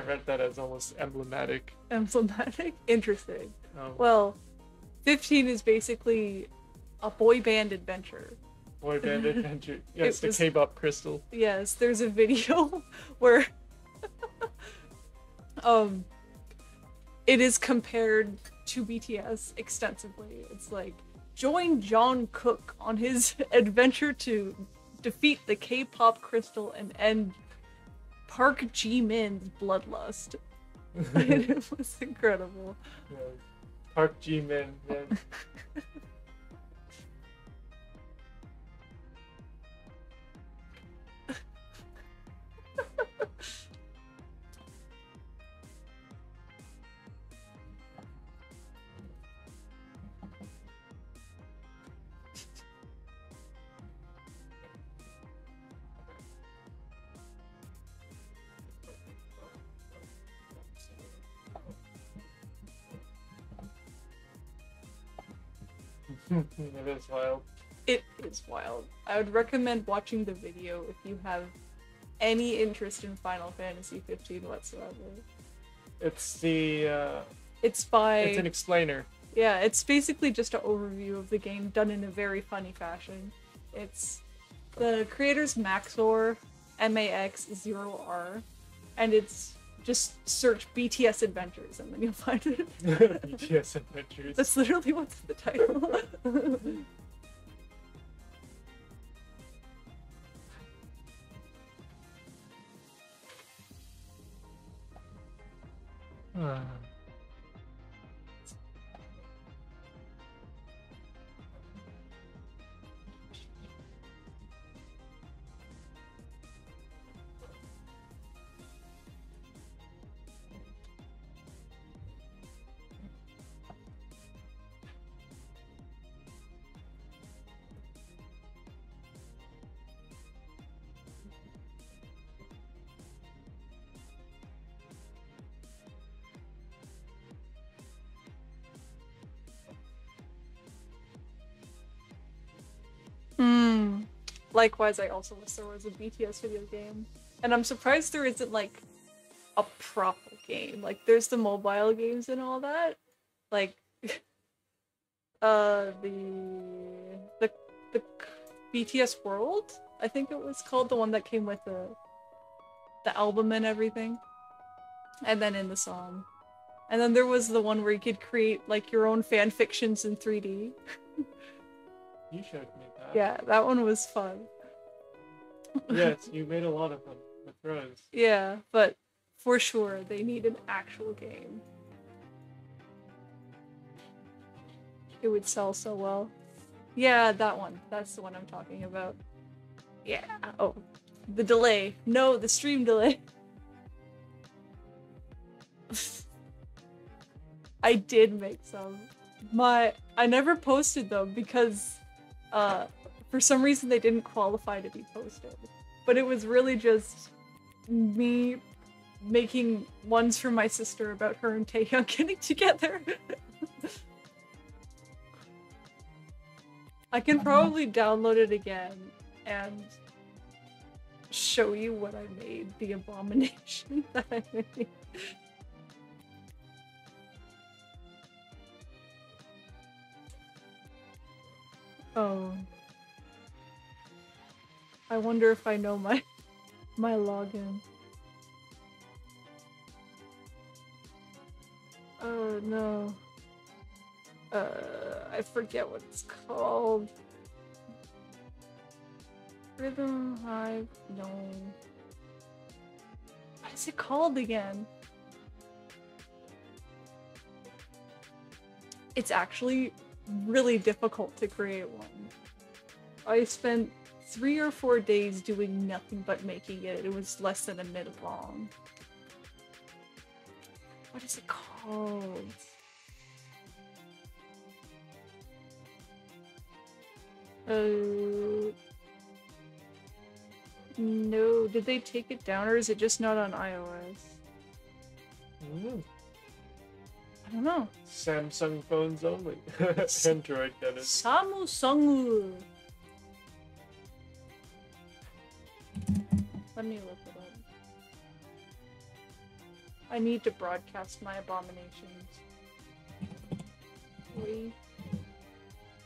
read that as almost emblematic. Emblematic? Interesting. Oh. Well, 15 is basically a boy band adventure. Boy band adventure. Yes, the K-pop crystal. Yes, there's a video where it is compared to BTS extensively. It's like, join John Cook on his adventure to defeat the K-pop crystal and end Park Ji-min's bloodlust. It was incredible. Yeah. Park Ji-min, yeah. It is wild. It is wild. I would recommend watching the video if you have any interest in Final Fantasy 15 whatsoever. It's the It's by... It's an explainer. Yeah, it's basically just an overview of the game done in a very funny fashion. It's the creator's Maxor, Maxor, and it's just search BTS Adventures and then you'll find it. BTS Adventures. That's literally what's the title. Likewise, I also wish there was a BTS video game. And I'm surprised there isn't, like, a proper game. Like, there's the mobile games and all that. Like, the BTS World, I think it was called, the one that came with the album and everything. And then in the song. And then there was the one where you could create, like, your own fan fictions in 3D. You showed me that. Yeah, that one was fun. Yes, you made a lot of them with Rose. Yeah, but for sure, they need an actual game. It would sell so well. Yeah, that one. That's the one I'm talking about. Yeah. Oh, the delay. No, the stream delay. I did make some. I never posted them because for some reason they didn't qualify to be posted. But it was really just me making ones for my sister about her and Taehyung getting together. I can probably download it again and show you what I made, the abomination that I made. Oh. I wonder if I know my login. Oh no. I forget what it's called. Rhythm Hive? No. What is it called again? It's actually really difficult to create one. I spent 3 or 4 days doing nothing but making it. It was less than a minute long. What is it called? No, did they take it down or is it just not on iOS? I don't know. Samsung phones only. Android, that is. Samsung. Let me look it up. I need to broadcast my abominations.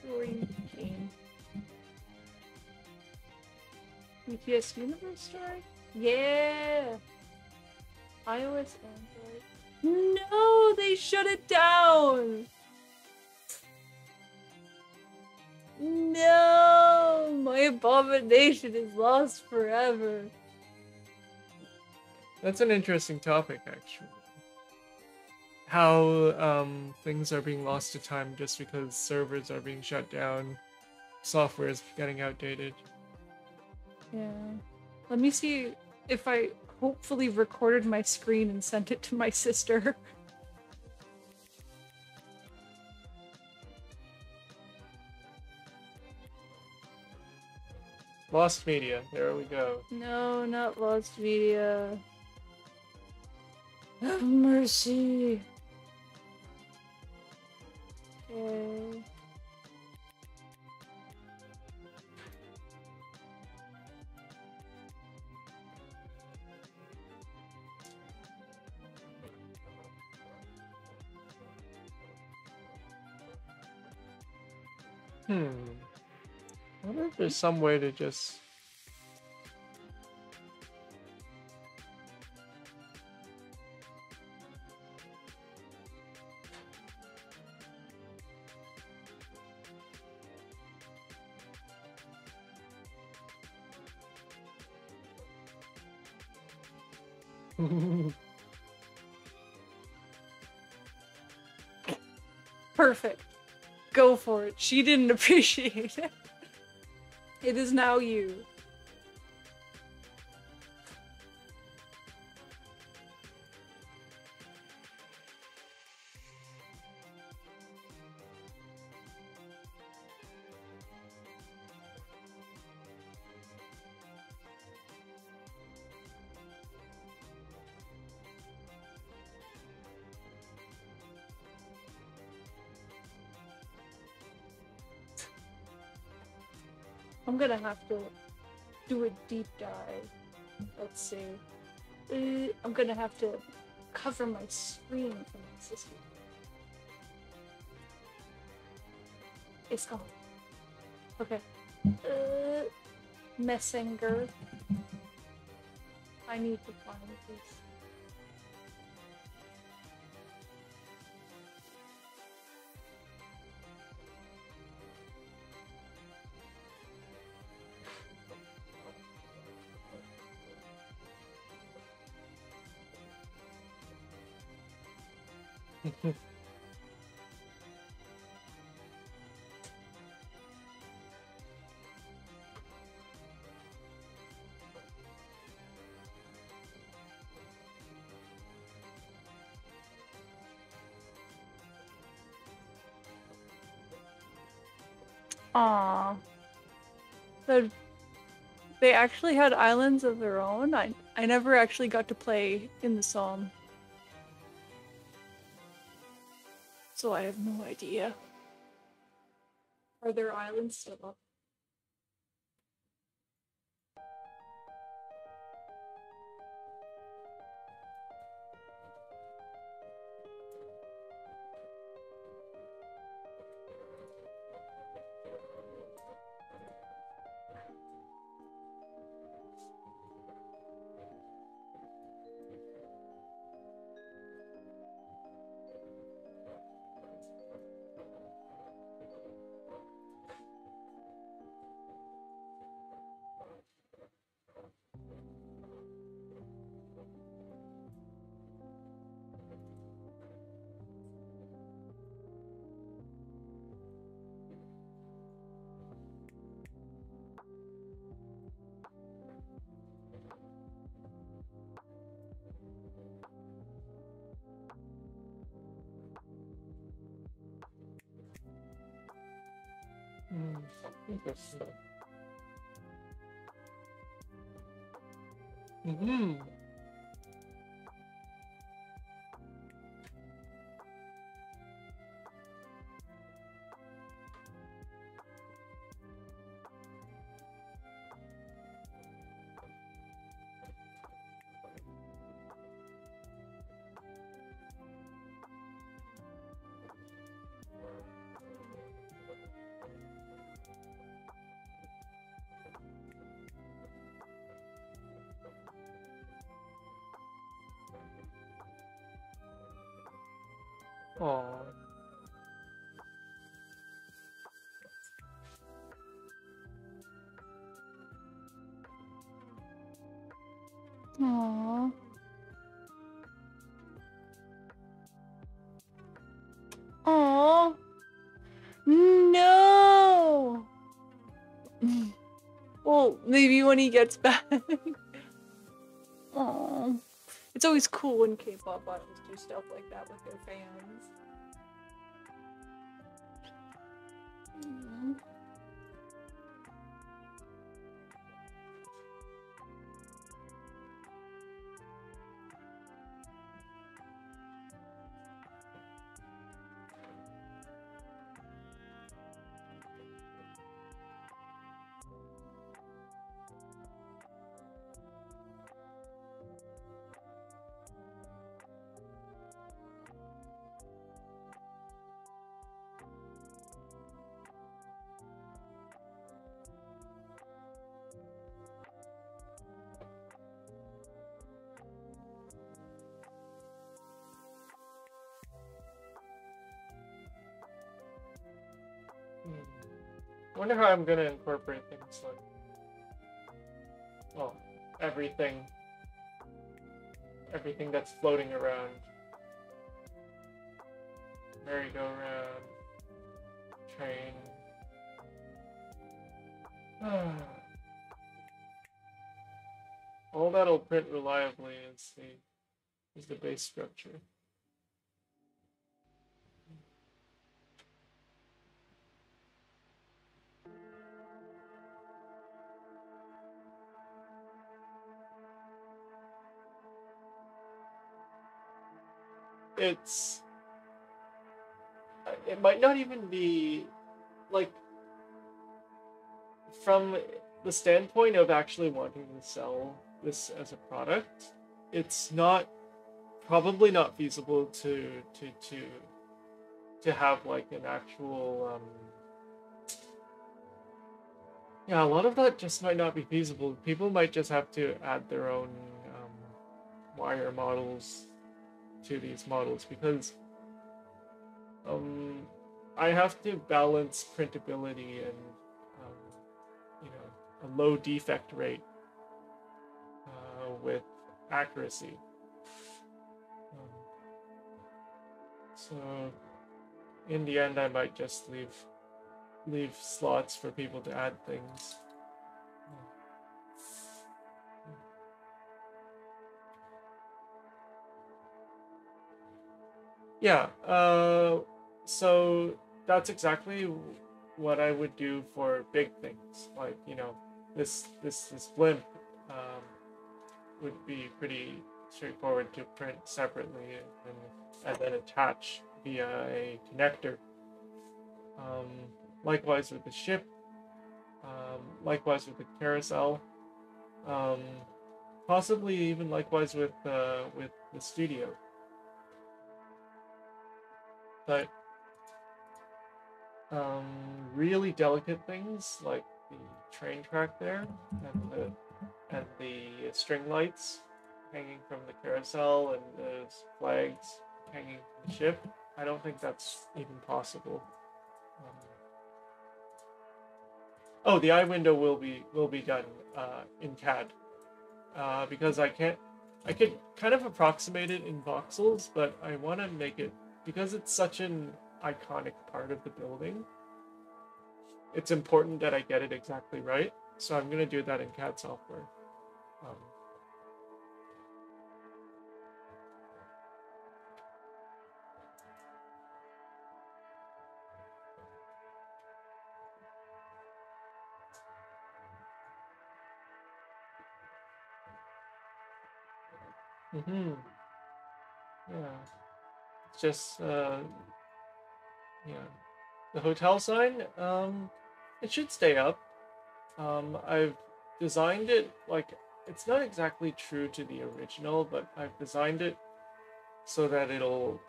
Story game. BTS Universe Story? Yeah! iOS, Android. No! They shut it down! No! My abomination is lost forever. That's an interesting topic, actually. How things are being lost to time just because servers are being shut down, software is getting outdated. Yeah. Let me see if I hopefully recorded my screen and sent it to my sister. Lost media, there we go. No, not lost media. Have mercy. Okay. wonder if there's some way to just... Perfect. Go for it. She didn't appreciate it. It is now you. I'm gonna have to do a deep dive. Let's see. I'm gonna have to cover my screen for my sister. It's gone. Okay. Messenger. I need to find this. Aww. They actually had islands of their own. I never actually got to play in the song. So I have no idea. Are there islands still up? Interesting. Mm-hmm. Aww. Aww. Aww. No! Well, maybe when he gets back. Aww. It's always cool when K-pop idols do stuff like that with their fans. Mm. wonder how I'm gonna incorporate things like, well, everything that's floating around. Merry-go-round, train. All that'll print reliably is the base structure. It might not even be, like, from the standpoint of actually wanting to sell this as a product, it's probably not feasible to have like an actual yeah, a lot of that just might not be feasible. People might just have to add their own wire models to these models, because I have to balance printability and a low defect rate with accuracy. So in the end, I might just leave slots for people to add things. Yeah, so that's exactly what I would do for big things. Like, this blimp would be pretty straightforward to print separately and then attach via a connector. Likewise with the ship, likewise with the carousel, possibly even likewise with the studio. But really delicate things like the train track there and the string lights hanging from the carousel and the flags hanging from the ship, I don't think that's even possible. Oh, the eye window will be done in CAD because I could kind of approximate it in voxels, but I want to make it, because it's such an iconic part of the building, it's important that I get it exactly right. So I'm going to do that in CAD software. Yeah. It's just, yeah. The hotel sign, it should stay up. I've designed it, like, it's not exactly true to the original, but I've designed it so that it'll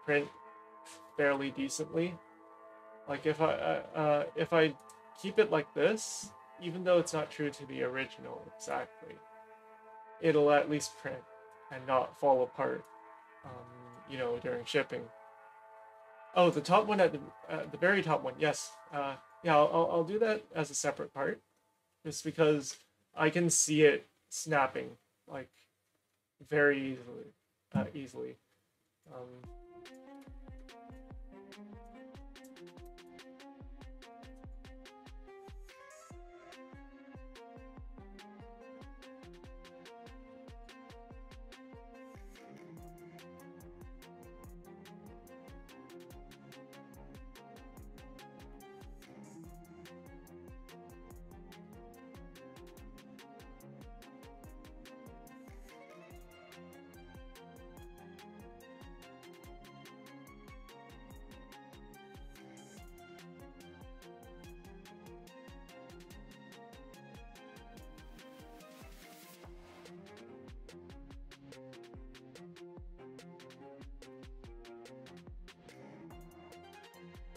print fairly decently. Like, if I keep it like this, even though it's not true to the original exactly, it'll at least print and not fall apart, during shipping. Oh, the top one the very top one, yes. Yeah, I'll do that as a separate part, just because I can see it snapping, like, very easily.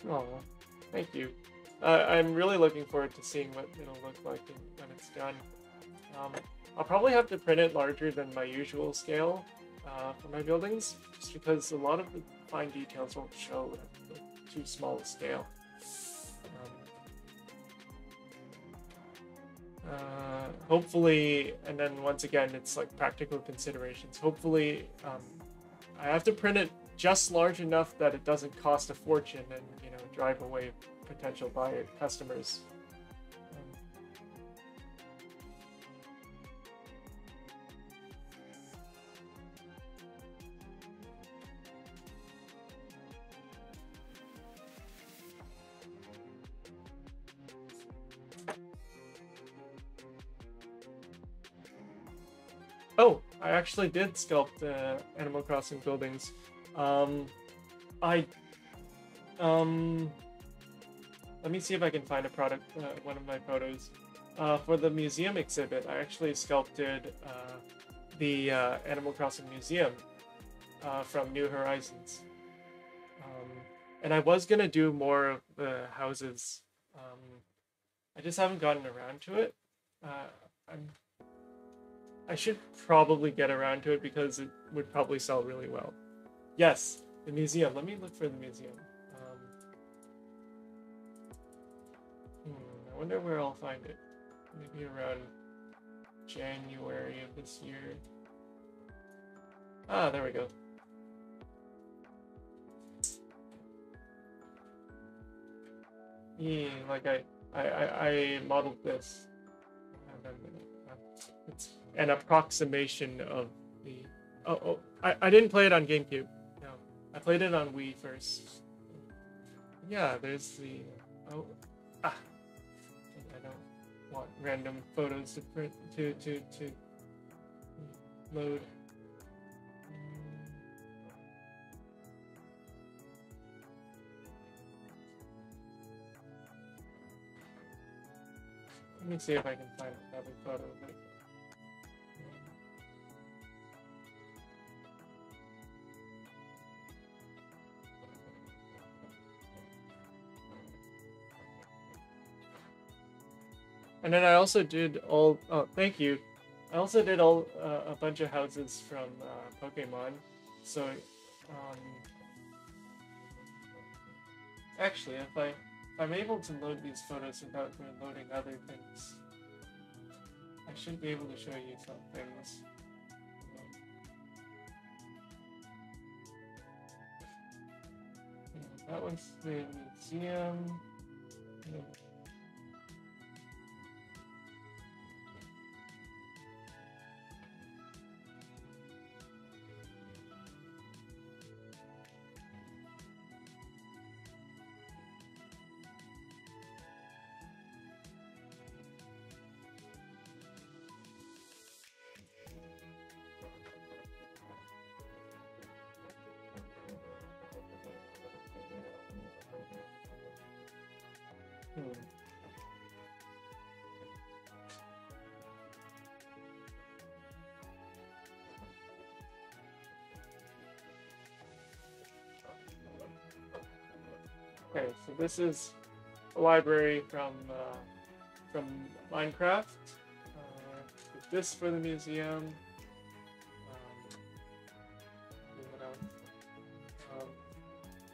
Oh, thank you. I'm really looking forward to seeing what it'll look like when it's done. I'll probably have to print it larger than my usual scale for my buildings, just because a lot of the fine details won't show at the too small a scale. Hopefully, and then once again, it's like practical considerations. Hopefully, I have to print it just large enough that it doesn't cost a fortune and, you know, drive away potential buyer customers. Oh, I actually did sculpt Animal Crossing buildings. I let me see if I can find a product, one of my photos. For the museum exhibit, I actually sculpted the Animal Crossing museum from New Horizons. And I was gonna do more of the houses. I just haven't gotten around to it. I should probably get around to it because it would probably sell really well. Yes, the museum. Let me look for the museum. I wonder where I'll find it. Maybe around January of this year. Ah, there we go. Yeah, like I modeled this. It's an approximation of the. I didn't play it on GameCube. No, I played it on Wii first. Yeah, there's the. I don't want random photos to print to load. Let me see if I can find another photo of it. And then I also did all. Oh, thank you. I also did all a bunch of houses from Pokemon. So, actually, if I'm able to load these photos without loading other things, I should be able to show you some things. That one's the museum. Okay, so this is a library from Minecraft. This for the museum. What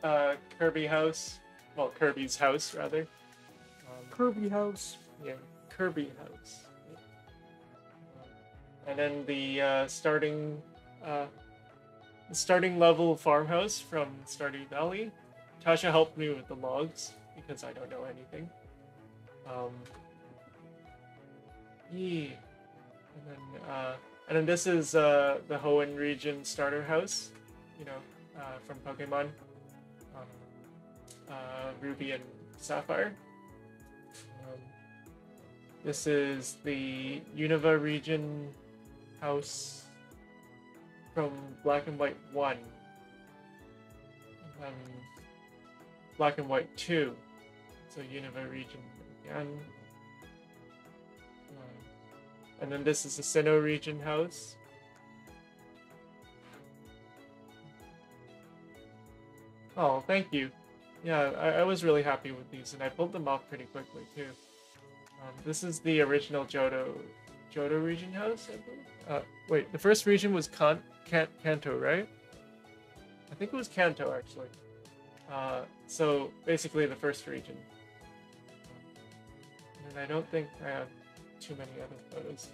else? Kirby house. Well, Kirby's house rather. Kirby house. Yeah, Kirby house. And then the starting level farmhouse from Stardew Valley. Tasha helped me with the logs because I don't know anything. Yeah. And then this is the Hoenn region starter house, you know, from Pokemon. Ruby and Sapphire. This is the Unova region house from Black and White 1. Black and White 2. So Unova region again. And then this is the Sinnoh region house. Oh, thank you. Yeah, I was really happy with these, and I pulled them off pretty quickly too. This is the original Johto region house, I believe. Wait, the first region was Kanto, right? I think it was Kanto actually. So basically the first region. And I don't think I have too many other photos.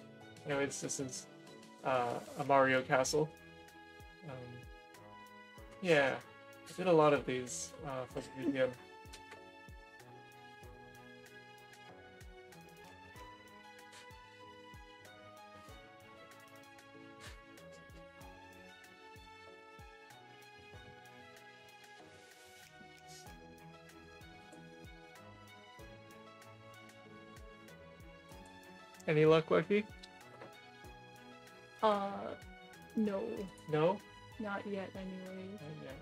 Anyways, this is a Mario castle. Um, yeah, I did a lot of these for the museum. Any luck, Lucky? No. No? Not yet, anyway. Not yet.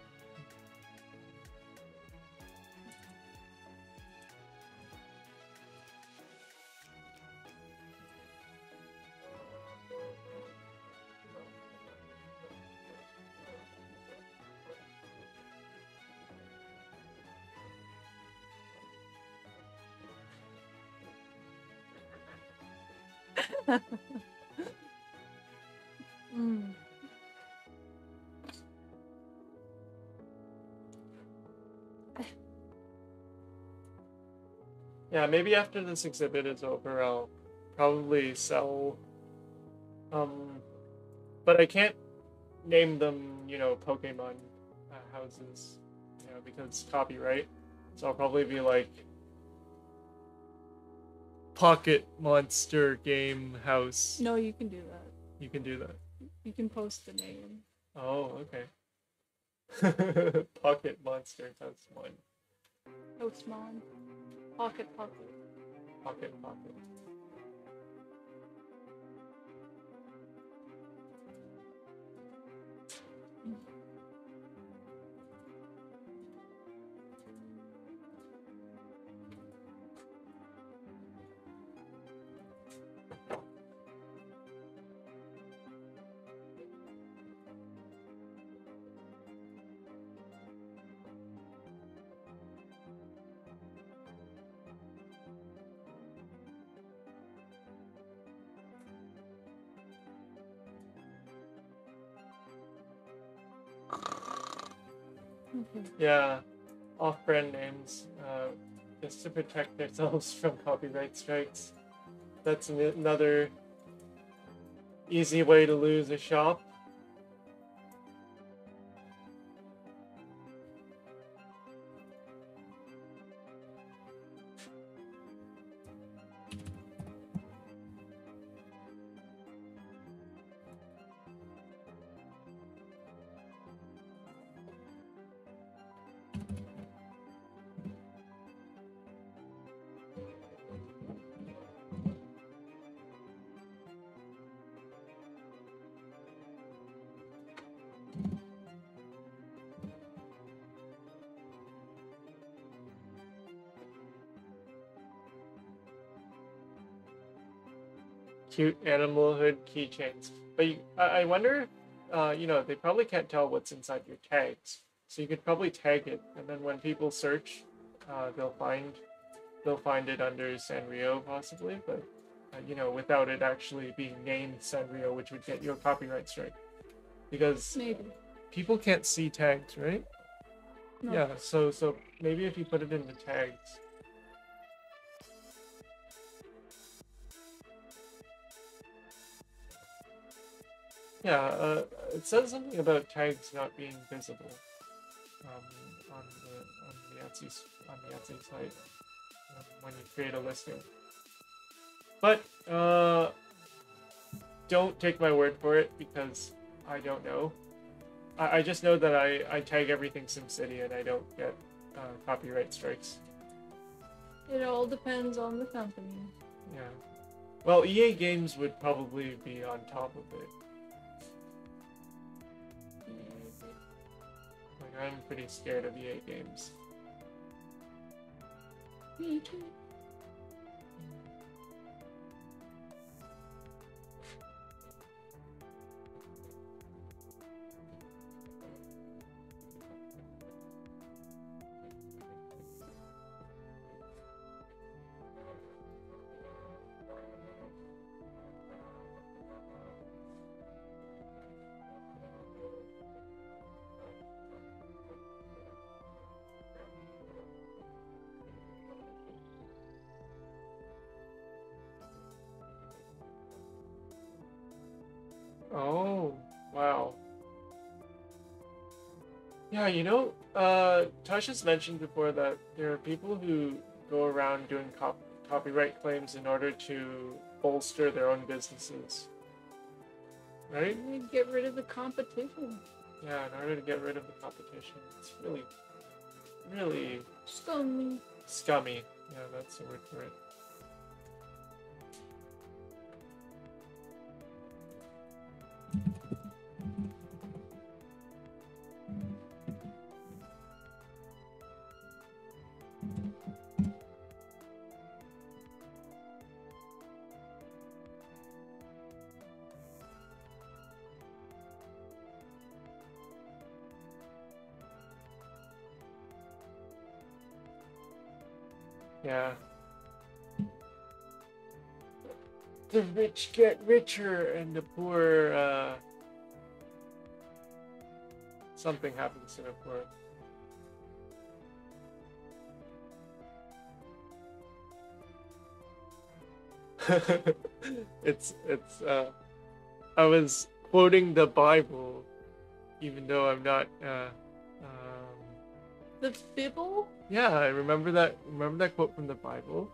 Mm. Yeah, maybe after this exhibit is over, I'll probably sell. But I can't name them, Pokemon houses, because copyright. So I'll probably be like Pocket Monster Game House. No, you can do that. You can do that. You can post the name. Oh, okay. Pocket Monster House 1. Postmon. Pocket. Pocket. Yeah, off-brand names, just to protect themselves from copyright strikes. That's another easy way to lose a shop. Cute animal hood keychains. But I wonder, they probably can't tell what's inside your tags. So you could probably tag it, and then when people search, they'll find it under Sanrio possibly, but without it actually being named Sanrio, which would get you a copyright strike. Because Maybe. people can't see tags, right? No. Yeah, so maybe if you put it into tags. Yeah, it says something about tags not being visible on the Etsy site when you create a listing. But don't take my word for it because I don't know. I just know that I tag everything SimCity and I don't get copyright strikes. It all depends on the company. Yeah. Well, EA Games would probably be on top of it. Like, I'm pretty scared of EA Games. Me too. Oh, wow. Yeah, Tasha's mentioned before that there are people who go around doing copyright claims in order to bolster their own businesses, right? Get rid of the competition. Yeah, in order to get rid of the competition. It's really, really Scummy. scummy. Yeah, that's the word for it. Yeah. The rich get richer and the poor, something happens to the poor. it's, I was quoting the Bible, even though I'm not, The Bible? yeah, I remember that quote from the Bible.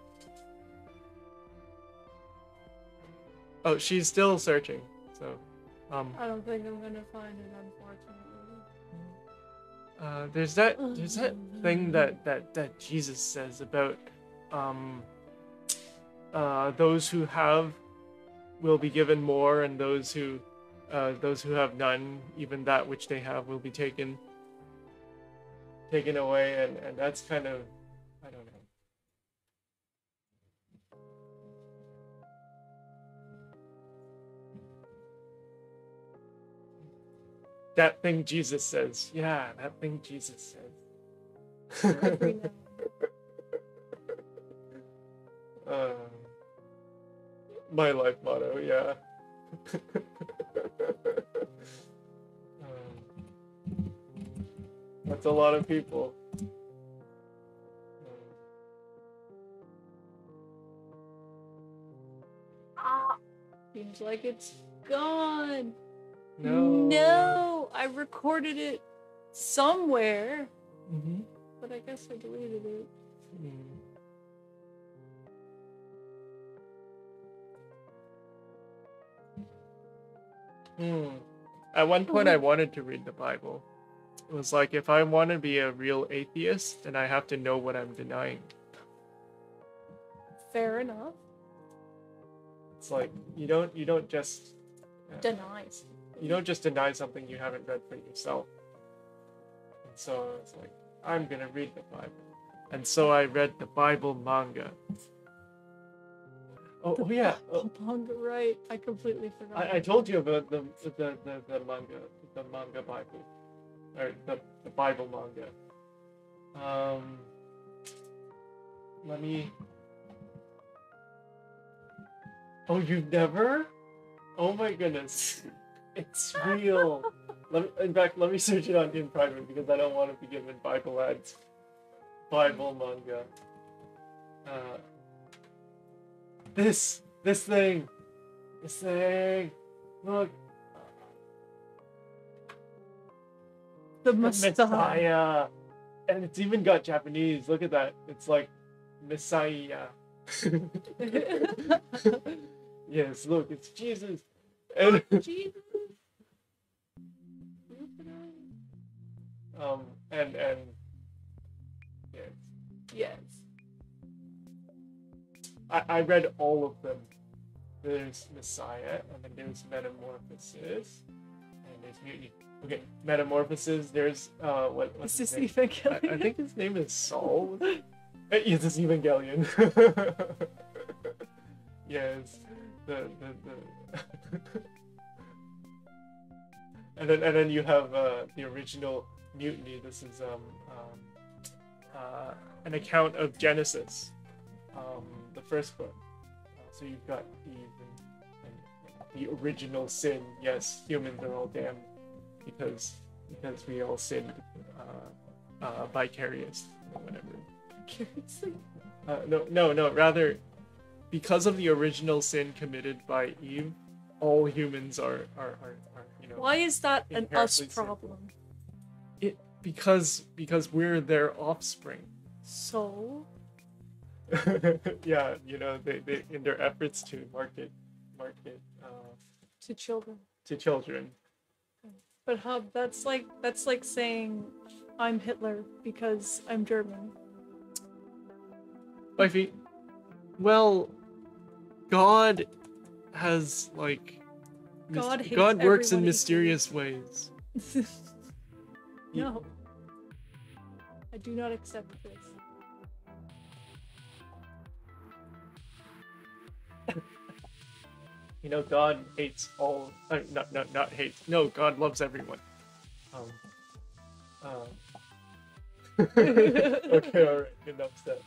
Oh, she's still searching, so, I don't think I'm gonna find it, unfortunately. there's that thing that Jesus says about, those who have will be given more, and those who have none, even that which they have will be taken away, and that's kind of, I don't know. That thing Jesus says. Yeah, that thing Jesus says. Every now. My life motto, yeah. That's a lot of people. Seems like it's gone. No. I recorded it somewhere, Mm-hmm. but I guess I deleted it. At one point, I wanted to read the Bible. It was like, if I want to be a real atheist, then I have to know what I'm denying. Fair enough. It's like you don't just Denies. you don't just deny something you haven't read for yourself. And so it's like, I'm gonna read the Bible, and so I read the Bible manga. Oh yeah, Manga, right? I completely forgot. I told you about the manga Bible, or the Bible manga. Let me. Oh, you've never? Oh my goodness, it's real. In fact, let me search it on in private because I don't want to be given Bible ads. Bible manga. This thing. Look. The Messiah. And it's even got Japanese. Look at that. It's like Messiah. Yes, look, it's Jesus. And Jesus. and yes. Yes. I read all of them. There's Messiah, and then there's Metamorphosis, and there's Mutiny. Okay, Metamorphosis. There's what's his name? Evangelion. I think his name is Saul. Yes, it's Evangelion. Yes, the and then you have the original Mutiny. This is an account of Genesis, the first book. So you've got Eve and the original sin. Yes, humans are all damned because we all sinned vicarious or whatever. Vicariously? No. Rather, because of the original sin committed by Eve, all humans are you know, Why is that an us inherently sinful. problem? Because we're their offspring. So? Yeah, you know, they in their efforts to market To children. to children. But Hub, that's like saying I'm Hitler because I'm German. Wifey, well, God has like God hates God works in everyone mysterious ways. No. I do not accept this. You know, God hates all. Not hates. No, God loves everyone. Okay, all right. Enough said.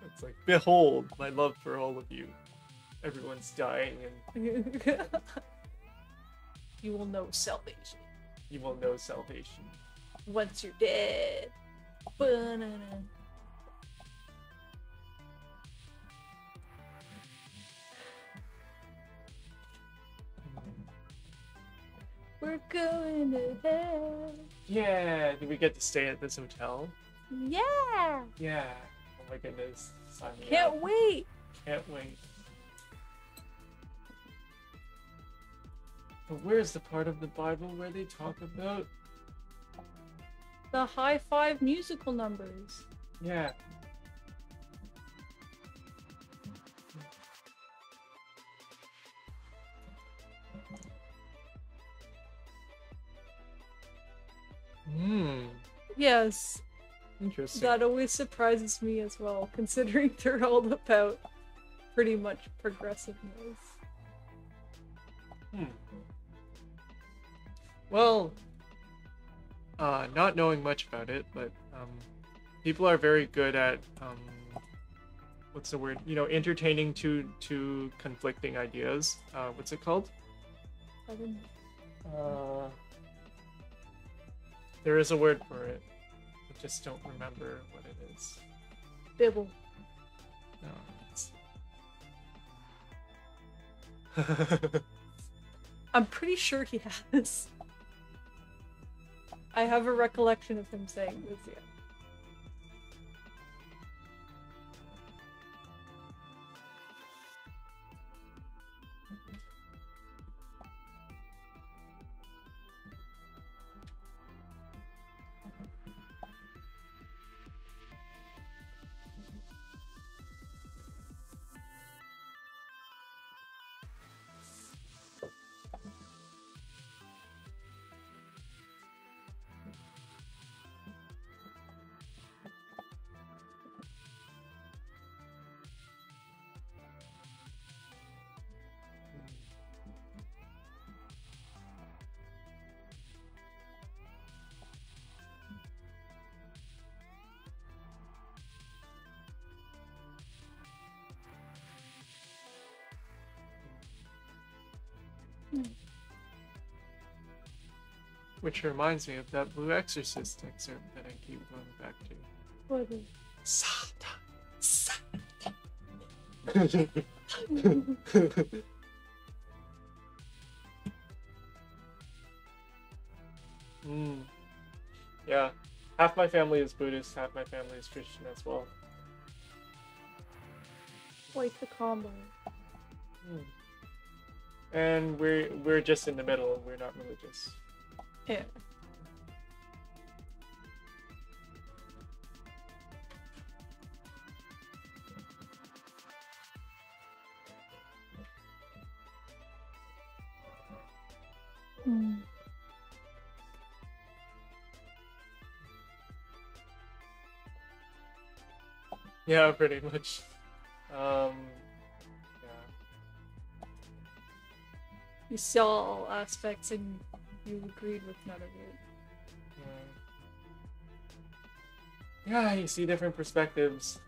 It's like, behold, my love for all of you. Everyone's dying, and You will know salvation you will know salvation. once you're dead. Banana. We're going to hell. Yeah, did we get to stay at this hotel? Yeah. Yeah. Oh my goodness. Sign me Can't up. wait. Can't wait. But where's the part of the Bible where they talk about? The high five musical numbers. Yeah. Yes, Interesting. that always surprises me as well, considering they're all about pretty much progressiveness. Well, not knowing much about it, but people are very good at what's the word? You know, entertaining two conflicting ideas. What's it called? I don't There is a word for it. I just don't remember what it is. Bibble. No, it's... I'm pretty sure he has. I have a recollection of him saying this, yeah. Which reminds me of that Blue Exorcist excerpt that I keep going back to. What is Satan. Yeah. Half my family is Buddhist, half my family is Christian as well. Quite the combo. And we're just in the middle, we're not religious. Yeah. Yeah, pretty much. Yeah. You saw all aspects and you agreed with none of it. Yeah, you see different perspectives.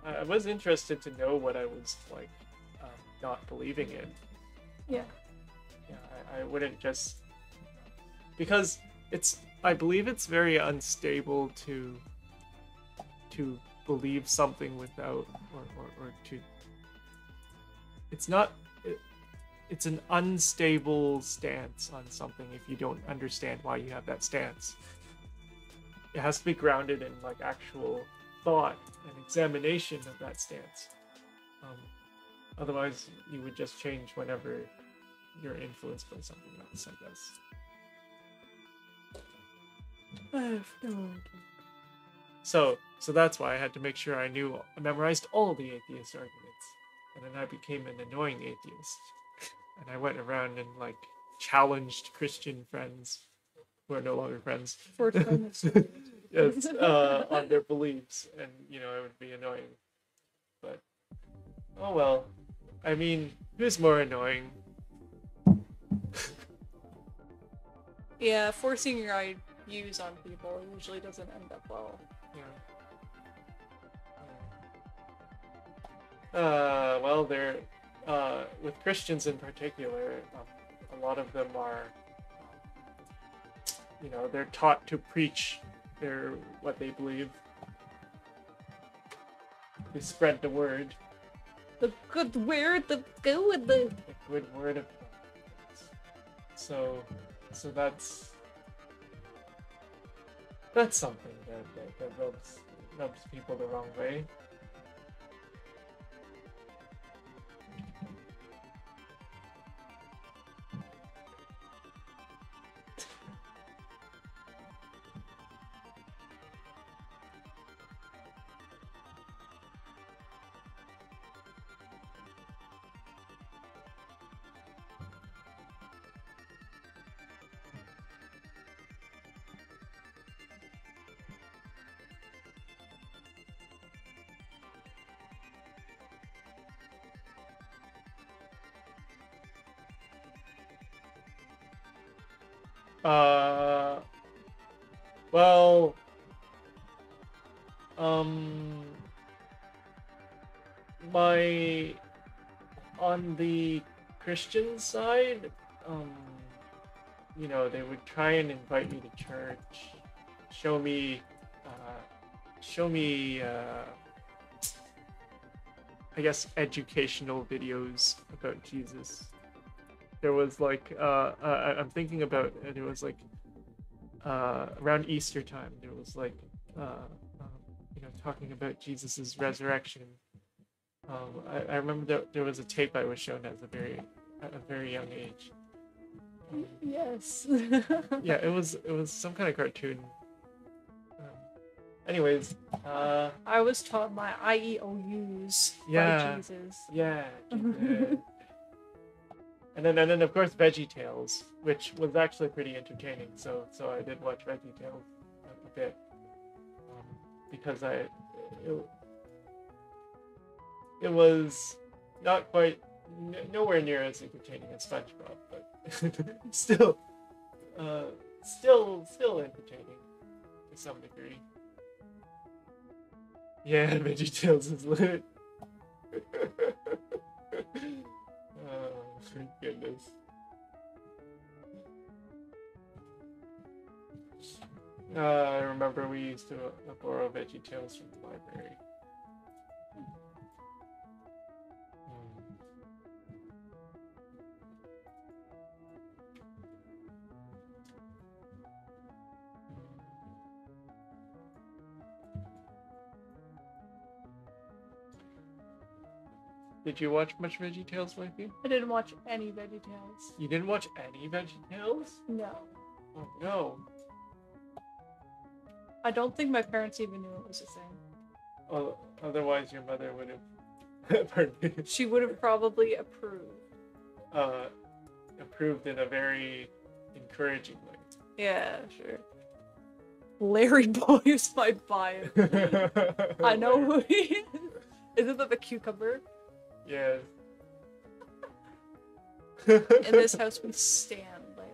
I was interested to know what I was like not believing in. Yeah. Yeah, I wouldn't just because I believe it's very unstable to believe something without or to it's not. It's an unstable stance on something if you don't understand why you have that stance. It has to be grounded in like actual thought and examination of that stance. Otherwise, you would just change whenever you're influenced by something else, I guess. I have no idea. So that's why I had to make sure I memorized all the atheist arguments, and then I became an annoying atheist. And I went around and like challenged Christian friends who are no longer friends. Yes, on their beliefs, and it would be annoying. But oh well. I mean, who's more annoying? Yeah, forcing your views on people usually doesn't end up well. Yeah. Well, they're with Christians in particular, a lot of them are, they're taught to preach what they believe. They spread the word. The good word, the good word of God. So that's something that rubs people the wrong way. Well, on the Christian side, they would try and invite me to church, show me, I guess, educational videos about Jesus. There was like, I'm thinking about, there was like, around Easter time, there was like, talking about Jesus's resurrection. I remember that there was a tape I was shown at a very young age. Yes. Yeah, it was some kind of cartoon. Anyways, I was taught my IEOUs by Jesus. Yeah. And then of course VeggieTales, which was actually pretty entertaining. So I did watch VeggieTales a bit, because it was not quite nowhere near as entertaining as SpongeBob, but still entertaining to some degree. Yeah, VeggieTales is lit. Oh, my goodness. I remember we used to borrow VeggieTales from the library. Did you watch much VeggieTales, Mikey? I didn't watch any VeggieTales. You didn't watch any VeggieTales? No. Oh no. I don't think my parents even knew it was a thing. Oh, otherwise your mother would have. Pardon me. She would have probably approved. Approved in a very encouraging way. Yeah, sure. Larry Boy is my bio. I know who he is. Isn't that the cucumber? Yes. In this house, we stand Larry.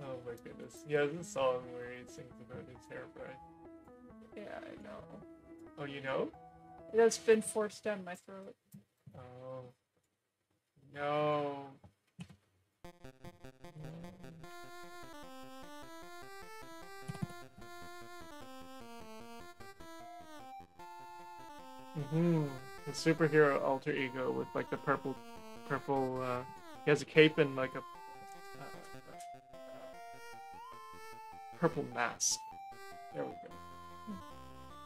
Oh my goodness. He has a song where he sings about his hair fry. Yeah, I know. Oh, you know? It has been forced down my throat. Oh. No. Mm-hmm. The superhero alter ego with like the purple purple. He has a cape and like a purple mask. There we go.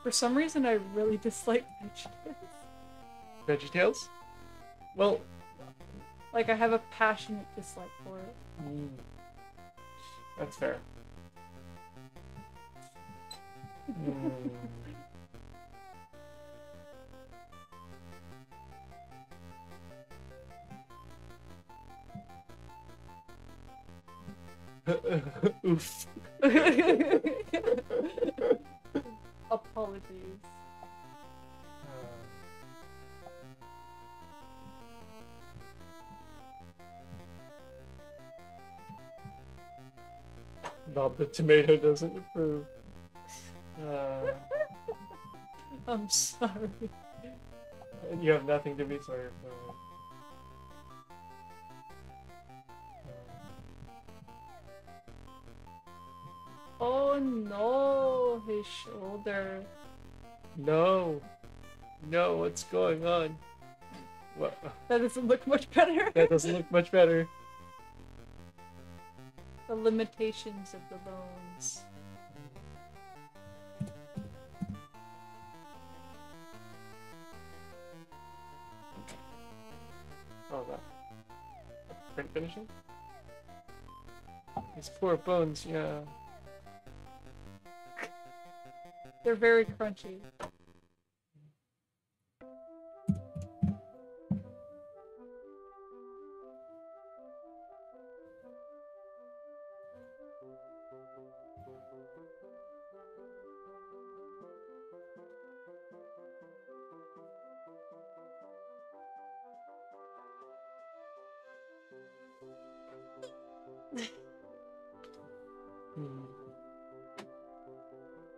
For some reason, I really dislike VeggieTales. VeggieTales? Well, Like, I have a passionate dislike for it. That's fair. Oof. Apologies. Bob the tomato doesn't approve. I'm sorry. You have nothing to be sorry for. Oh no, his shoulder. No. No, what's going on? What? That doesn't look much better. That doesn't look much better. The limitations of the bones. Oh, that. Print finishing? These poor bones, yeah. They're very crunchy.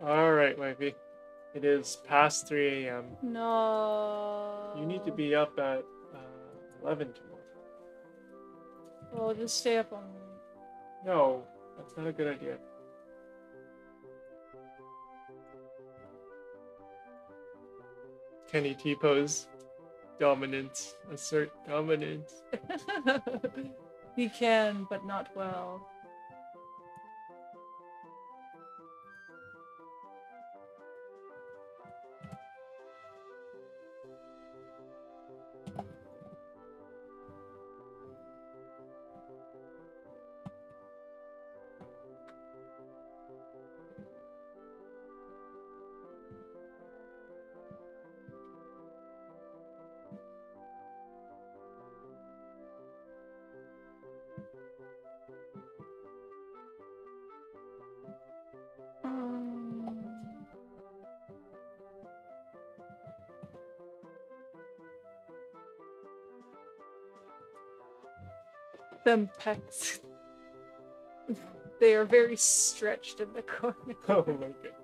Alright, wifey. It is past 3 a.m. No. You need to be up at 11 tomorrow. Well, just stay up on me. No, that's not a good idea. Kenny T-pose. Dominance. Assert dominance. He can, but not well. Them pecs. They are very stretched in the corner. Oh my god.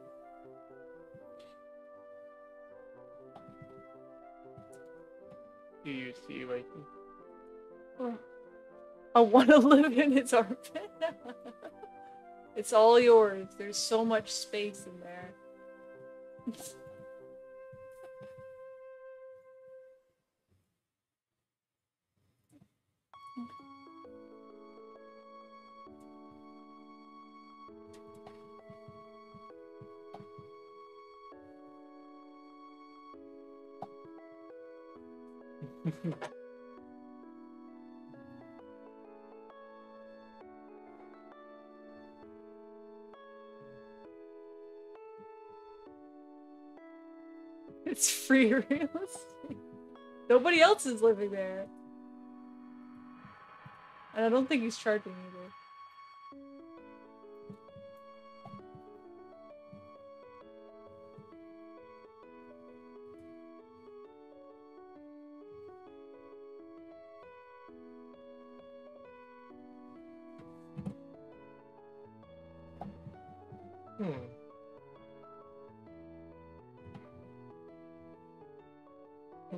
Do you see, wifey? Oh. I want to live in his armpit. It's all yours. There's so much space in there. It's free real estate. Nobody else is living there. And I don't think he's charging either.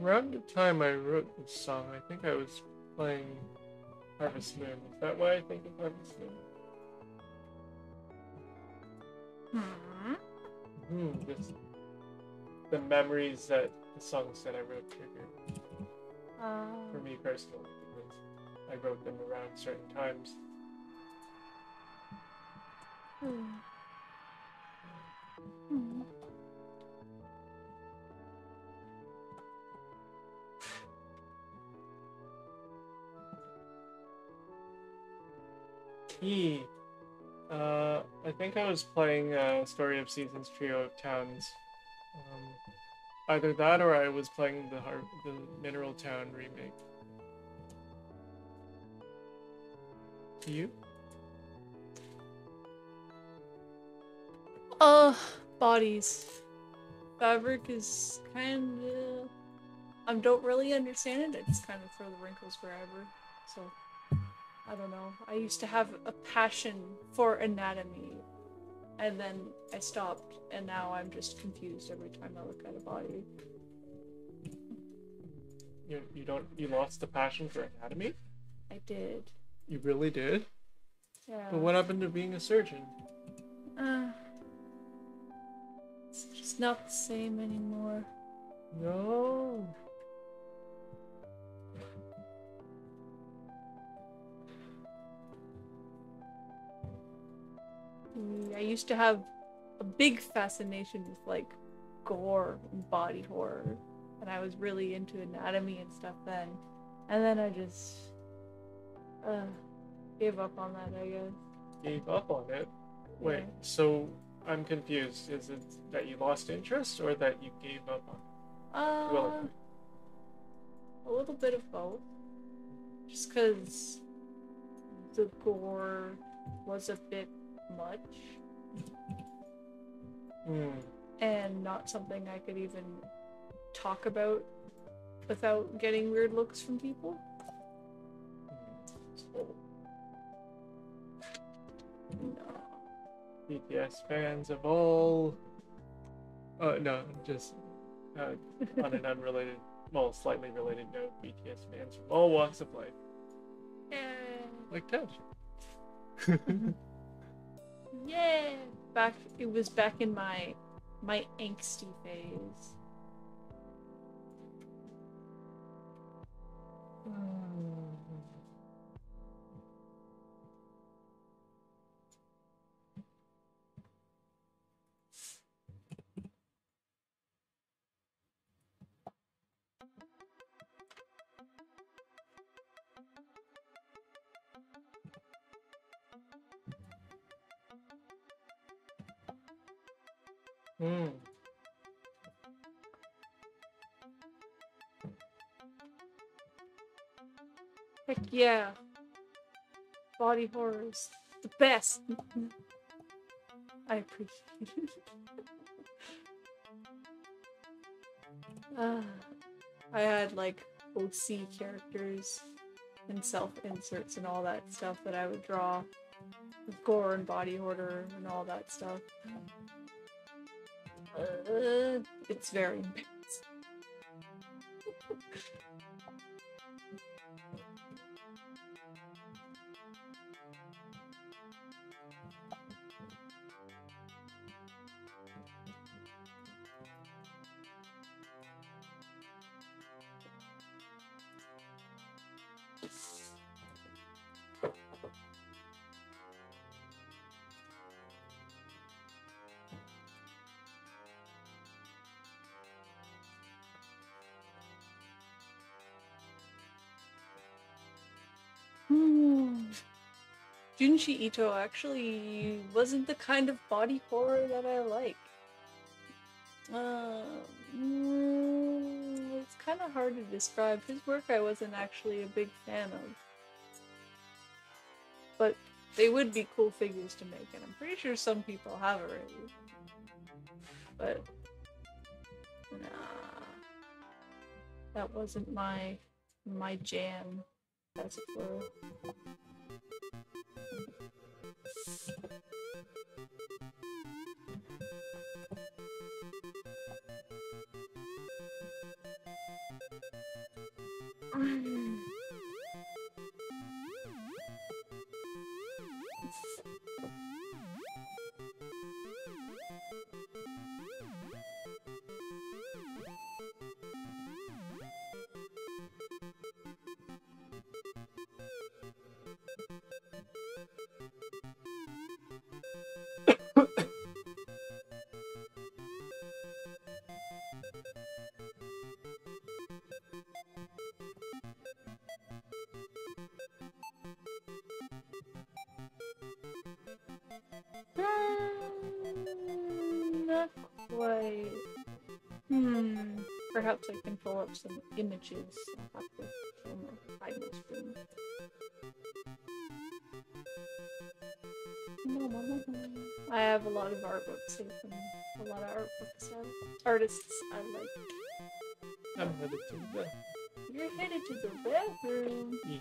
Around the time I wrote this song, I think I was playing Harvest Moon. Is that why I think of Harvest Moon? Just the memories that the songs that I wrote triggered. for me personally, because I wrote them around certain times. Hmm. Hmm. E. I think I was playing Story of Seasons Trio of Towns. Either that or I was playing the Mineral Town remake. You? Bodies. Fabric is kind of... I don't really understand it. I just kind of throw the wrinkles wherever. So, I don't know. I used to have a passion for anatomy, and then I stopped, and now I'm just confused every time I look at a body. You lost the passion for anatomy? I did. You really did? Yeah. But what happened to being a surgeon? It's just not the same anymore. No. I used to have a big fascination with like gore and body horror, and I was really into anatomy and stuff then. And then I just gave up on that, I guess. Gave up on it? Wait, Yeah. so I'm confused. Is it that you lost interest or that you gave up on it? Willingly? A little bit of both. Just because the gore was a bit much. And not something I could even talk about without getting weird looks from people. So, no. BTS fans of all... no, just on an unrelated, well, slightly related note, BTS fans from all walks of life. Yeah. Like Touch. Yeah. It was back in my angsty phase. Heck yeah. Body horrors. The best. I appreciate it. I had like OC characters and self-inserts and all that stuff that I would draw. With gore and body horror and all that stuff. It's very embarrassing. Junji Ito actually wasn't the kind of body horror that I like. It's kind of hard to describe. His work I wasn't actually a big fan of. But they would be cool figures to make, and I'm pretty sure some people have already. But nah, that wasn't my jam, as it were. Perhaps I can pull up some images. I'll have to show my hide my screen. I have a lot of art books saved from a lot of art books artists I like. I'm headed to the bed. You're headed to the bathroom. Yeah.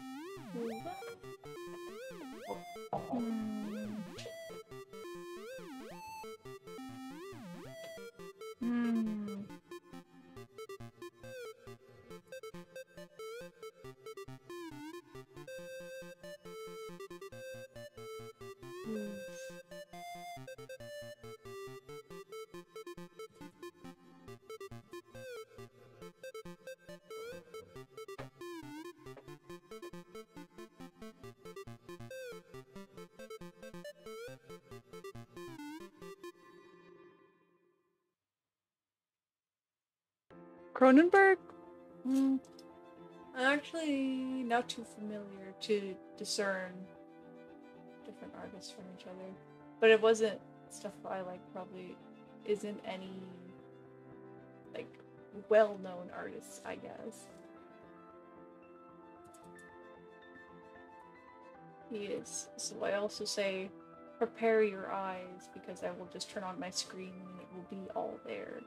Cronenberg? I'm actually not too familiar to discern different artists from each other. But it wasn't stuff I like, probably isn't any like well-known artists, I guess. He is. So I also say prepare your eyes because I will just turn on my screen and it will be all there.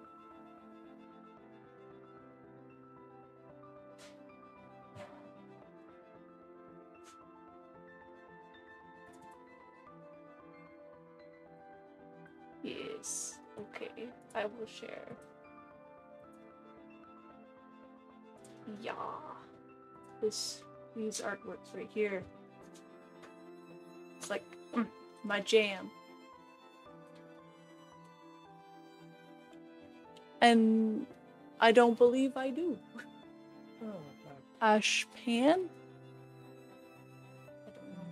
Yes. Okay, I will share. Yeah. These artworks right here. It's like my jam. And I don't believe I do. Oh, God. Ashpan? I don't know.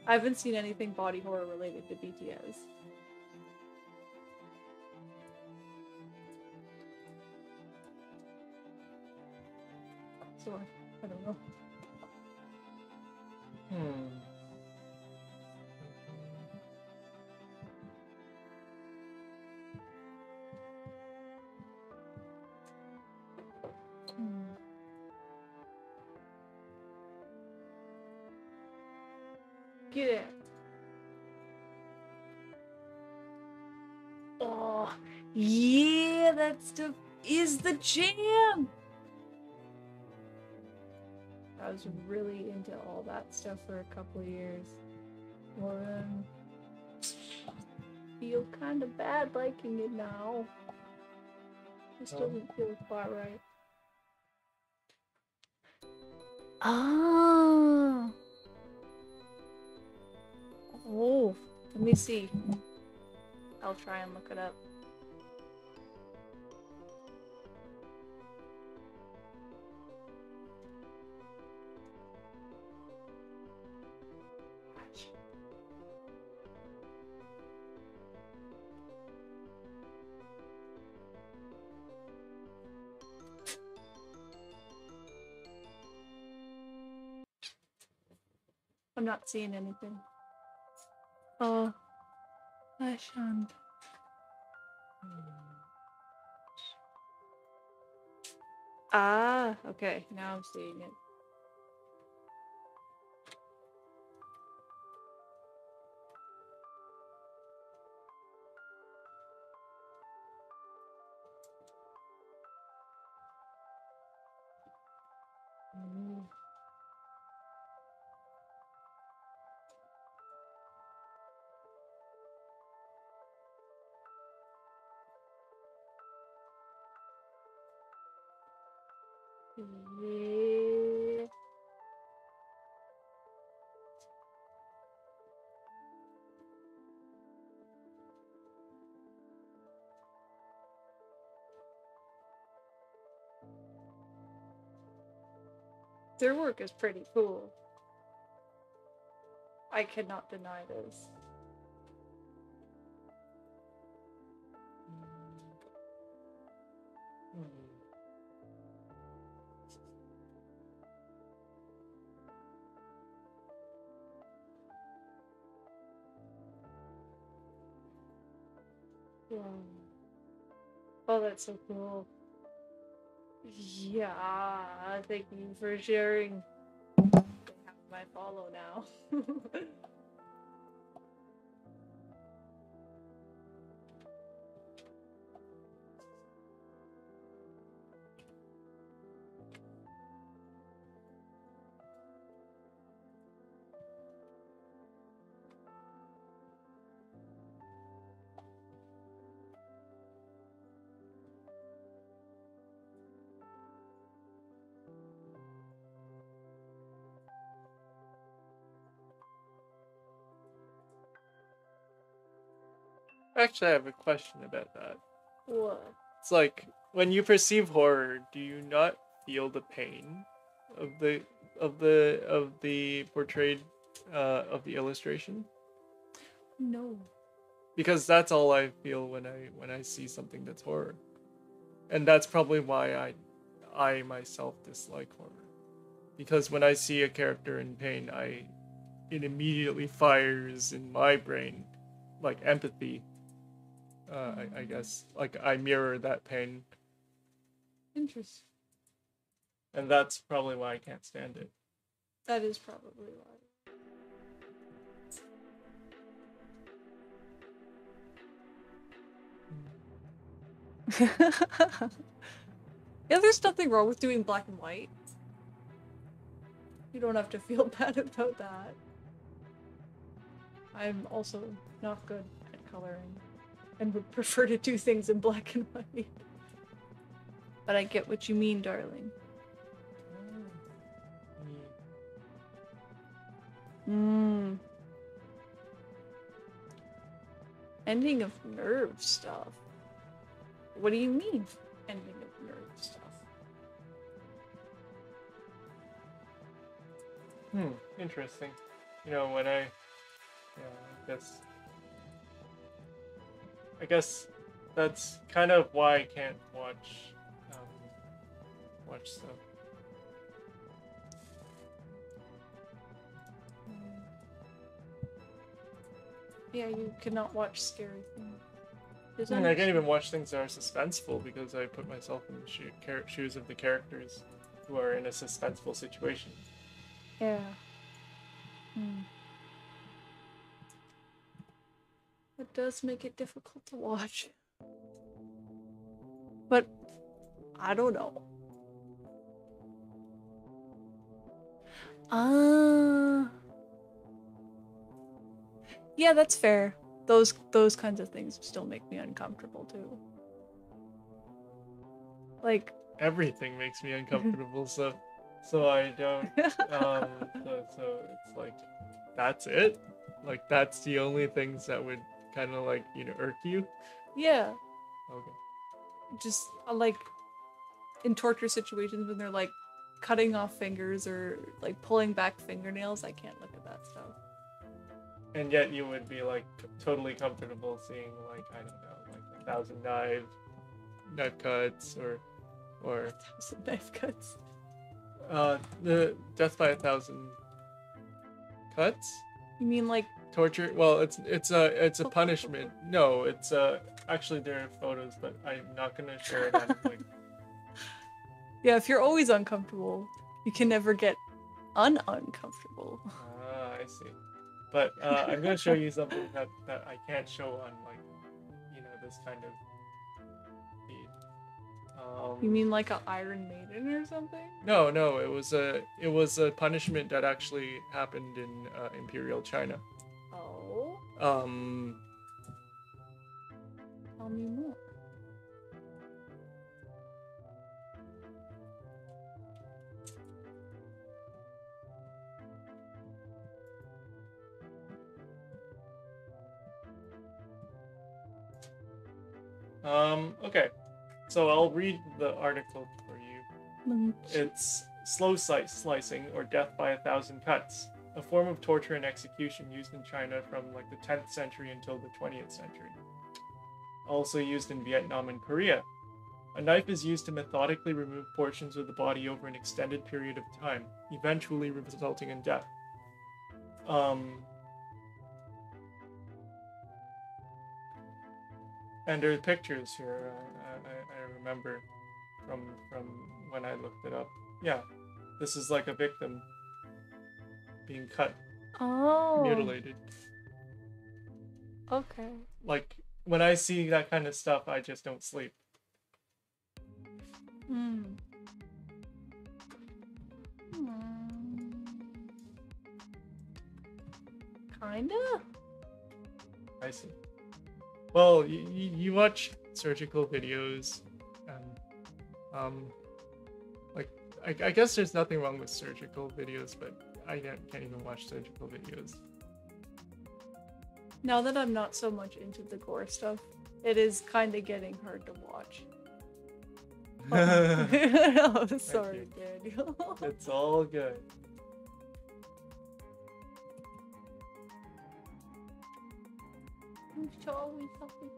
I haven't seen anything body horror related to BTS. So, I don't know. Get it. Oh, yeah, that stuff is the jam! I was really into all that stuff for a couple of years. Well, feel kind of bad liking it now. This doesn't feel quite right. Ah. Oh, let me see. I'll try and look it up. I'm not seeing anything. Oh, Tasha and Ah, okay, now I'm seeing it. Yeah. Their work is pretty cool. I cannot deny this. Wow. Oh, that's so cool. Yeah, thank you for sharing. They have my follow now. Actually, I have a question about that. What? It's like when you perceive horror, do you not feel the pain of the portrayed of the illustration? No. Because that's all I feel when I see something that's horror. And that's probably why I myself dislike horror. Because when I see a character in pain, it immediately fires in my brain like empathy. I guess like I mirror that pain, Interesting. and that's probably why I can't stand it. That is probably why. Yeah, there's nothing wrong with doing black and white. You don't have to feel bad about that. I'm also not good at coloring and would prefer to do things in black and white. But I get what you mean, darling. Ending of nerve stuff. What do you mean, ending of nerve stuff? Interesting. You know, when I I guess that's kind of why I can't watch stuff. Yeah, you cannot watch scary things. I can't even watch things that are suspenseful because I put myself in the shoes of the characters who are in a suspenseful situation. Yeah. It does make it difficult to watch. But I don't know. Yeah, that's fair. Those kinds of things still make me uncomfortable too. Like everything makes me uncomfortable, so I don't so it's like that's it? Like that's the only things that would kind of like, irk you? Yeah. Okay. Just like in torture situations when they're like cutting off fingers or like pulling back fingernails, I can't look at that stuff. And yet you would be like totally comfortable seeing like, I don't know, like 1,000 knife cuts or 1,000 knife cuts. The death by 1,000 cuts? You mean like torture? Well, it's a punishment. No, it's actually there are photos, but I'm not gonna share it on like. Yeah, if you're always uncomfortable, you can never get uncomfortable. Ah, I see. But I'm gonna show you something that I can't show on like, this kind of feed. You mean like an Iron Maiden or something? No, it was a punishment that actually happened in Imperial China. Oh. Tell me more. Okay. So I'll read the article for you. It's slow slicing, or death by 1,000 cuts, a form of torture and execution used in China from like the 10th century until the 20th century. Also used in Vietnam and Korea. A knife is used to methodically remove portions of the body over an extended period of time, eventually resulting in death. And there are pictures here, I remember. from when I looked it up. Yeah, this is like a victim being cut, Oh. mutilated. Okay. Like when I see that kind of stuff, I just don't sleep. Hmm. Kinda? I see. Well, you watch surgical videos, and like I guess there's nothing wrong with surgical videos, but I can't even watch surgical videos. Now that I'm not so much into the gore stuff, it is kind of getting hard to watch. Oh, sorry, Daniel. It's all good. I'm sorry, sorry.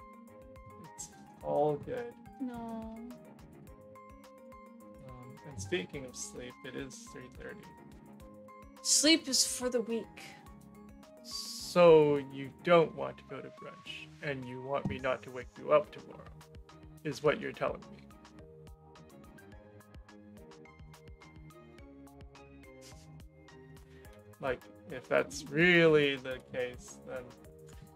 It's all good. No. And speaking of sleep, it is 3:30. Sleep is for the weak. So you don't want to go to brunch, and you want me not to wake you up tomorrow, is what you're telling me. Like, if that's really the case,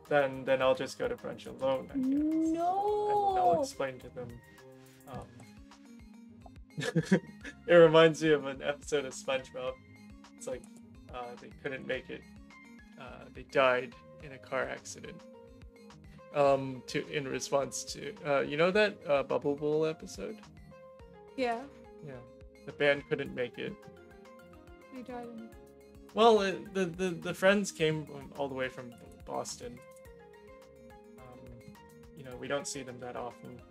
then I'll just go to brunch alone, I guess. No. And I'll explain to them. It reminds me of an episode of SpongeBob. It's like they couldn't make it. They died in a car accident. In response to you know that Bubble Bowl episode? Yeah. Yeah. The band couldn't make it. We died in Well, the friends came all the way from Boston. You know, we don't see them that often.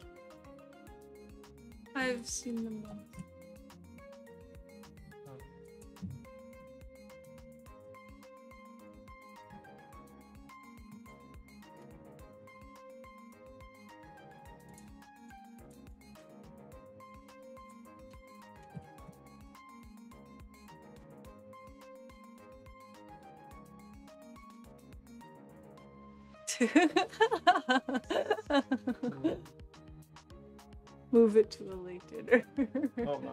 I've seen them once. Move it to a late dinner. Oh my.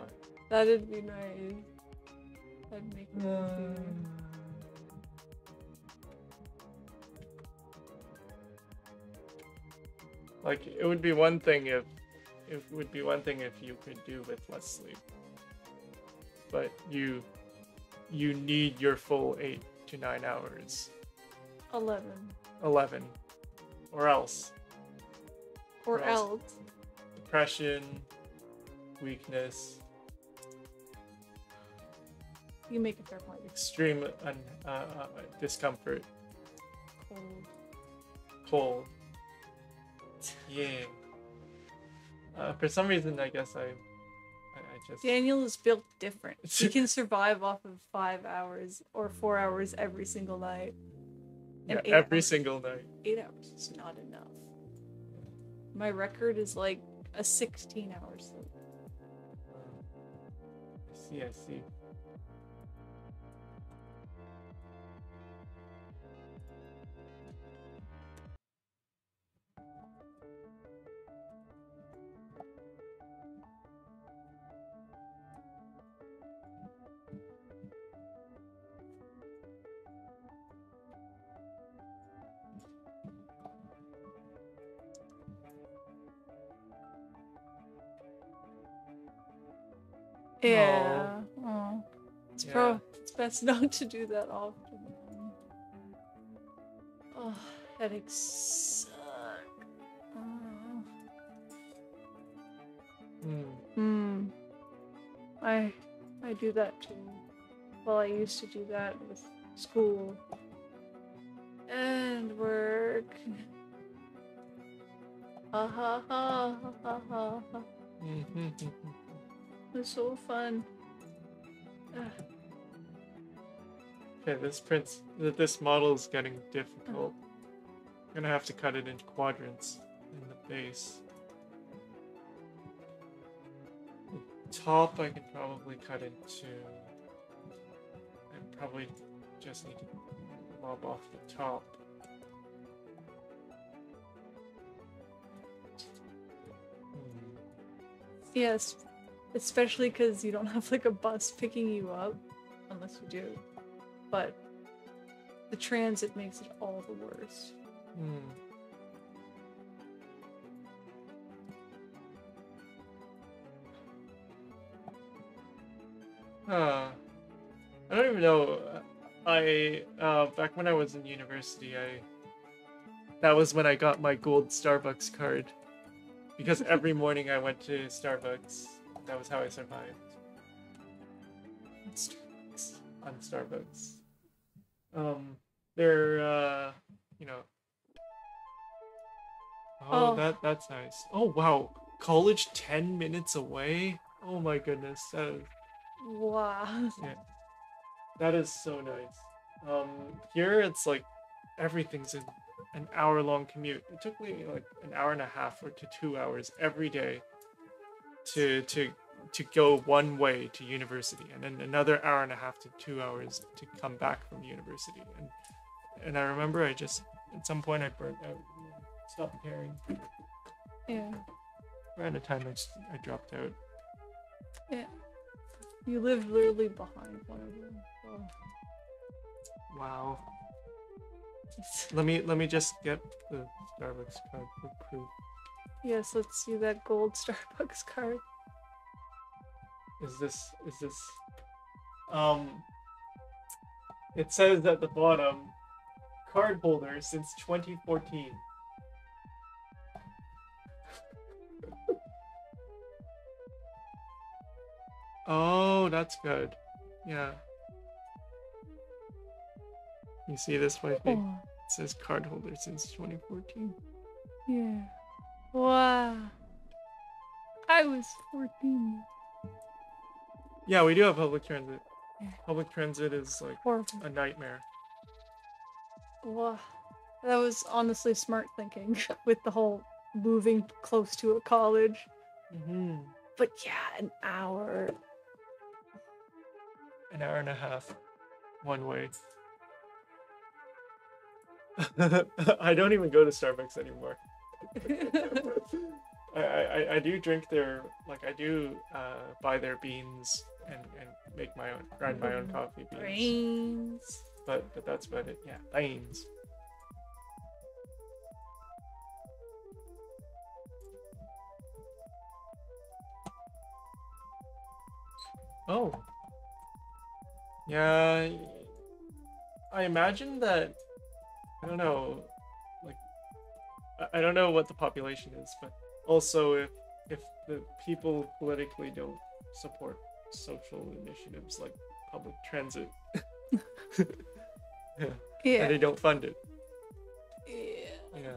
That'd be nice. That'd make me happy. Like, it would be one thing if you could do with less sleep, but you need your full 8 to 9 hours. 11, or else depression, weakness, You make a fair point. extreme discomfort, cold. Yeah. For some reason, I guess I just Daniel is built different. He can survive off of 5 hours or 4 hours every single night. yeah, And every single night. 8 hours is not enough. My record is like a 16-hour sleep. I see. Yeah. Oh. Yeah. It's best not to do that often. Oh, headaches suck. I do that too. Well, I used to do that with school and work. Ha ha ha ha ha ha. It was so fun. Okay, this model is getting difficult. I'm gonna have to cut it into quadrants in the base. The top I can probably cut into. I probably just need to lob off the top. Yes, Especially because you don't have like a bus picking you up, unless you do. But the transit makes it all the worse. Hmm. I don't even know. I back when I was in university, that was when I got my gold Starbucks card because every morning I went to Starbucks. That was how I survived Starbucks. on Starbucks. They're you know. Oh, Oh, that's nice. Oh wow, college 10 minutes away. Oh my goodness, wow. yeah, that is so nice. Here it's like everything's an hour-long commute. It took me like an hour and a half or to 2 hours every day to to to go one way to university, and then another hour and a half to 2 hours to come back from university. And I remember I just at some point I burnt out, stopped caring. Yeah. Around the time I dropped out. Yeah. You live literally behind one of them. Oh. Wow. Let me just get the Starbucks card for proof. Yes, let's see that gold Starbucks card. Is this it says at the bottom, card holder since 2014. Oh, that's good. Yeah. You see this way? It Oh, says card holder since 2014. yeah. Wow. I was 14. Yeah, we do have public transit. Yeah. Public transit is like Horrible. a nightmare. Wow. That was honestly smart thinking with the whole moving close to a college. Mm-hmm. But yeah, an hour. An hour and a half, one way. I don't even go to Starbucks anymore. I do drink their, like, I do buy their beans and make my own, grind my own coffee beans. Brains. But that's about it. Yeah, beans. Oh. Yeah, I imagine that, I don't know, like, I don't know what the population is, but also if the people politically don't support social initiatives like public transit, yeah, Yeah. and they don't fund it, Yeah. yeah.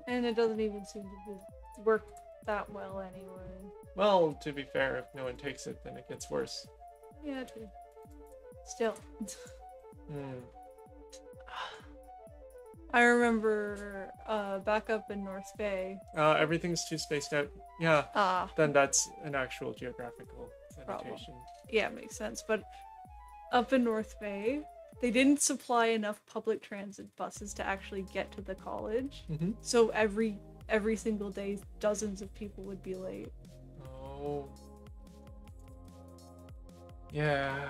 And it doesn't even seem to work that well anyway. Well, to be fair, if no one takes it, then it gets worse. Yeah, true. Still. Hmm. I remember back up in North Bay. Everything's too spaced out. Yeah, then that's an actual geographical limitation. Yeah, makes sense. But up in North Bay, they didn't supply enough public transit buses to actually get to the college. Mm-hmm. So every single day, dozens of people would be late. Oh. Yeah.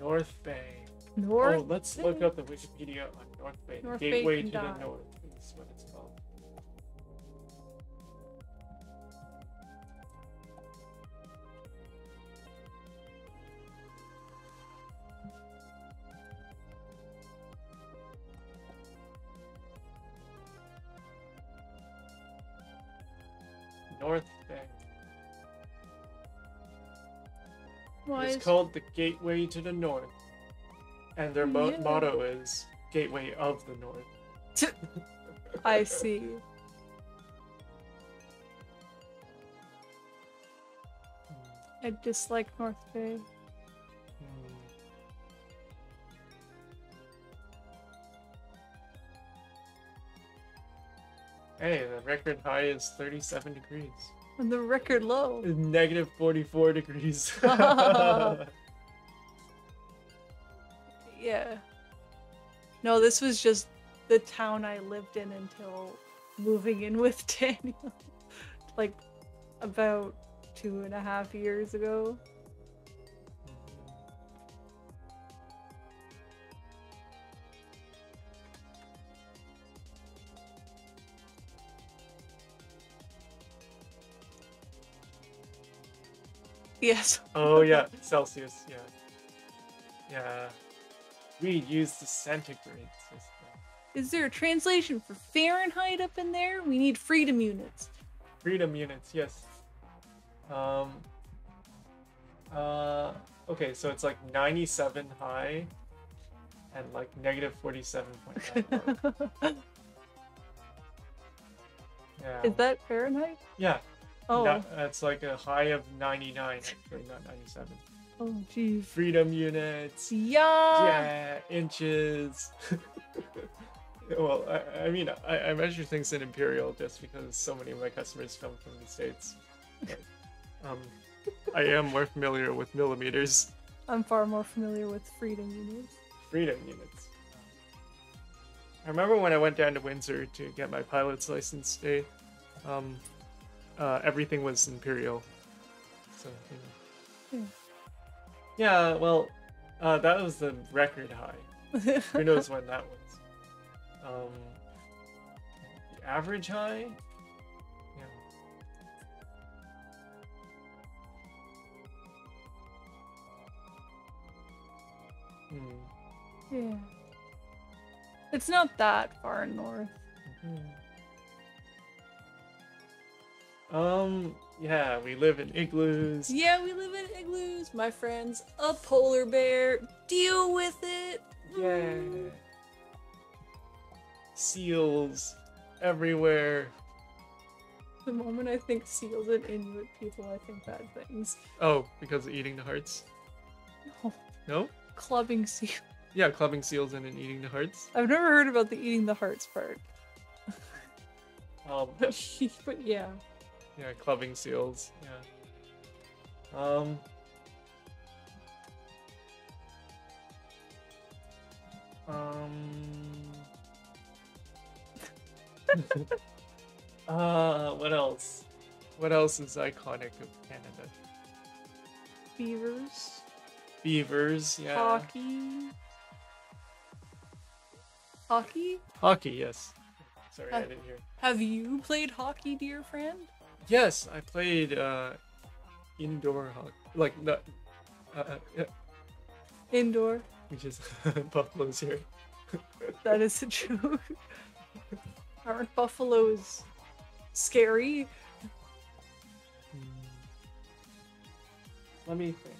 North Bay. North Oh, let's Bay? look up the Wikipedia on North Bay. North Bay Gateway can to the die. North is what it's called. North Bay. Why It's is called the Gateway to the North. And their Yeah. motto is Gateway of the North. I see. I dislike North Bay. Hey, the record high is 37 degrees. And the record low. Negative 44 degrees. Yeah. No, this was just the town I lived in until moving in with Daniel. Like, about 2.5 years ago. Yes. Oh yeah, Celsius. Yeah, yeah. We use the centigrade system. Is there a translation for Fahrenheit up in there? We need freedom units. Freedom units. Yes. Okay, so it's like 97 high and like negative 47.9 low. Yeah. Is that Fahrenheit? Yeah. Oh. It's like a high of 99, actually, not 97. Oh, jeez. Freedom units. Yeah. Yeah, inches. Well, I mean, I measure things in imperial just because so many of my customers come from the States. But, I am more familiar with millimeters. I'm far more familiar with freedom units. Freedom units. I remember when I went down to Windsor to get my pilot's license day, everything was imperial. So, you know. Yeah, well, that was the record high. Who knows when that was? The average high? Yeah. Yeah. It's not that far north. Yeah, we live in igloos. Yeah, we live in igloos, my friends. A polar bear. Deal with it. Yeah. Seals everywhere. The moment I think seals and Inuit people, I think bad things. Oh, because of eating the hearts? No. No? Clubbing seal. Yeah, clubbing seals and then eating the hearts. I've never heard about the eating the hearts part. But yeah. Yeah, clubbing seals. Yeah. What else? What else is iconic of Canada? Beavers. Beavers, yeah. Hockey. Hockey? Hockey, yes. Sorry, I didn't hear. Have you played hockey, dear friend? Yes, I played indoor hockey. Like, Indoor. which is buffaloes here. That is a joke. Aren't buffaloes scary? Let me think.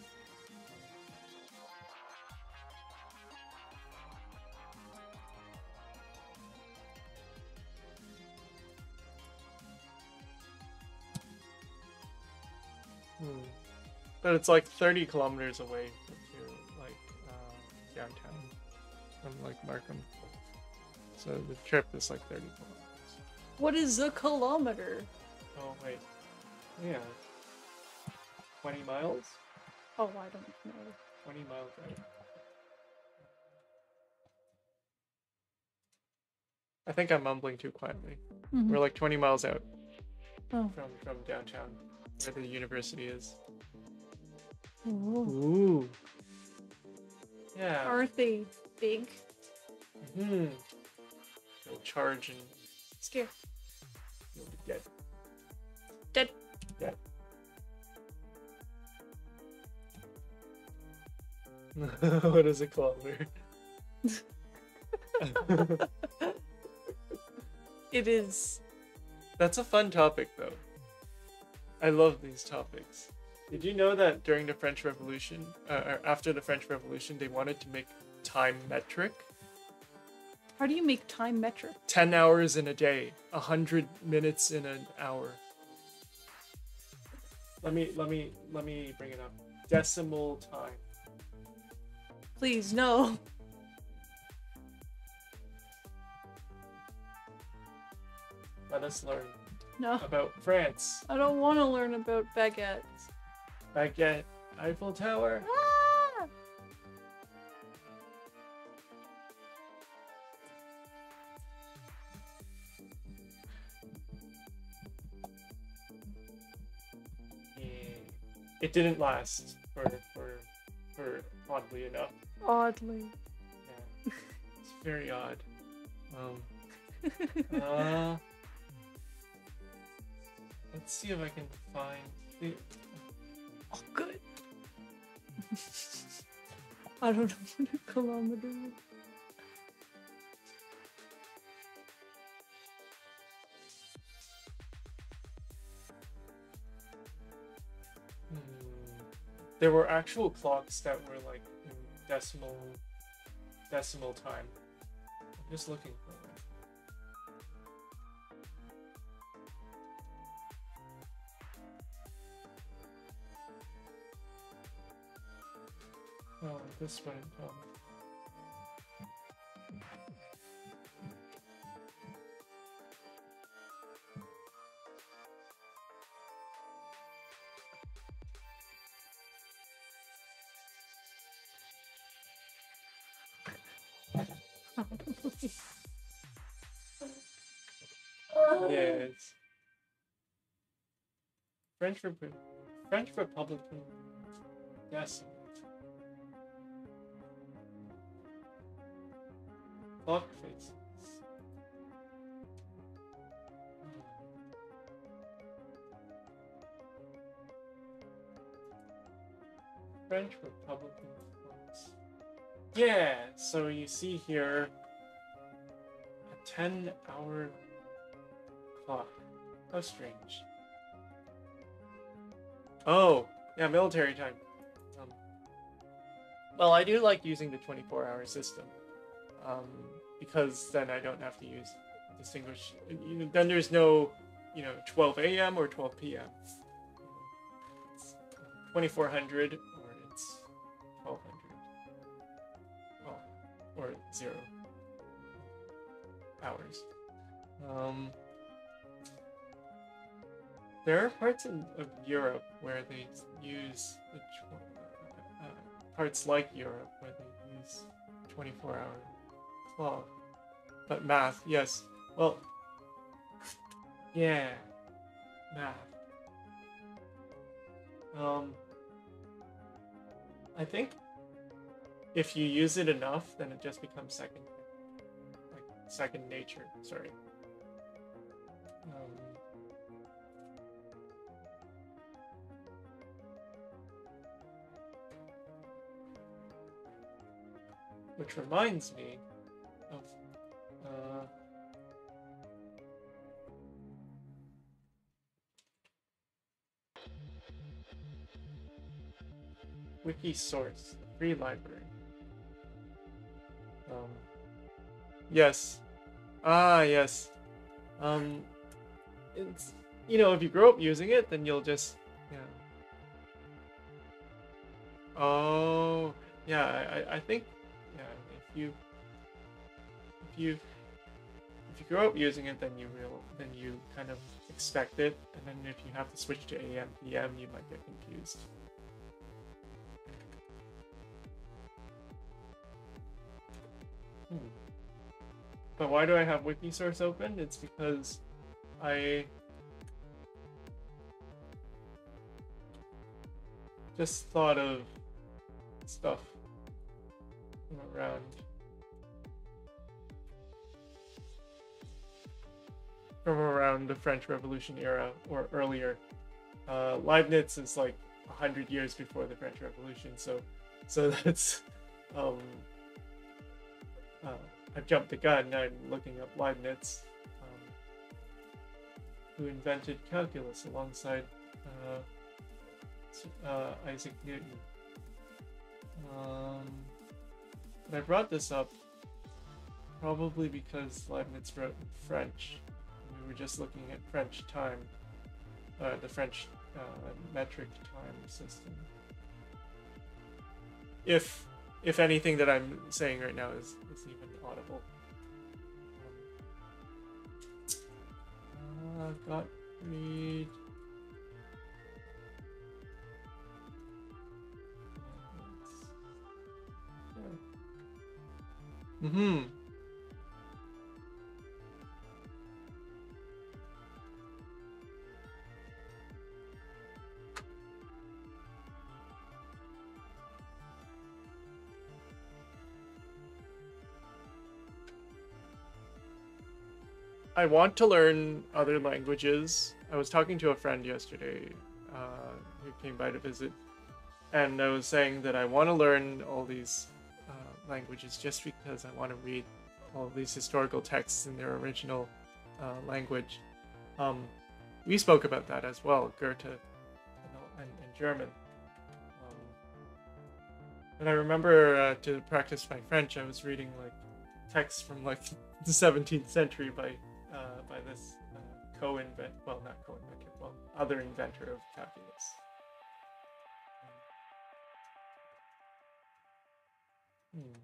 But it's like 30 kilometers away to like downtown from like Markham. So the trip is like 30 kilometers. What is a kilometer? Oh wait, yeah, 20 miles. Oh, I don't know. 20 miles out. I think I'm mumbling too quietly. Mm-hmm. We're like 20 miles out Oh. from downtown, where the university is. Ooh. Ooh. Yeah. Aren't they big? Hmm. You'll charge and Scare. you'll be dead. Dead. Dead. What is a kilometer? It is. That's a fun topic, though. I love these topics. Did you know that during the French Revolution, or after the French Revolution, they wanted to make time metric? How do you make time metric? 10 hours in a day, 100 minutes in an hour. Let me bring it up. Decimal time. Please, no. Let us learn No. about France. I don't want to learn about baguettes. Baguette, Eiffel Tower. Ah! Yeah. it didn't last for oddly enough. Oddly. Yeah, it's very odd. Uh, let's see if I can find the. Oh, good. I don't know what a kilometer is. There were actual clocks that were like in decimal time. I'm just looking for one. Oh, this wouldn't tell me. Yes. French Republican decimal. Clock faces. French Republican clocks. Yeah, so you see here a 10-hour clock. How strange. Oh, yeah, military time. Well, I do like using the 24-hour system. Because then I don't have to distinguish. Then there's no, 12 a.m. or 12 p.m. It's 2400 or it's 1200. Well, or 0 hours. There are parts of Europe where they use parts like Europe where they use 24-hour clock. But math, yes. Well, yeah, math. I think if you use it enough, then it just becomes second nature. Sorry. Which reminds me of Wikisource, free library. Yes. Ah, yes. It's, if you grow up using it, then you'll just, Oh, yeah, I think, yeah, if you grow up using it, then you kind of expect it, and then if you have to switch to AM, PM, you might get confused. But why do I have Wikisource open? It's because I just thought of stuff from around the French Revolution era or earlier. Leibniz is like 100 years before the French Revolution, so that's I've jumped the gun. I'm looking up Leibniz, who invented calculus alongside Isaac Newton. But I brought this up probably because Leibniz wrote in French. We were just looking at French time, the French metric time system. If anything that I'm saying right now is even audible. Gottfried. I want to learn other languages. I was talking to a friend yesterday who came by to visit, and I was saying that I want to learn all these languages just because I want to read all these historical texts in their original language. Um, we spoke about that as well, Goethe and German. And I remember to practice my French, I was reading like texts from like the 17th century by this other inventor of calculus. Hmm.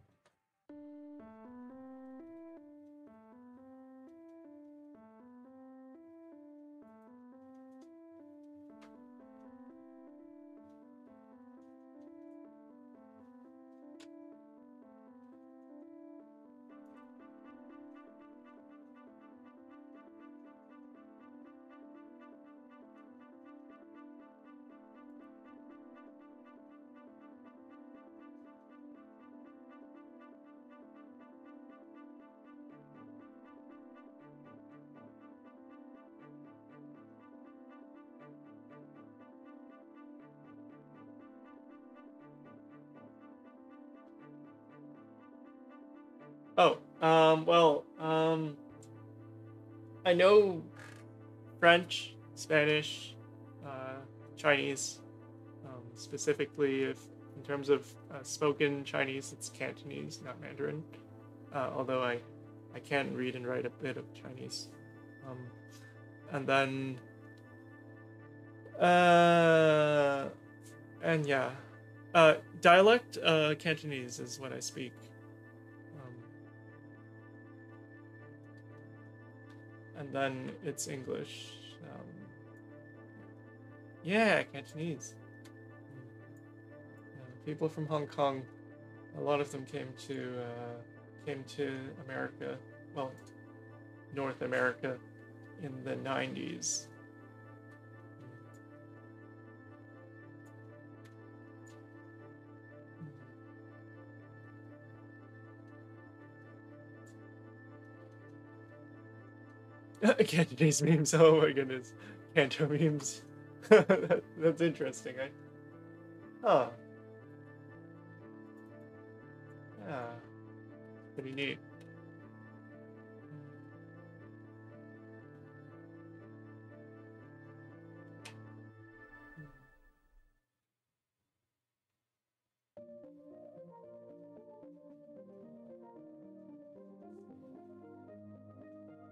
Oh, I know French, Spanish, uh, Chinese. Specifically, if in terms of spoken Chinese, it's Cantonese, not Mandarin. Although I can read and write a bit of Chinese. Um, and then, and yeah, dialect Cantonese is what I speak. Um, and then it's English. Yeah, Cantonese. People from Hong Kong, a lot of them came to America, well, North America, in the 90s. Cantonese memes. Oh my goodness, Canto memes. That's interesting. Huh. Yeah. Pretty neat.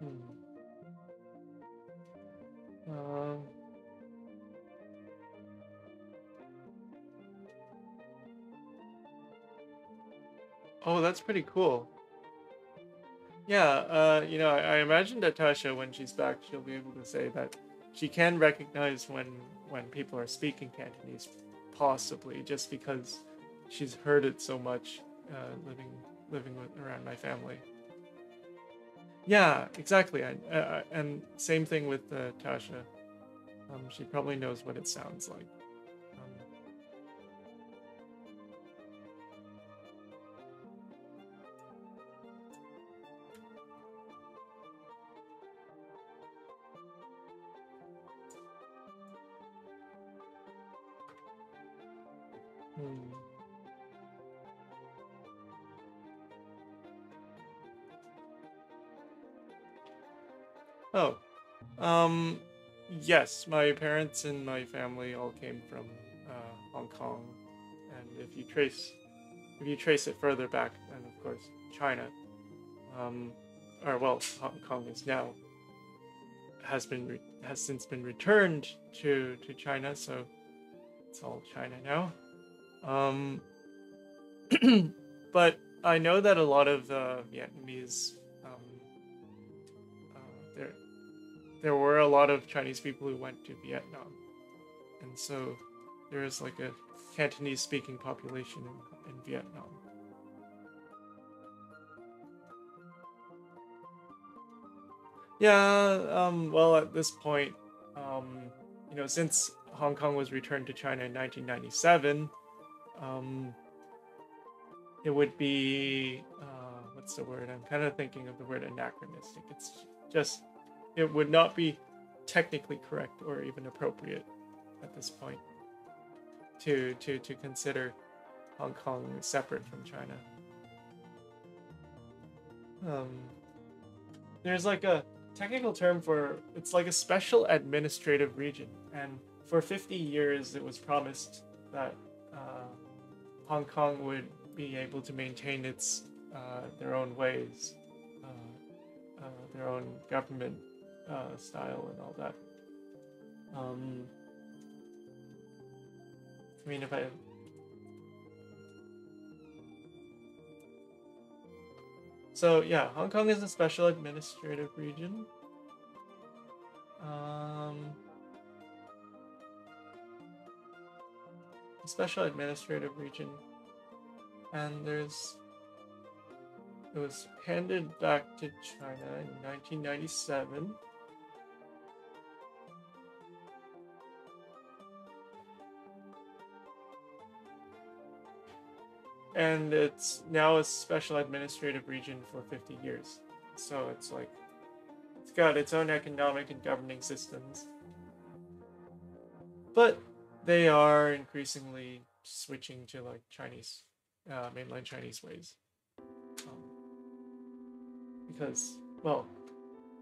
Hmm. Um, oh, that's pretty cool. Yeah, I imagine that Tasha, when she's back, she'll be able to say that she can recognize when people are speaking Cantonese, possibly just because she's heard it so much, living around my family. Yeah, exactly. And same thing with Tasha. She probably knows what it sounds like. Um, hmm. Oh, um, yes, my parents and my family all came from Hong Kong, and if you trace it further back, then of course China, um, or well, Hong Kong is now has since been returned to China, so it's all China now. Um, but I know that a lot of Vietnamese, there were a lot of Chinese people who went to Vietnam, and so there is like a Cantonese speaking population in Vietnam. Yeah, well, at this point, since Hong Kong was returned to China in 1997, um, it would be, what's the word? I'm kind of thinking of the word anachronistic. It's just it would not be technically correct or even appropriate at this point to consider Hong Kong separate from China. There's like a technical term for it's like a special administrative region, and for 50 years it was promised that Hong Kong would be able to maintain its their own ways, their own government style and all that. I mean, if I so yeah, Hong Kong is a special administrative region. Special administrative region, and it was handed back to China in 1997. And it's now a special administrative region for 50 years. So it's like, it's got its own economic and governing systems. But they are increasingly switching to like Chinese, mainland Chinese ways. Because, well,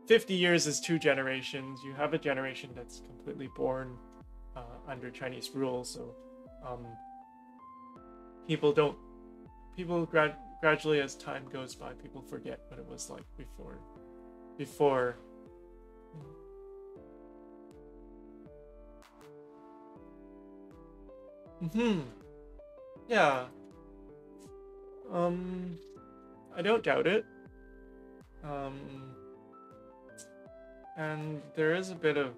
50 years is 2 generations. You have a generation that's completely born under Chinese rule, so people gradually as time goes by, people forget what it was like before. Yeah. I don't doubt it. And there is a bit of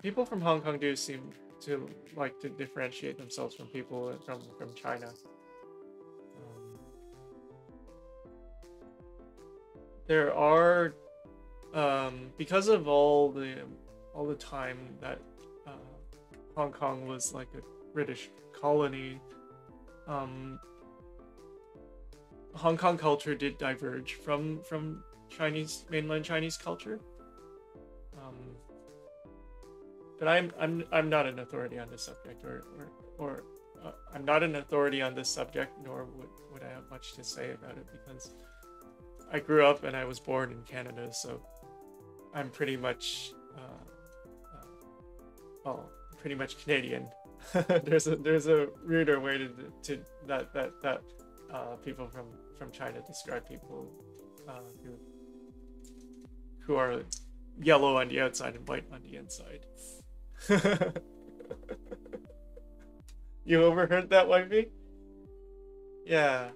people from Hong Kong do seem to like to differentiate themselves from people from China. There are because of all the time that Hong Kong was like a British colony, Hong Kong culture did diverge from mainland Chinese culture. But I'm not an authority on this subject, or I'm not an authority on this subject, nor would I have much to say about it, because I grew up and I was born in Canada, so I'm pretty much pretty much Canadian. there's a ruder way to that people from China describe people who are yellow on the outside and white on the inside. You overheard that, wifey? Yeah.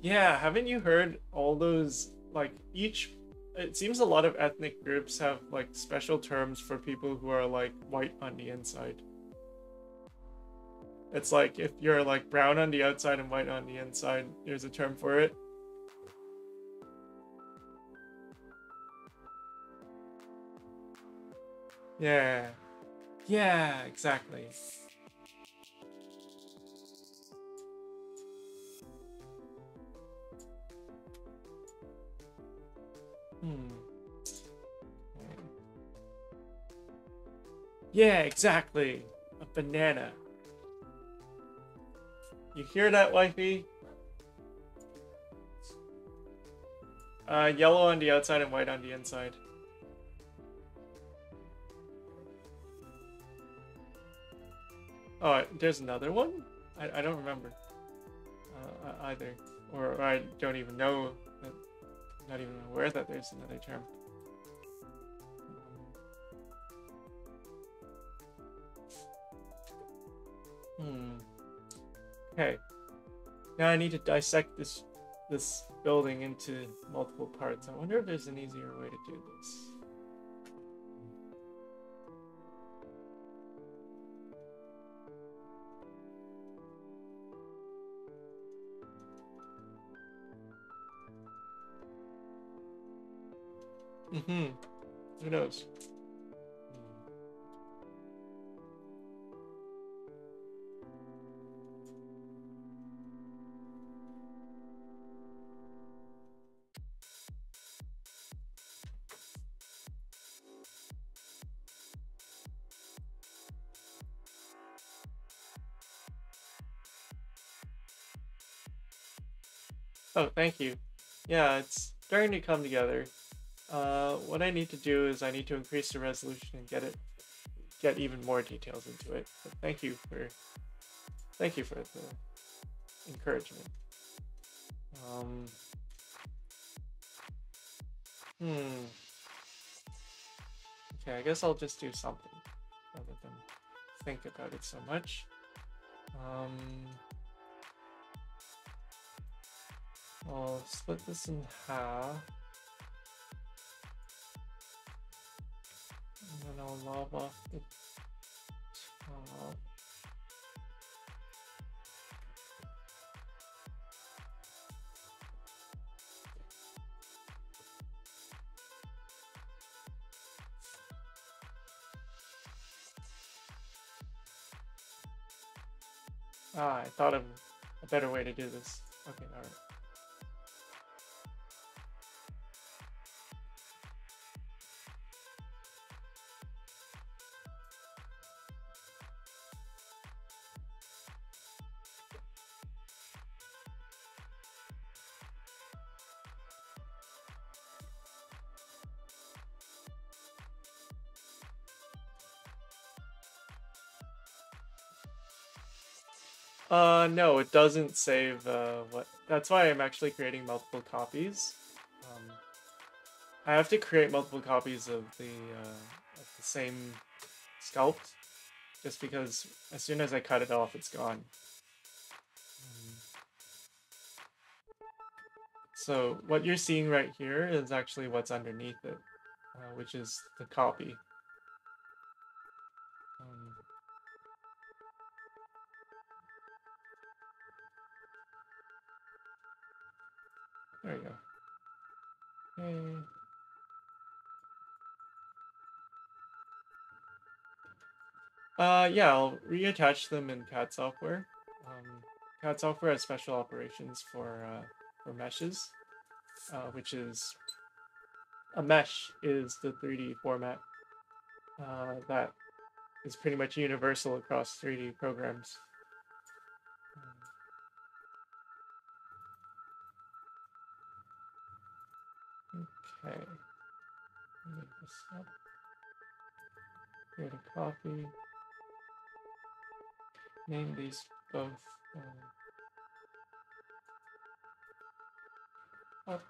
Yeah, haven't you heard all those, like, it seems a lot of ethnic groups have like special terms for people who are like white on the inside. It's like if you're like brown on the outside and white on the inside, there's a term for it. Yeah. Yeah, exactly. Yeah, exactly. A banana. You hear that, wifey? Yellow on the outside and white on the inside. Oh, there's another one? I don't remember either. Or I don't even know, not even aware that there's another term. Okay. Now I need to dissect this building into multiple parts. I wonder if there's an easier way to do this. Who knows? Oh, thank you. Yeah, it's starting to come together. What I need to do is I need to increase the resolution and get even more details into it. But thank you for the encouragement. Um, hmm. Okay, I guess I'll just do something rather than think about it so much. Um, I'll split this in half, and then I'll lob off the top. Ah, I thought of a better way to do this. Okay, alright. No, it doesn't save what. That's why I'm actually creating multiple copies. Um, I have to create multiple copies of the same sculpt, just because as soon as I cut it off, it's gone. So what you're seeing right here is actually what's underneath it, which is the copy. Um, there you go. Okay. Yeah, I'll reattach them in CAD software. CAD software has special operations for meshes, which is a mesh is the 3D format that is pretty much universal across 3D programs. Okay, make this up. Create a copy. Name these both up.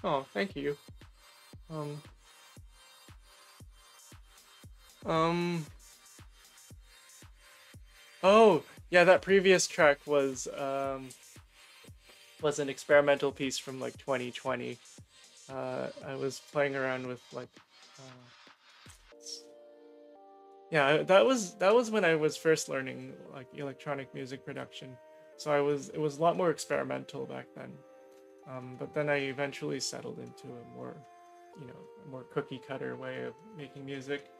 Oh, thank you. Um, um, oh, yeah, that previous track was an experimental piece from like 2020. I was playing around with like, yeah, that was when I was first learning like electronic music production. So it was a lot more experimental back then. But then I eventually settled into a more, a more cookie cutter way of making music.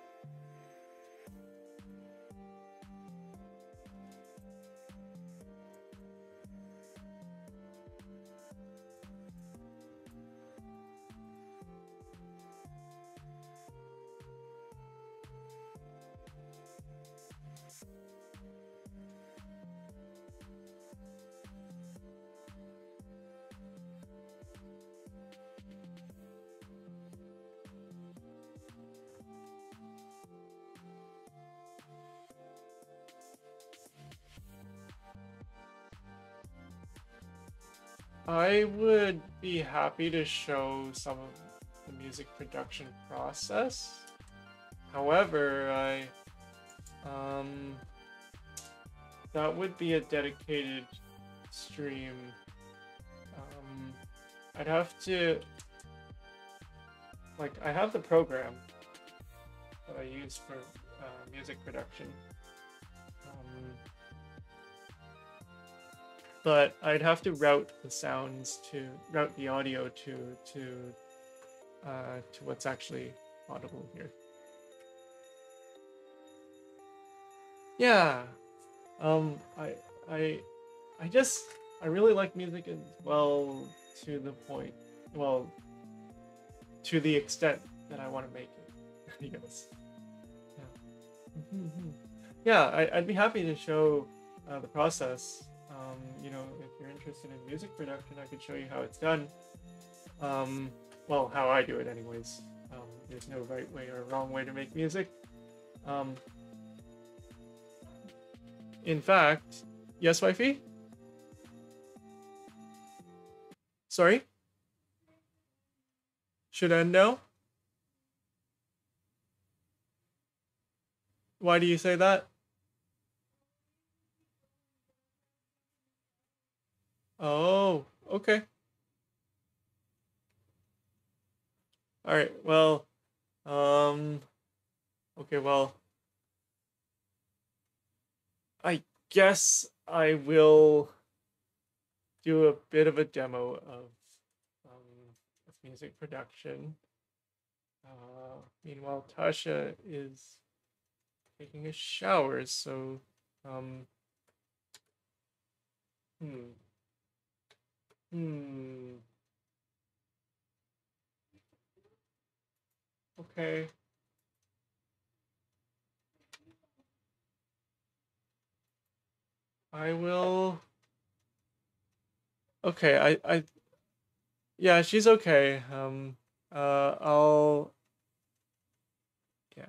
I would be happy to show some of the music production process. However, um, that would be a dedicated stream. I'd have to, like, I have the program that I use for music production. But I'd have to route the audio to what's actually audible here. Yeah, I I I really like music as well, to the point, well, to the extent that I want to make it. I guess. Yeah. Yeah, I'd be happy to show the process. If you're interested in music production, I could show you how it's done. Well, how I do it, anyways. There's no right way or wrong way to make music. In fact, yes, wifey? Sorry? Should I know? Why do you say that? Oh, okay. All right. Well, okay, well, I guess I will do a bit of a demo of music production. Meanwhile, Tasha is taking a shower, so um, hmm, hmm, okay. I will. Okay, yeah, she's okay. I'll, yeah.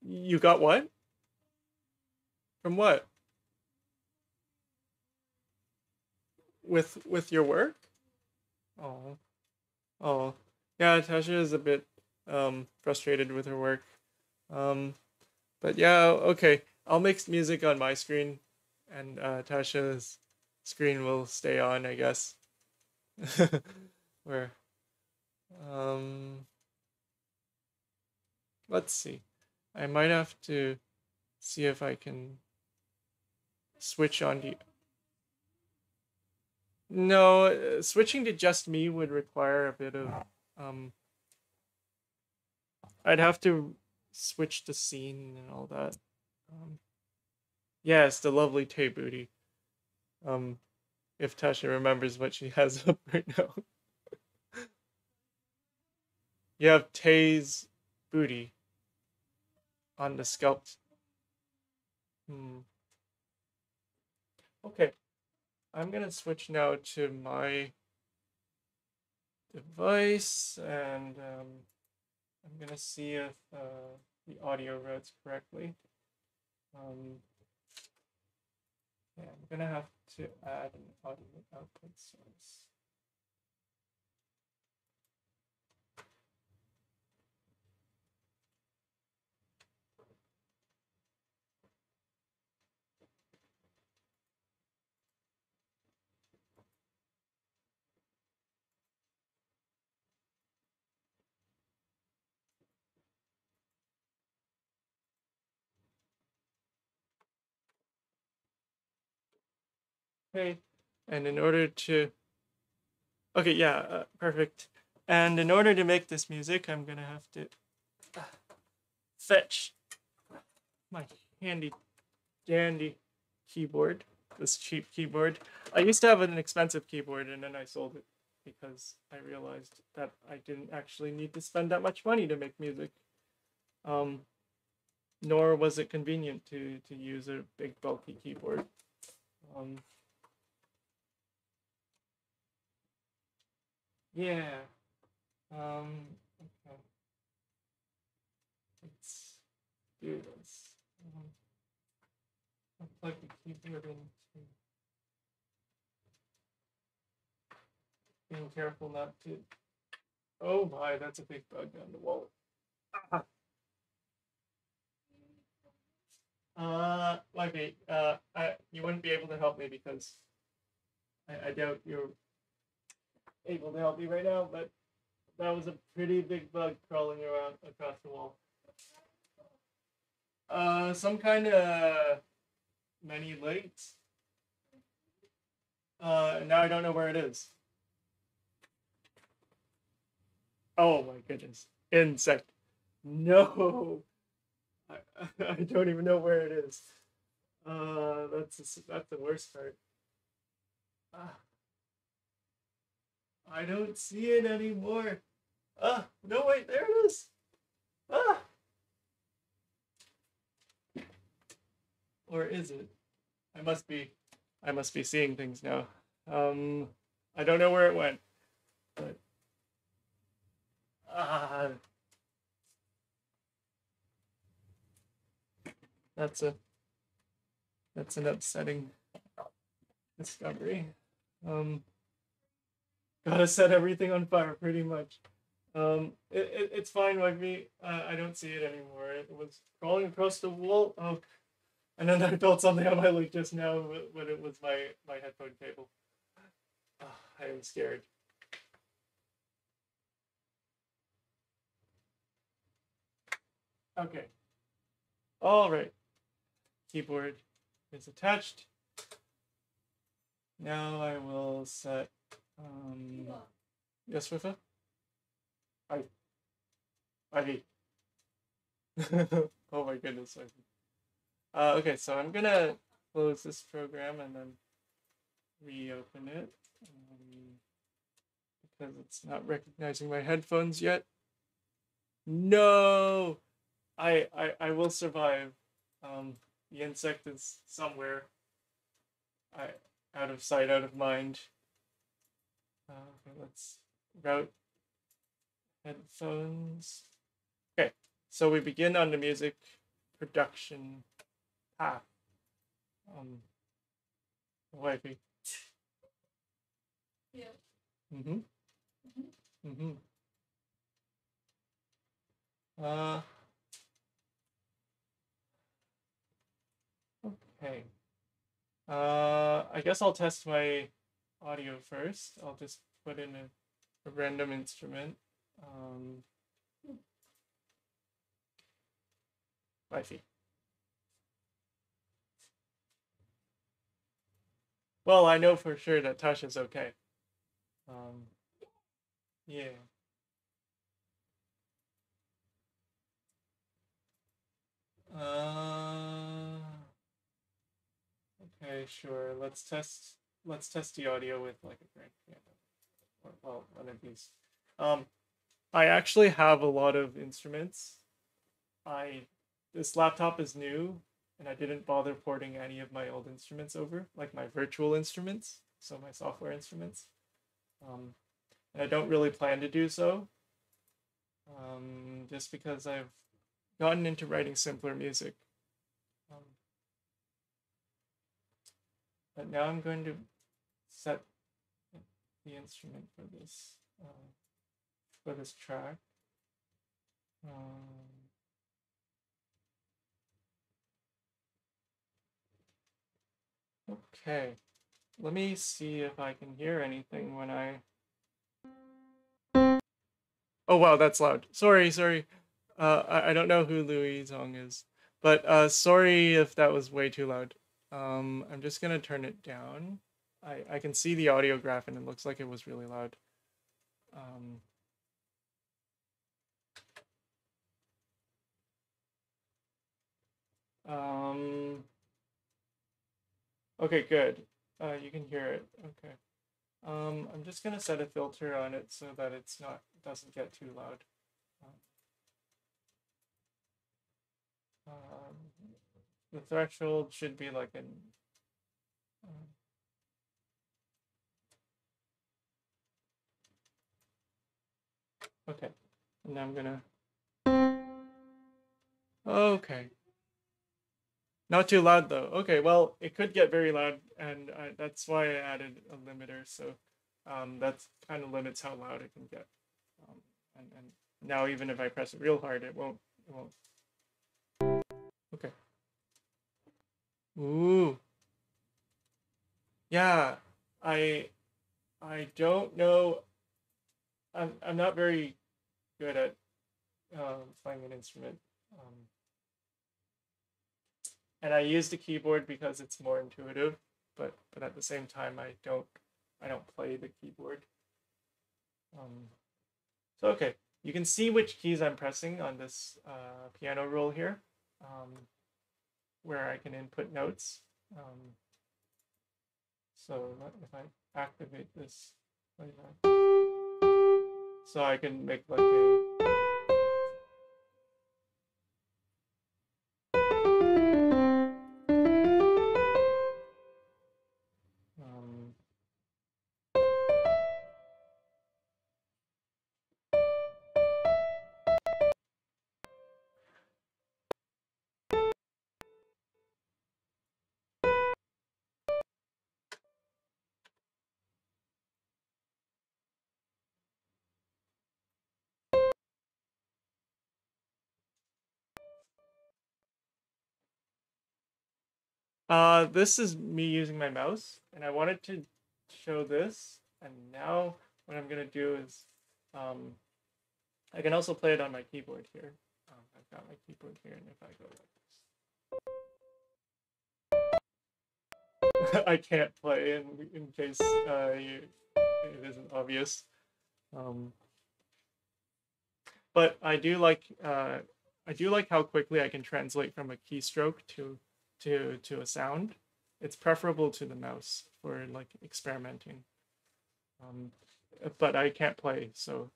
You got what? From what? With your work? Oh, oh, yeah. Tasha is a bit frustrated with her work. Um, but yeah, okay. I'll mix music on my screen, and Tasha's screen will stay on, I guess. Where um, let's see. I might have to see if I can switch on to. No, switching to just me would require a bit of um. I'd have to switch the scene and all that. Um, yes, the lovely Tay booty. Um, if Tasha remembers what she has up right now. You have Tay's booty on the sculpt. Hmm. Okay, I'm gonna switch now to my device, and I'm gonna see if the audio routes correctly. Um, yeah, I'm gonna have to add an audio output source. Okay, and in order to, okay, yeah, perfect. And in order to make this music, I'm gonna have to fetch my handy dandy keyboard, this cheap keyboard. I used to have an expensive keyboard, and then I sold it because I realized that I didn't actually need to spend that much money to make music. Um, Nor was it convenient to use a big bulky keyboard. Um, yeah. Okay. Let's do this. I'll plug the keyboard into being careful not to. Oh my, that's a big bug on the wall. Might be. You wouldn't be able to help me because I doubt you're able to help me right now. But that was a pretty big bug crawling around across the wall. Some kind of many legs. Now I don't know where it is. Oh my goodness. Insect. No. I don't even know where it is. That's the worst part. I don't see it anymore. No wait, there it is. Ah. Or is it? I must be seeing things now. I don't know where it went. But that's an upsetting discovery. Gotta set everything on fire pretty much. It's fine with me. I don't see it anymore. It was crawling across the wall. Oh, and then I felt something on my leg just now, but it was my headphone cable. I am scared. Okay. All right. Keyboard is attached. Now I will set. Yes, Rifa? Hi. Ivy. Oh my goodness, Ivy. Okay, so I'm gonna close this program and then reopen it because it's not recognizing my headphones yet. No, I will survive. The insect is somewhere. Out of sight, out of mind. Okay, let's route headphones. Okay, so we begin on the music production path. Wifey. Yeah. Mm-hmm. Mm-hmm. Okay. I guess I'll test my audio first. I'll just put in a random instrument. Wifey. Well, I know for sure that Tasha's okay. Yeah. Okay, sure. Let's test the audio with like a grand piano. Or, well, one of these. I actually have a lot of instruments. This laptop is new and I didn't bother porting any of my old instruments over, like my virtual instruments, so my software instruments. And I don't really plan to do so. Just because I've gotten into writing simpler music. But now I'm going to set the instrument for this track. Okay, let me see if I can hear anything when I. Oh wow, that's loud. Sorry. I don't know who Louis Zong is, but sorry if that was way too loud. I'm just gonna turn it down. I can see the audio graph and it looks like it was really loud. Okay, good. You can hear it. Okay. I'm just gonna set a filter on it so that doesn't get too loud. The threshold should be like an. Okay, and now I'm gonna. Okay. Not too loud though. Okay, well, it could get very loud, and that's why I added a limiter. So That kind of limits how loud it can get. And now even if I press it real hard, it won't. It won't. Okay. Ooh. Yeah. I I don't know. I'm not very good at playing an instrument. Um, and I use the keyboard because it's more intuitive, but at the same time I don't play the keyboard. Um, so okay, you can see which keys I'm pressing on this piano roll here, where I can input notes. Um, so if I activate this like that, so I can make like a um, this is me using my mouse, and I wanted to show this, and now what I'm gonna do is, um, I can also play it on my keyboard here. I've got my keyboard here, and if I go like this, I can't play in case it isn't obvious. Um, but I do like how quickly I can translate from a keystroke to a sound. It's preferable to the mouse for like experimenting. Um, but I can't play, so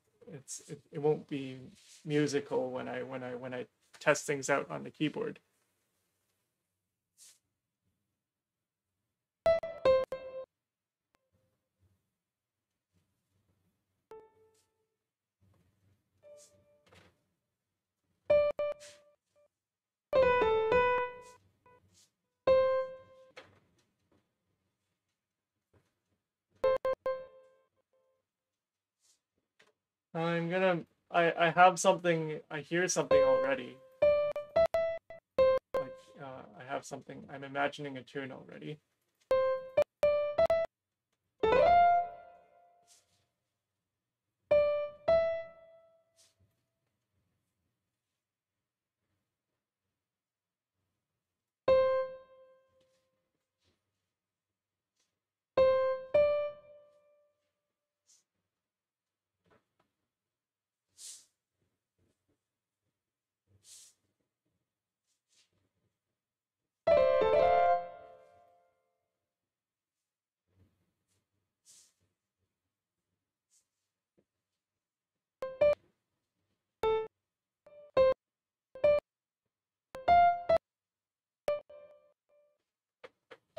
it won't be musical when I test things out on the keyboard. I'm gonna I have something I hear something already. Like I have something I'm imagining a tune already.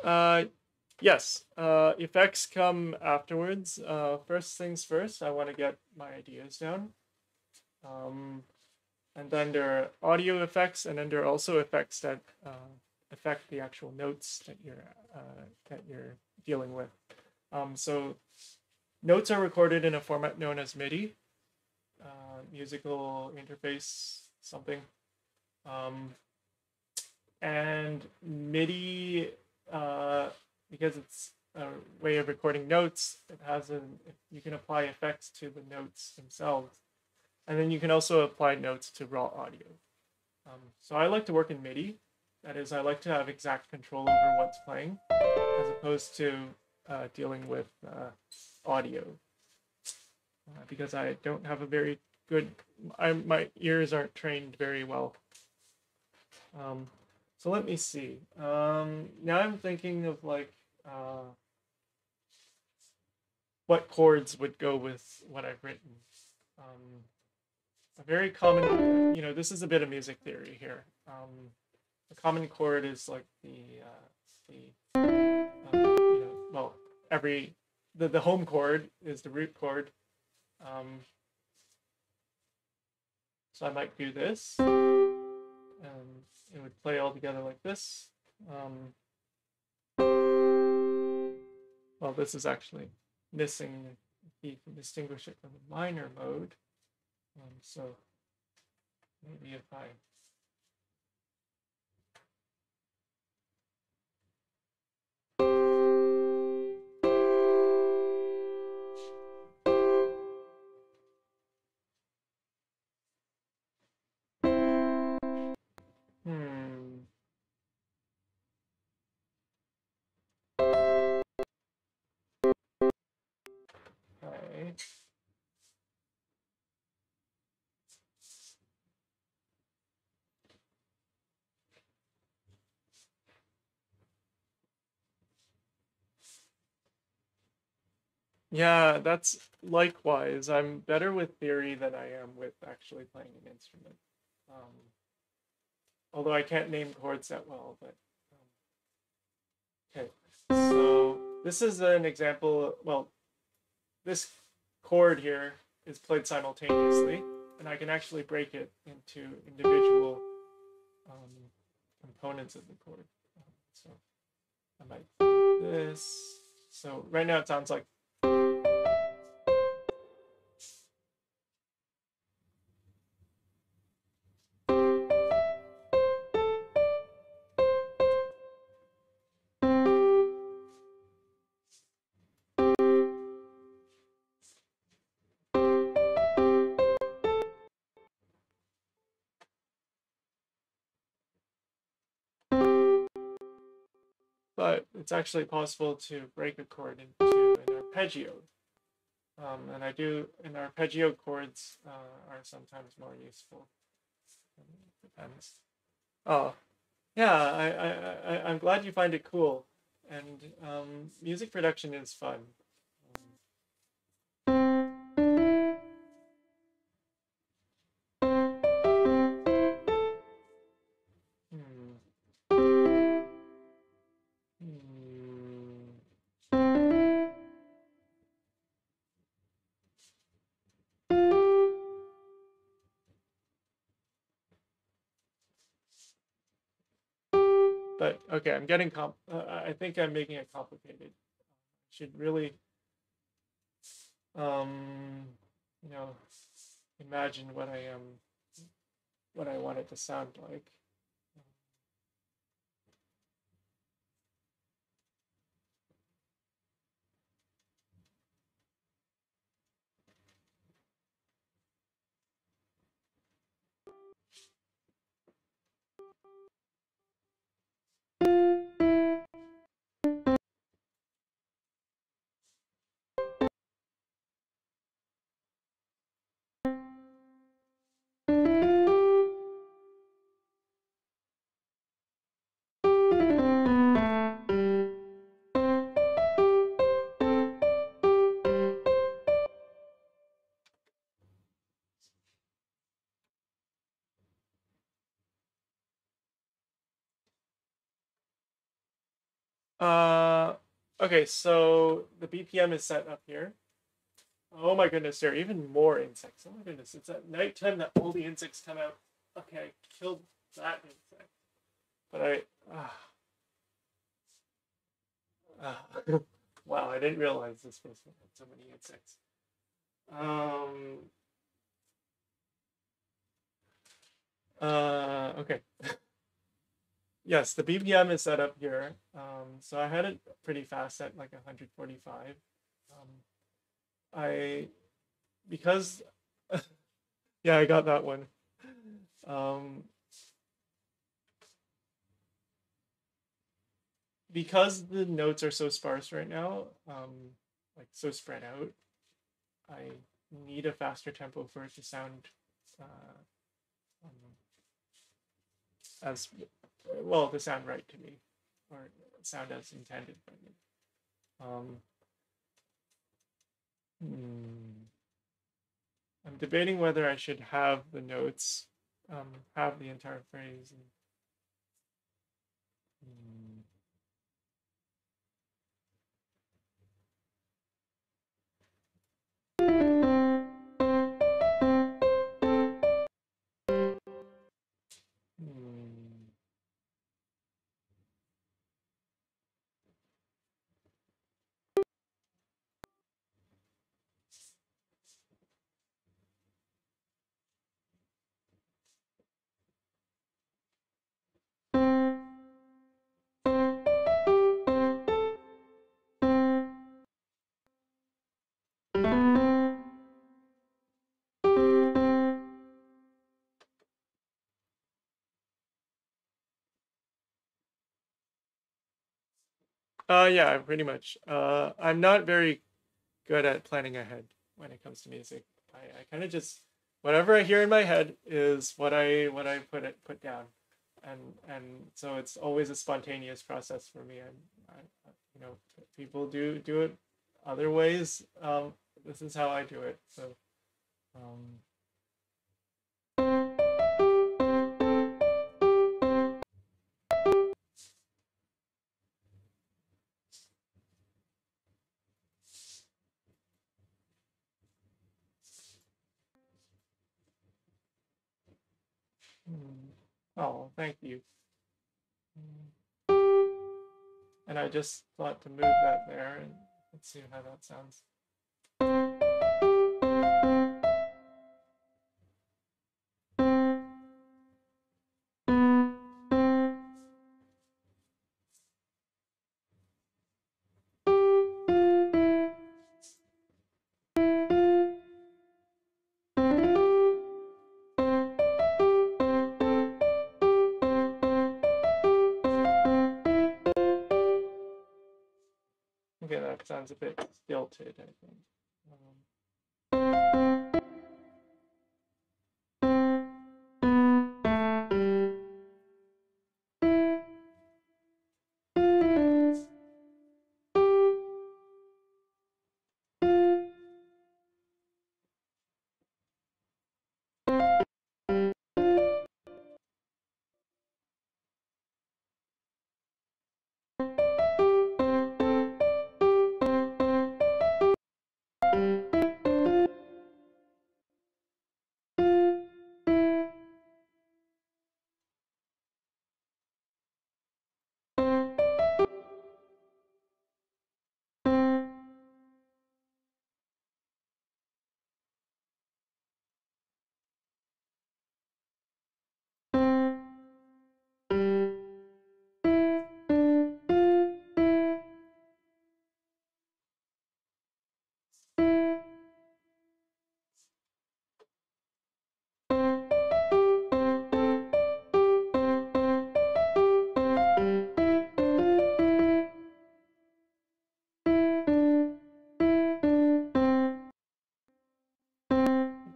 Uh yes, effects come afterwards. First things first, I want to get my ideas down. Um and then there are audio effects, and then there are also effects that affect the actual notes that you're dealing with. So notes are recorded in a format known as MIDI, musical interface something, and MIDI, because it's a way of recording notes, it has you can apply effects to the notes themselves, and then you can also apply notes to raw audio. So I like to work in MIDI. That is, I like to have exact control over what's playing, as opposed to dealing with audio, because I don't have a very good. My ears aren't trained very well. Um, so let me see. Now I'm thinking of like what chords would go with what I've written. A very common, this is a bit of music theory here. A common chord is like well, the home chord is the root chord. So I might do this, and it would play all together like this. Well, this is actually missing a key can distinguish it from the minor mode. So maybe if I okay. Yeah, that's likewise. I'm better with theory than I am with actually playing an instrument. Although I can't name chords that well, but okay. So this is an example. Well, this chord here is played simultaneously, and I can actually break it into individual components of the chord. So I might play this. So right now it sounds like. But it's actually possible to break a chord into an arpeggio. And I do, and arpeggio chords are sometimes more useful. Depends. Oh, yeah, I'm glad you find it cool. And music production is fun. Hmm. Hmm. But okay, I'm getting I think I'm making it complicated. Should really, you know, imagine what I want it to sound like. Okay, so the BPM is set up here. Oh my goodness, there are even more insects. Oh my goodness, it's at nighttime that all the insects come out. Okay, I killed that insect. But wow, I didn't realize this was so many insects. Okay. Yes, the BPM is set up here. So I had it pretty fast at like 145. I because yeah, I got that one. Because the notes are so sparse right now, like so spread out, I need a faster tempo for it to sound as well, to sound right to me, or sound as intended by me. I'm debating whether I should have the notes, have the entire phrase. Yeah, pretty much. I'm not very good at planning ahead when it comes to music. I kind of just whatever I hear in my head is what I put down, and so it's always a spontaneous process for me. You know, people do it other ways. This is how I do it. So, um, hmm. Oh, thank you. And I just thought to move that there, and let's see how that sounds. Okay, that sounds a bit stilted, I think.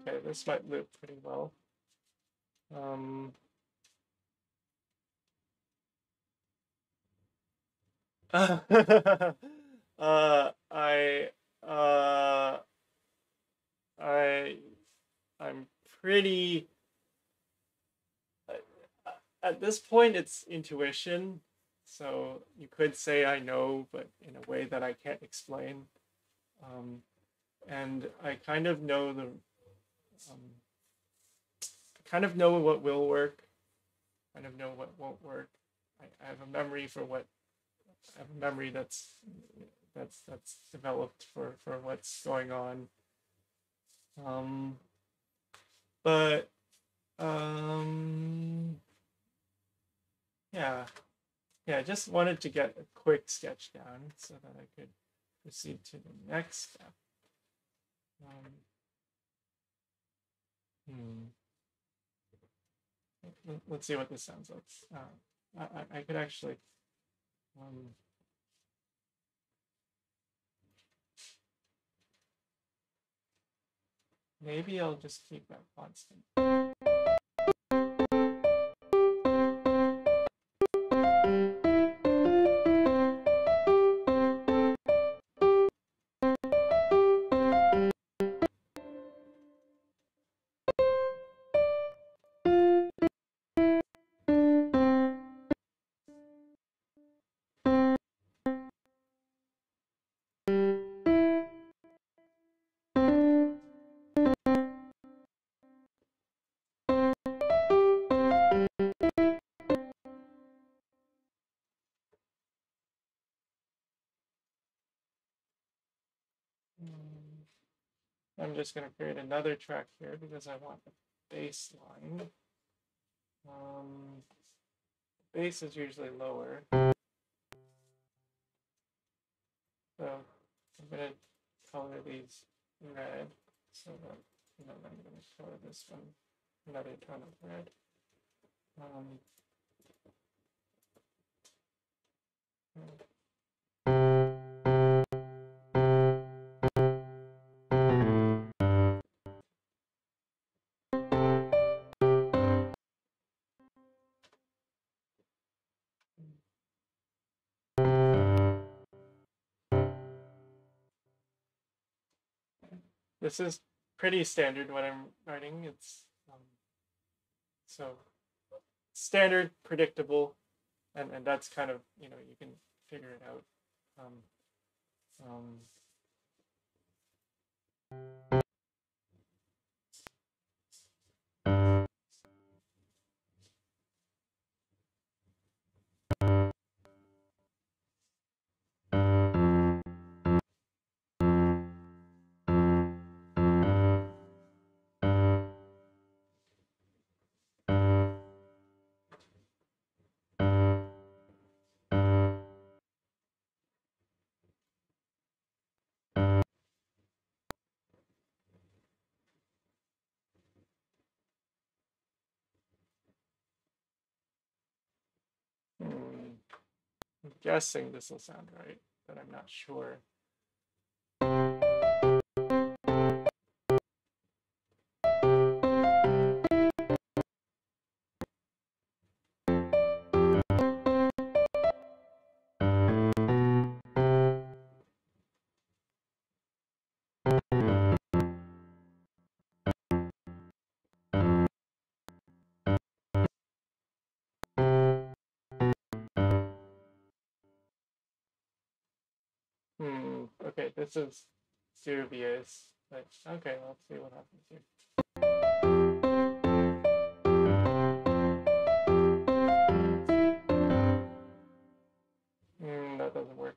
Okay, this might loop pretty well. Um, uh, I, uh, I, I'm pretty. At this point, it's intuition, so you could say I know, but in a way that I can't explain. Um, and I kind of know I kind of know what will work. Kind of know what won't work. I have a memory for what I have a memory that's developed for what's going on. Um, but um, yeah, yeah. I just wanted to get a quick sketch down so that I could proceed to the next step. Um, hmm. Let's see what this sounds like. I could actually. Um, Maybe I'll just keep that constant. Hmm. I'm just going to create another track here because I want the bass line. Bass is usually lower. So I'm going to color these red so that, I'm going to color this one another tone of red. Um, This is pretty standard what I'm writing. It's so standard, predictable, and that's kind of, you can figure it out. Um, um, I'm guessing this will sound right, but I'm not sure. Okay, this is dubious, but okay, let's see what happens here. That doesn't work.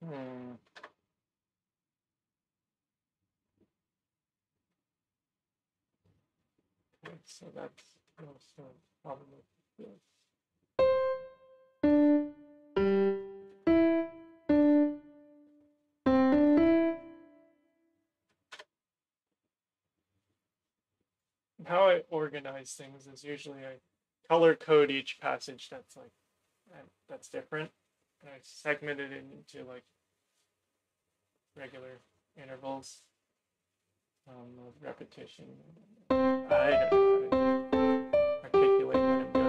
Hmm. Okay, so that's also probably this. How I organize things is usually I color code each passage that's like that's different, and I segment it into like regular intervals of repetition. I don't know how to articulate what I'm doing.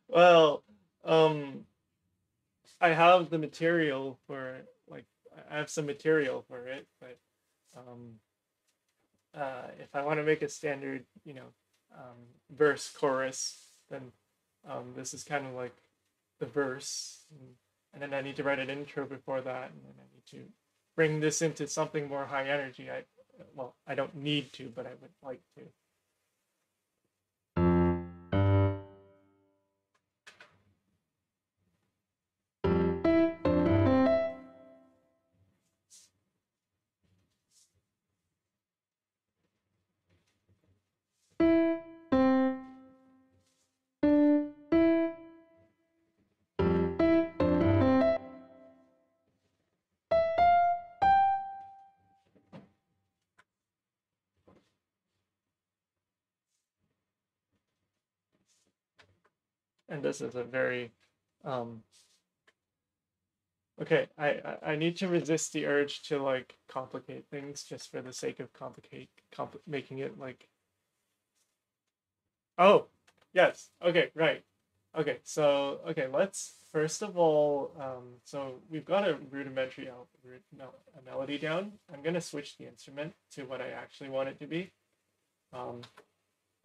Well, I have the material for like I have some material for it, but um, if I want to make a standard, verse chorus, then this is kind of like the verse, and then I need to write an intro before that, and then I need to bring this into something more high energy. I don't need to, but I would like to. And this is a very okay. I need to resist the urge to like complicate things just for the sake of making it like. Oh, yes. Okay, right. Okay, so okay, let's first of all, so we've got a rudimentary a melody down. I'm gonna switch the instrument to what I actually want it to be. Um,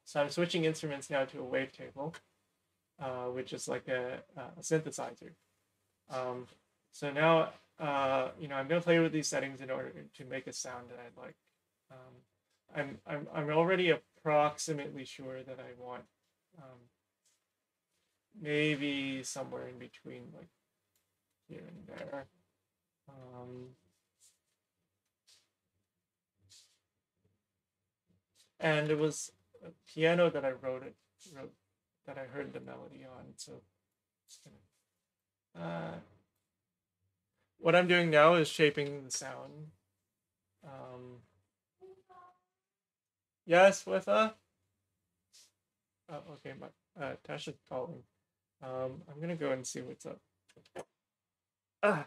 So I'm switching instruments now to a wavetable, which is like a synthesizer. So now, I'm gonna play with these settings in order to make a sound that I like. I'm already approximately sure that I want maybe somewhere in between, like here and there. And it was a piano that I wrote that I heard the melody on. So what I'm doing now is shaping the sound. Yes, with oh, okay, Tasha's calling. I'm gonna go and see what's up. Ah.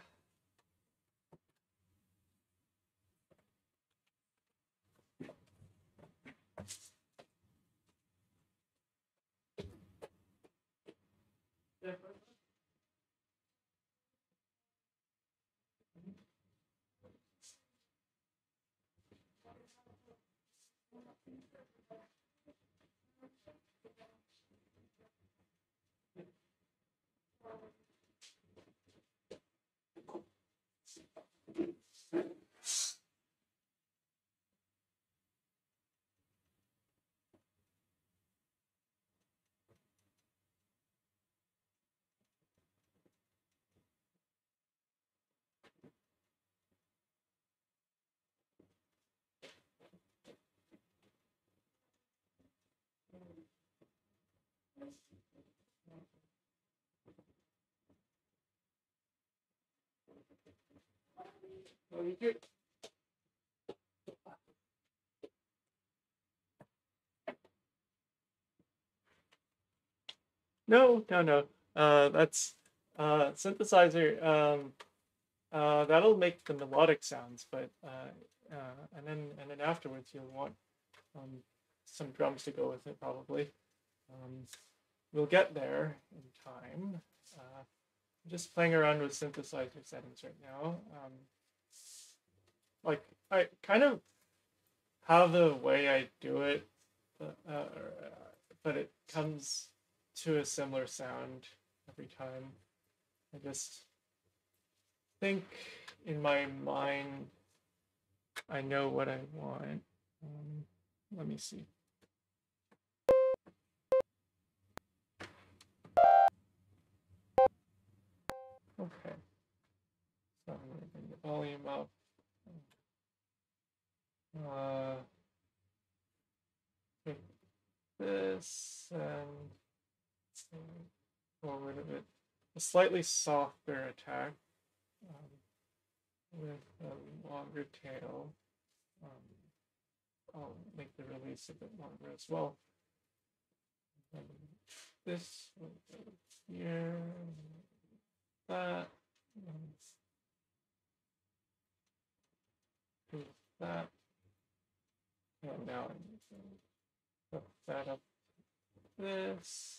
No, no, no. That's synthesizer. That'll make the melodic sounds, but and then afterwards you'll want some drums to go with it probably. We'll get there in time. I'm just playing around with synthesizer settings right now. Like I kind of have the way I do it, but it comes to a similar sound every time. I just think in my mind I know what I want. Let me see. Okay. So I'm going to bring the volume up. Take this and forward a bit. A slightly softer attack with a longer tail. I'll make the release a bit longer as well. This will go here. That. That. And now I'm going to put that up. This.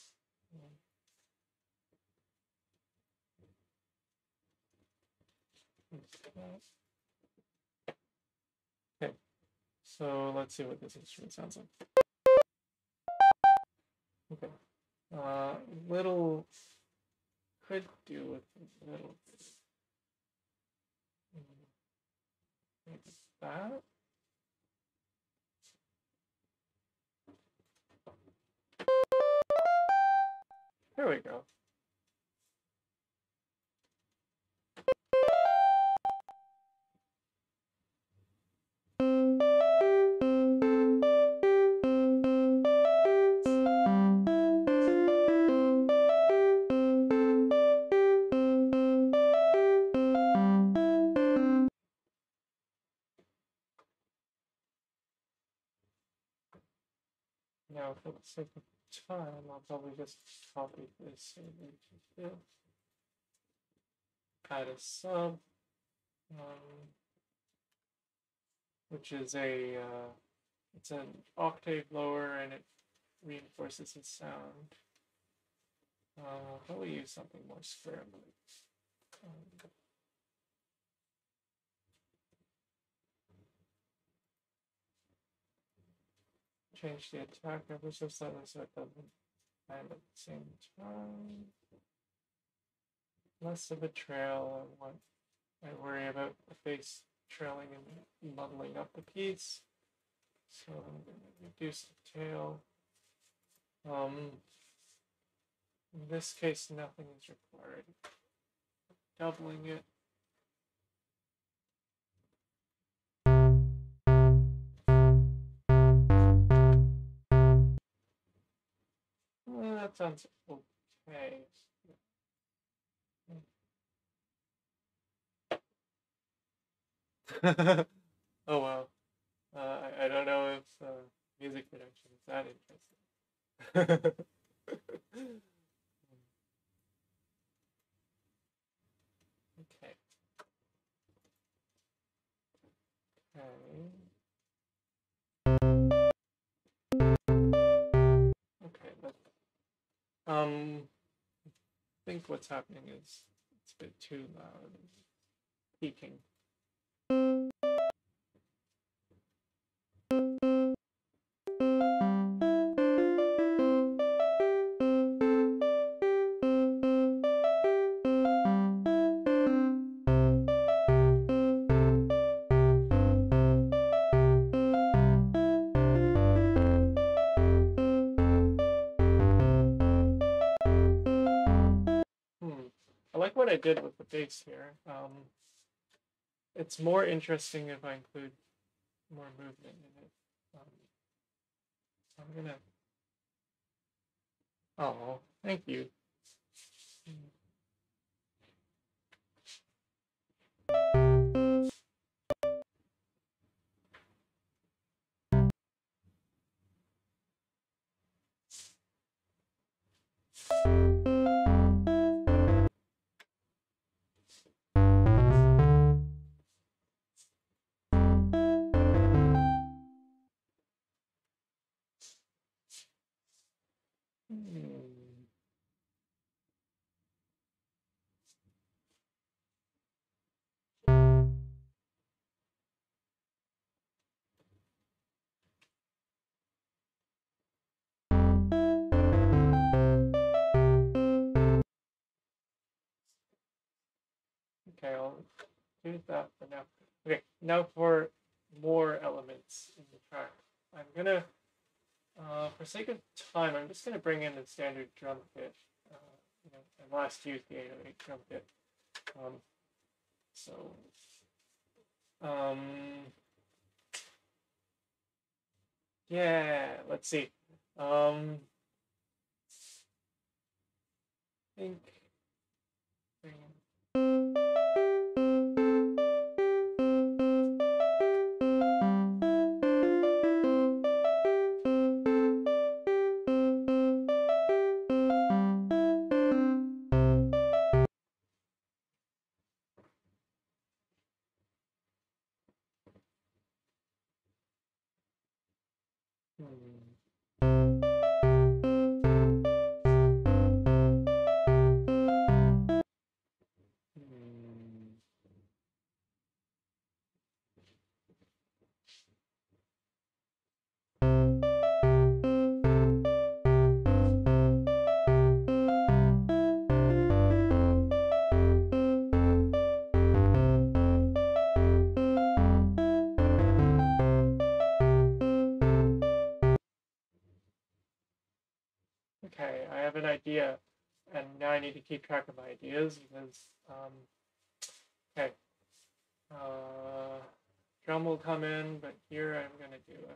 Okay, so let's see what this instrument sounds like. Okay, little could do with a little bit. Like that. There we go. Now, for the sake of time, I'll probably just copy this into this. Add a sub, which is it's an octave lower and it reinforces the sound. Probably use something more scrambly. change the attack ever so slightly so it doesn't land at the same time. Less of a trail. I worry about the face trailing and muddling up the piece. So I'm going to reduce the tail. In this case, nothing is required. Doubling it. That sounds okay. Oh wow. I don't know if music production is that interesting. Okay. Okay. I think what's happening is it's a bit too loud. Peaking. I like what I did with the bass here. It's more interesting if I include more movement in it. So I'm gonna. Oh, thank you. Okay, I'll do that for now. Okay, now for more elements in the track. I'm gonna, for sake of time, I'm just gonna bring in the standard drum kit. I last used the 808 drum kit. So, yeah, let's see. I think. Okay, I have an idea, and now I need to keep track of my ideas because, okay, drum will come in, but here I'm gonna do a.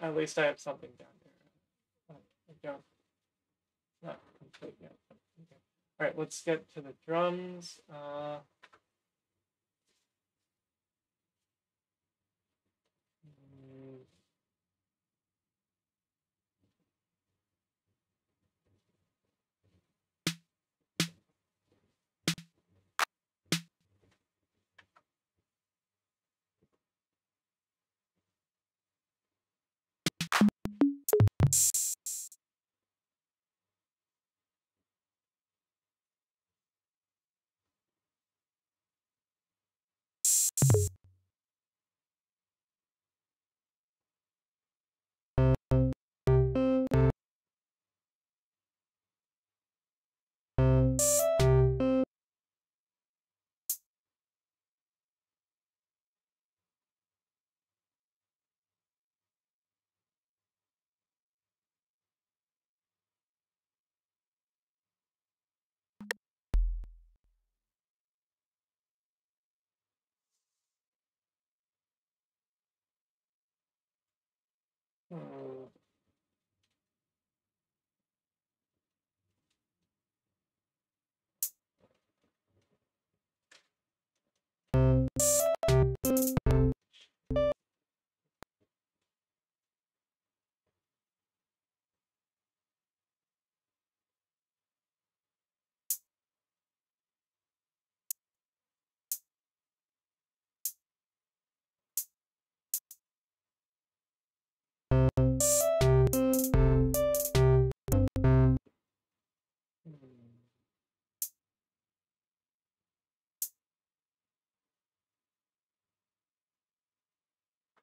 at least I have something down there. I don't, not complete yet. Okay. All right, let's get to the drums. Hmm.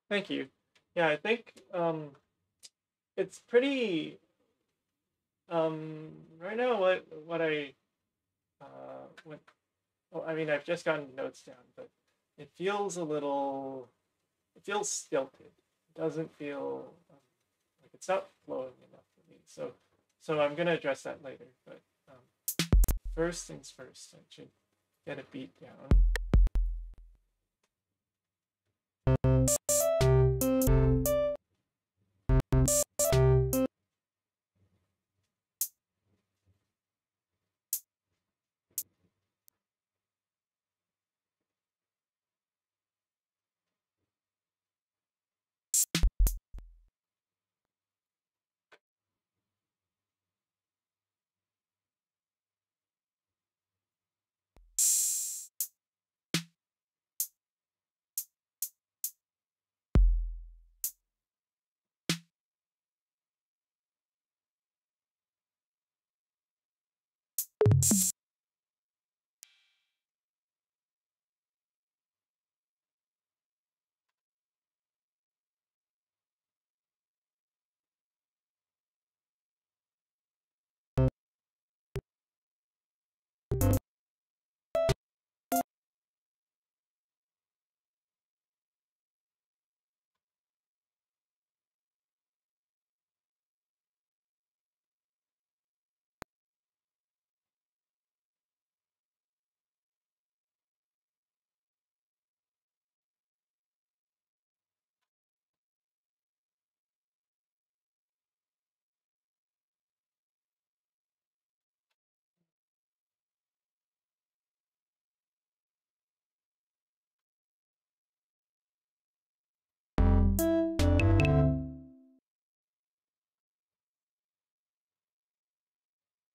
Thank you. Yeah, I think it's pretty right now what I what well, I mean I've just gotten notes down, but it feels a little it feels stilted. It doesn't feel like it's not flowing enough for me. So I'm gonna address that later. But first things first, I should get a beat down.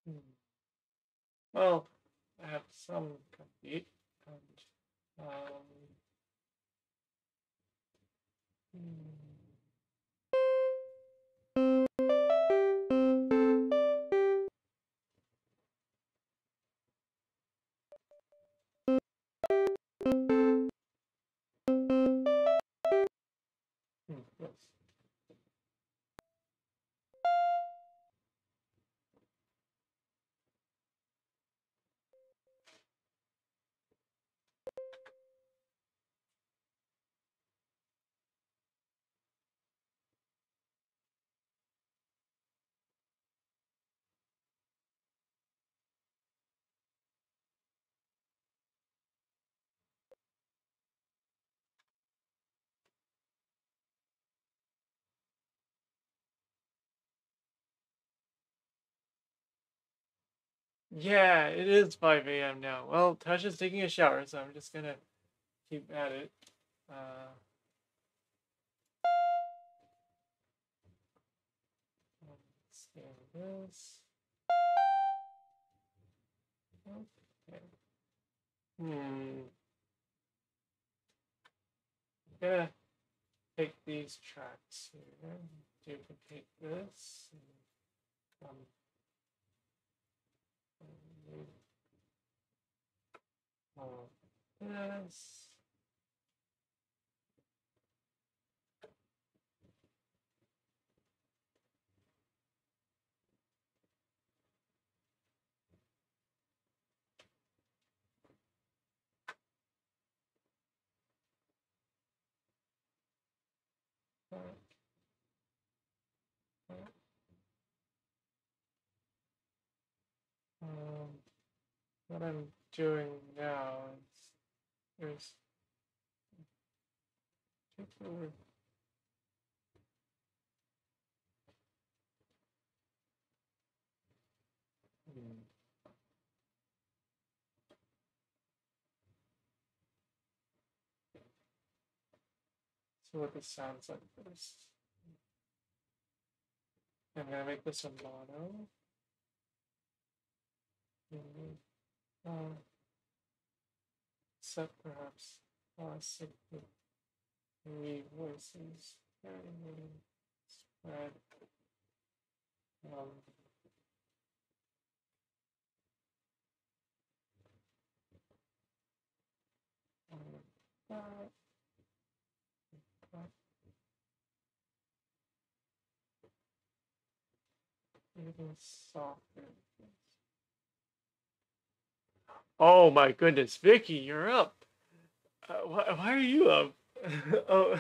Hmm. Well, I have some complete and hmm. Yes. Yeah, it is 5 a.m. now. Well, Tasha's taking a shower, so I'm just gonna keep at it. Uh, Scan this. Okay. I'm gonna take these tracks here, duplicate this, and, remove all of this. Um, what I'm doing now is there's particular. Hmm. So what this sounds like first. I'm gonna make this a mono. Uh, Set perhaps classic with three voices. Spread. Um, that, even softer. Oh my goodness, Vicky, you're up. Why are you up? Oh,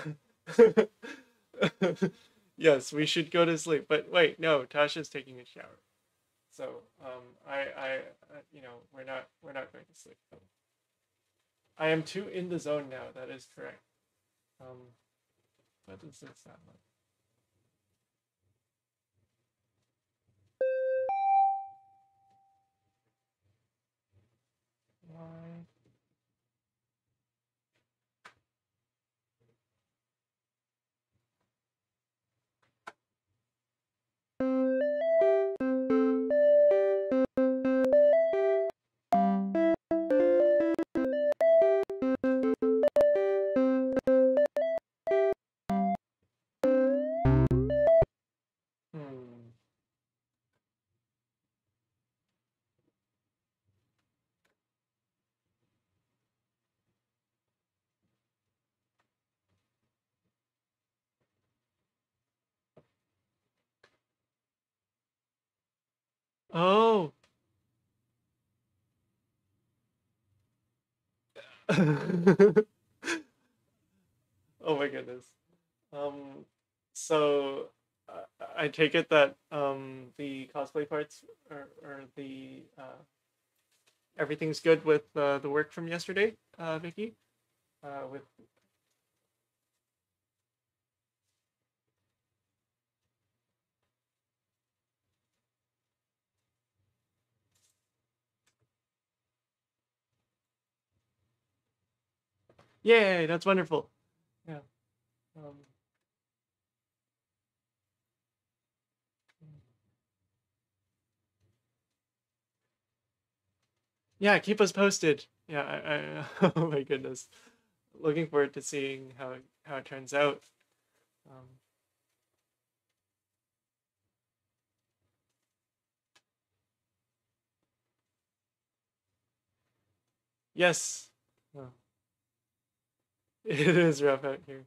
yes, we should go to sleep. But wait, no, Tasha's taking a shower. So, we're not going to sleep. I am too in the zone now. That is correct. Um, what does it sound like? Why? Hmm. Oh. Oh my goodness. Um, so I take it that the cosplay parts or the everything's good with the work from yesterday, Vicky. With Yay, that's wonderful. Yeah. Um, yeah, keep us posted. Yeah, oh my goodness, looking forward to seeing how it turns out. Um, yes, oh, it is rough out here.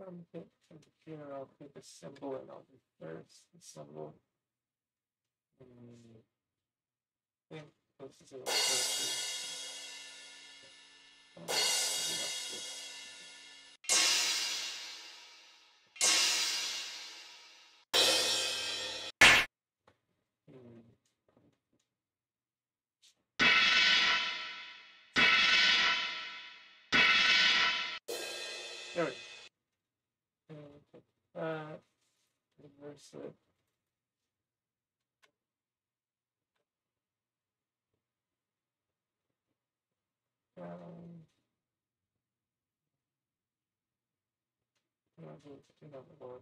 from the funeral, I'll take a symbol and I'll do first the symbol. I think this is a there we go. Take that, reverse it. Down. Do another one.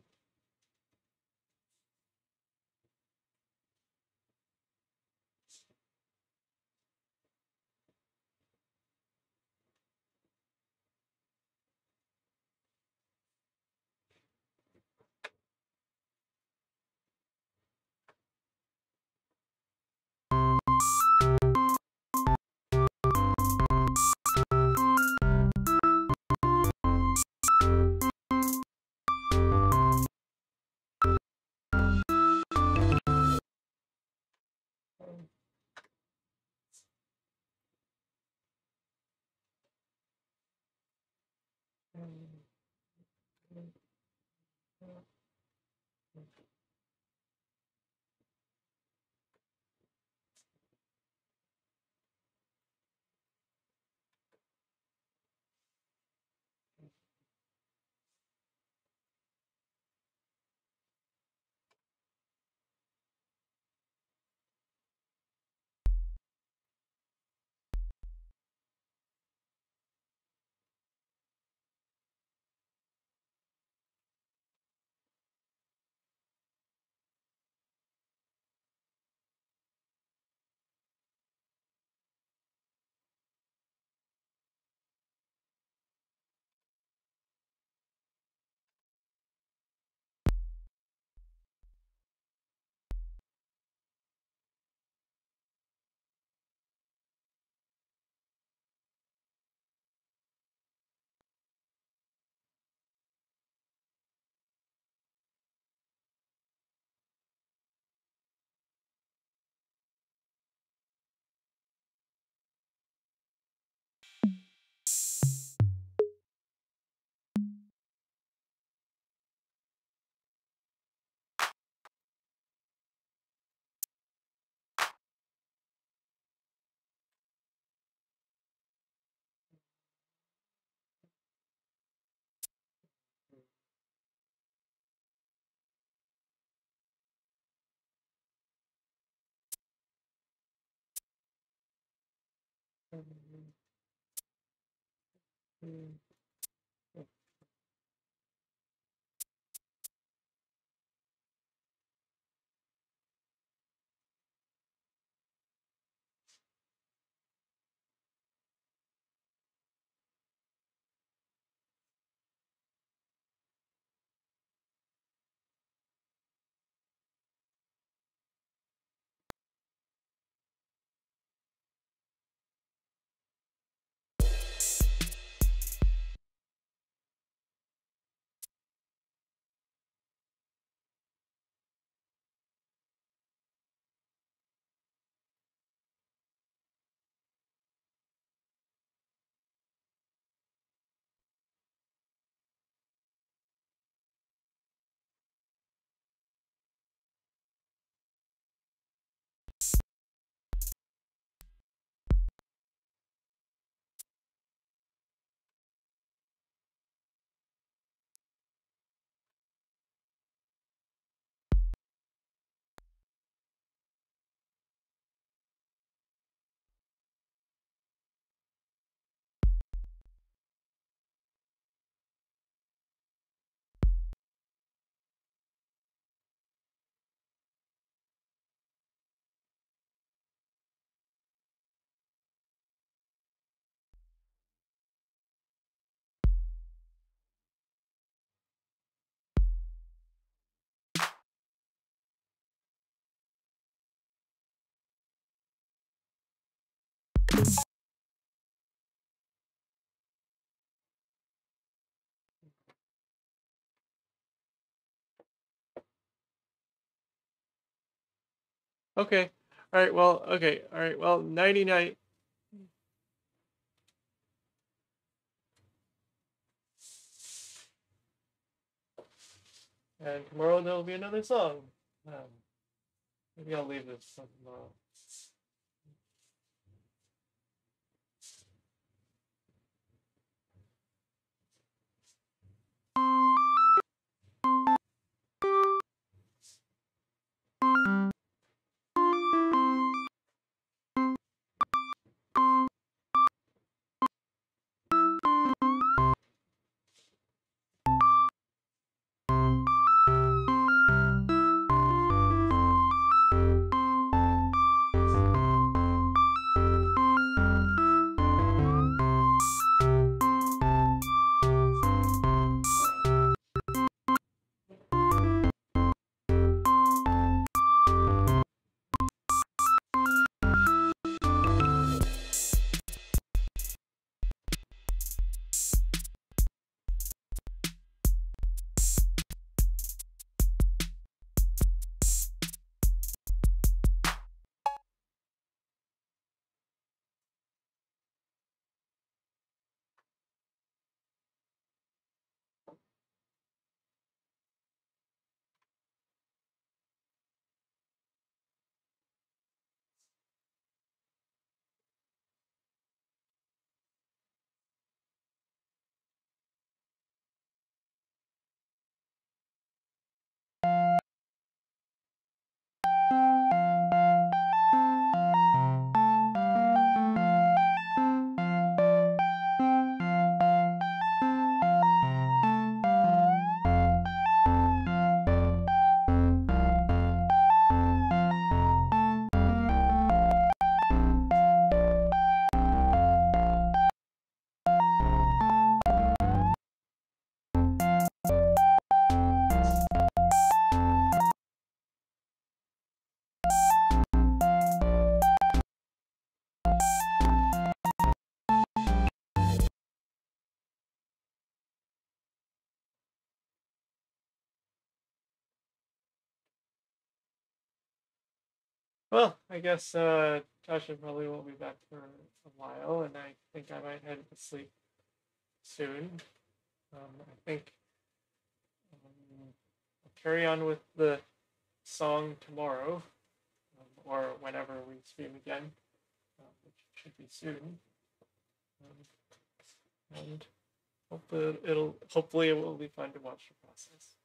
Okay. All right. Well. Okay. All right. Well. Nighty night. And tomorrow there'll be another song. Maybe I'll leave this for tomorrow. Well, I guess Tasha probably won't be back for a while, and I think I might head to sleep soon. I think I'll carry on with the song tomorrow, or whenever we stream again, which should be soon. And hopefully it will be fun to watch the process.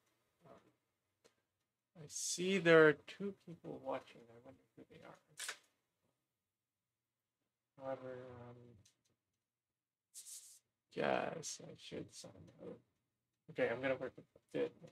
I see there are 2 people watching. I wonder who they are. However, yes, I should sign out. Okay, I'm gonna work a bit more.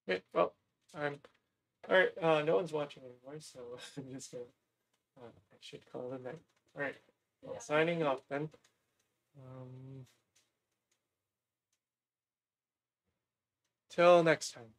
Okay, well, I'm all right. No one's watching anymore, so I'm just gonna. I should call it a night. All right, well, signing off then. Till next time.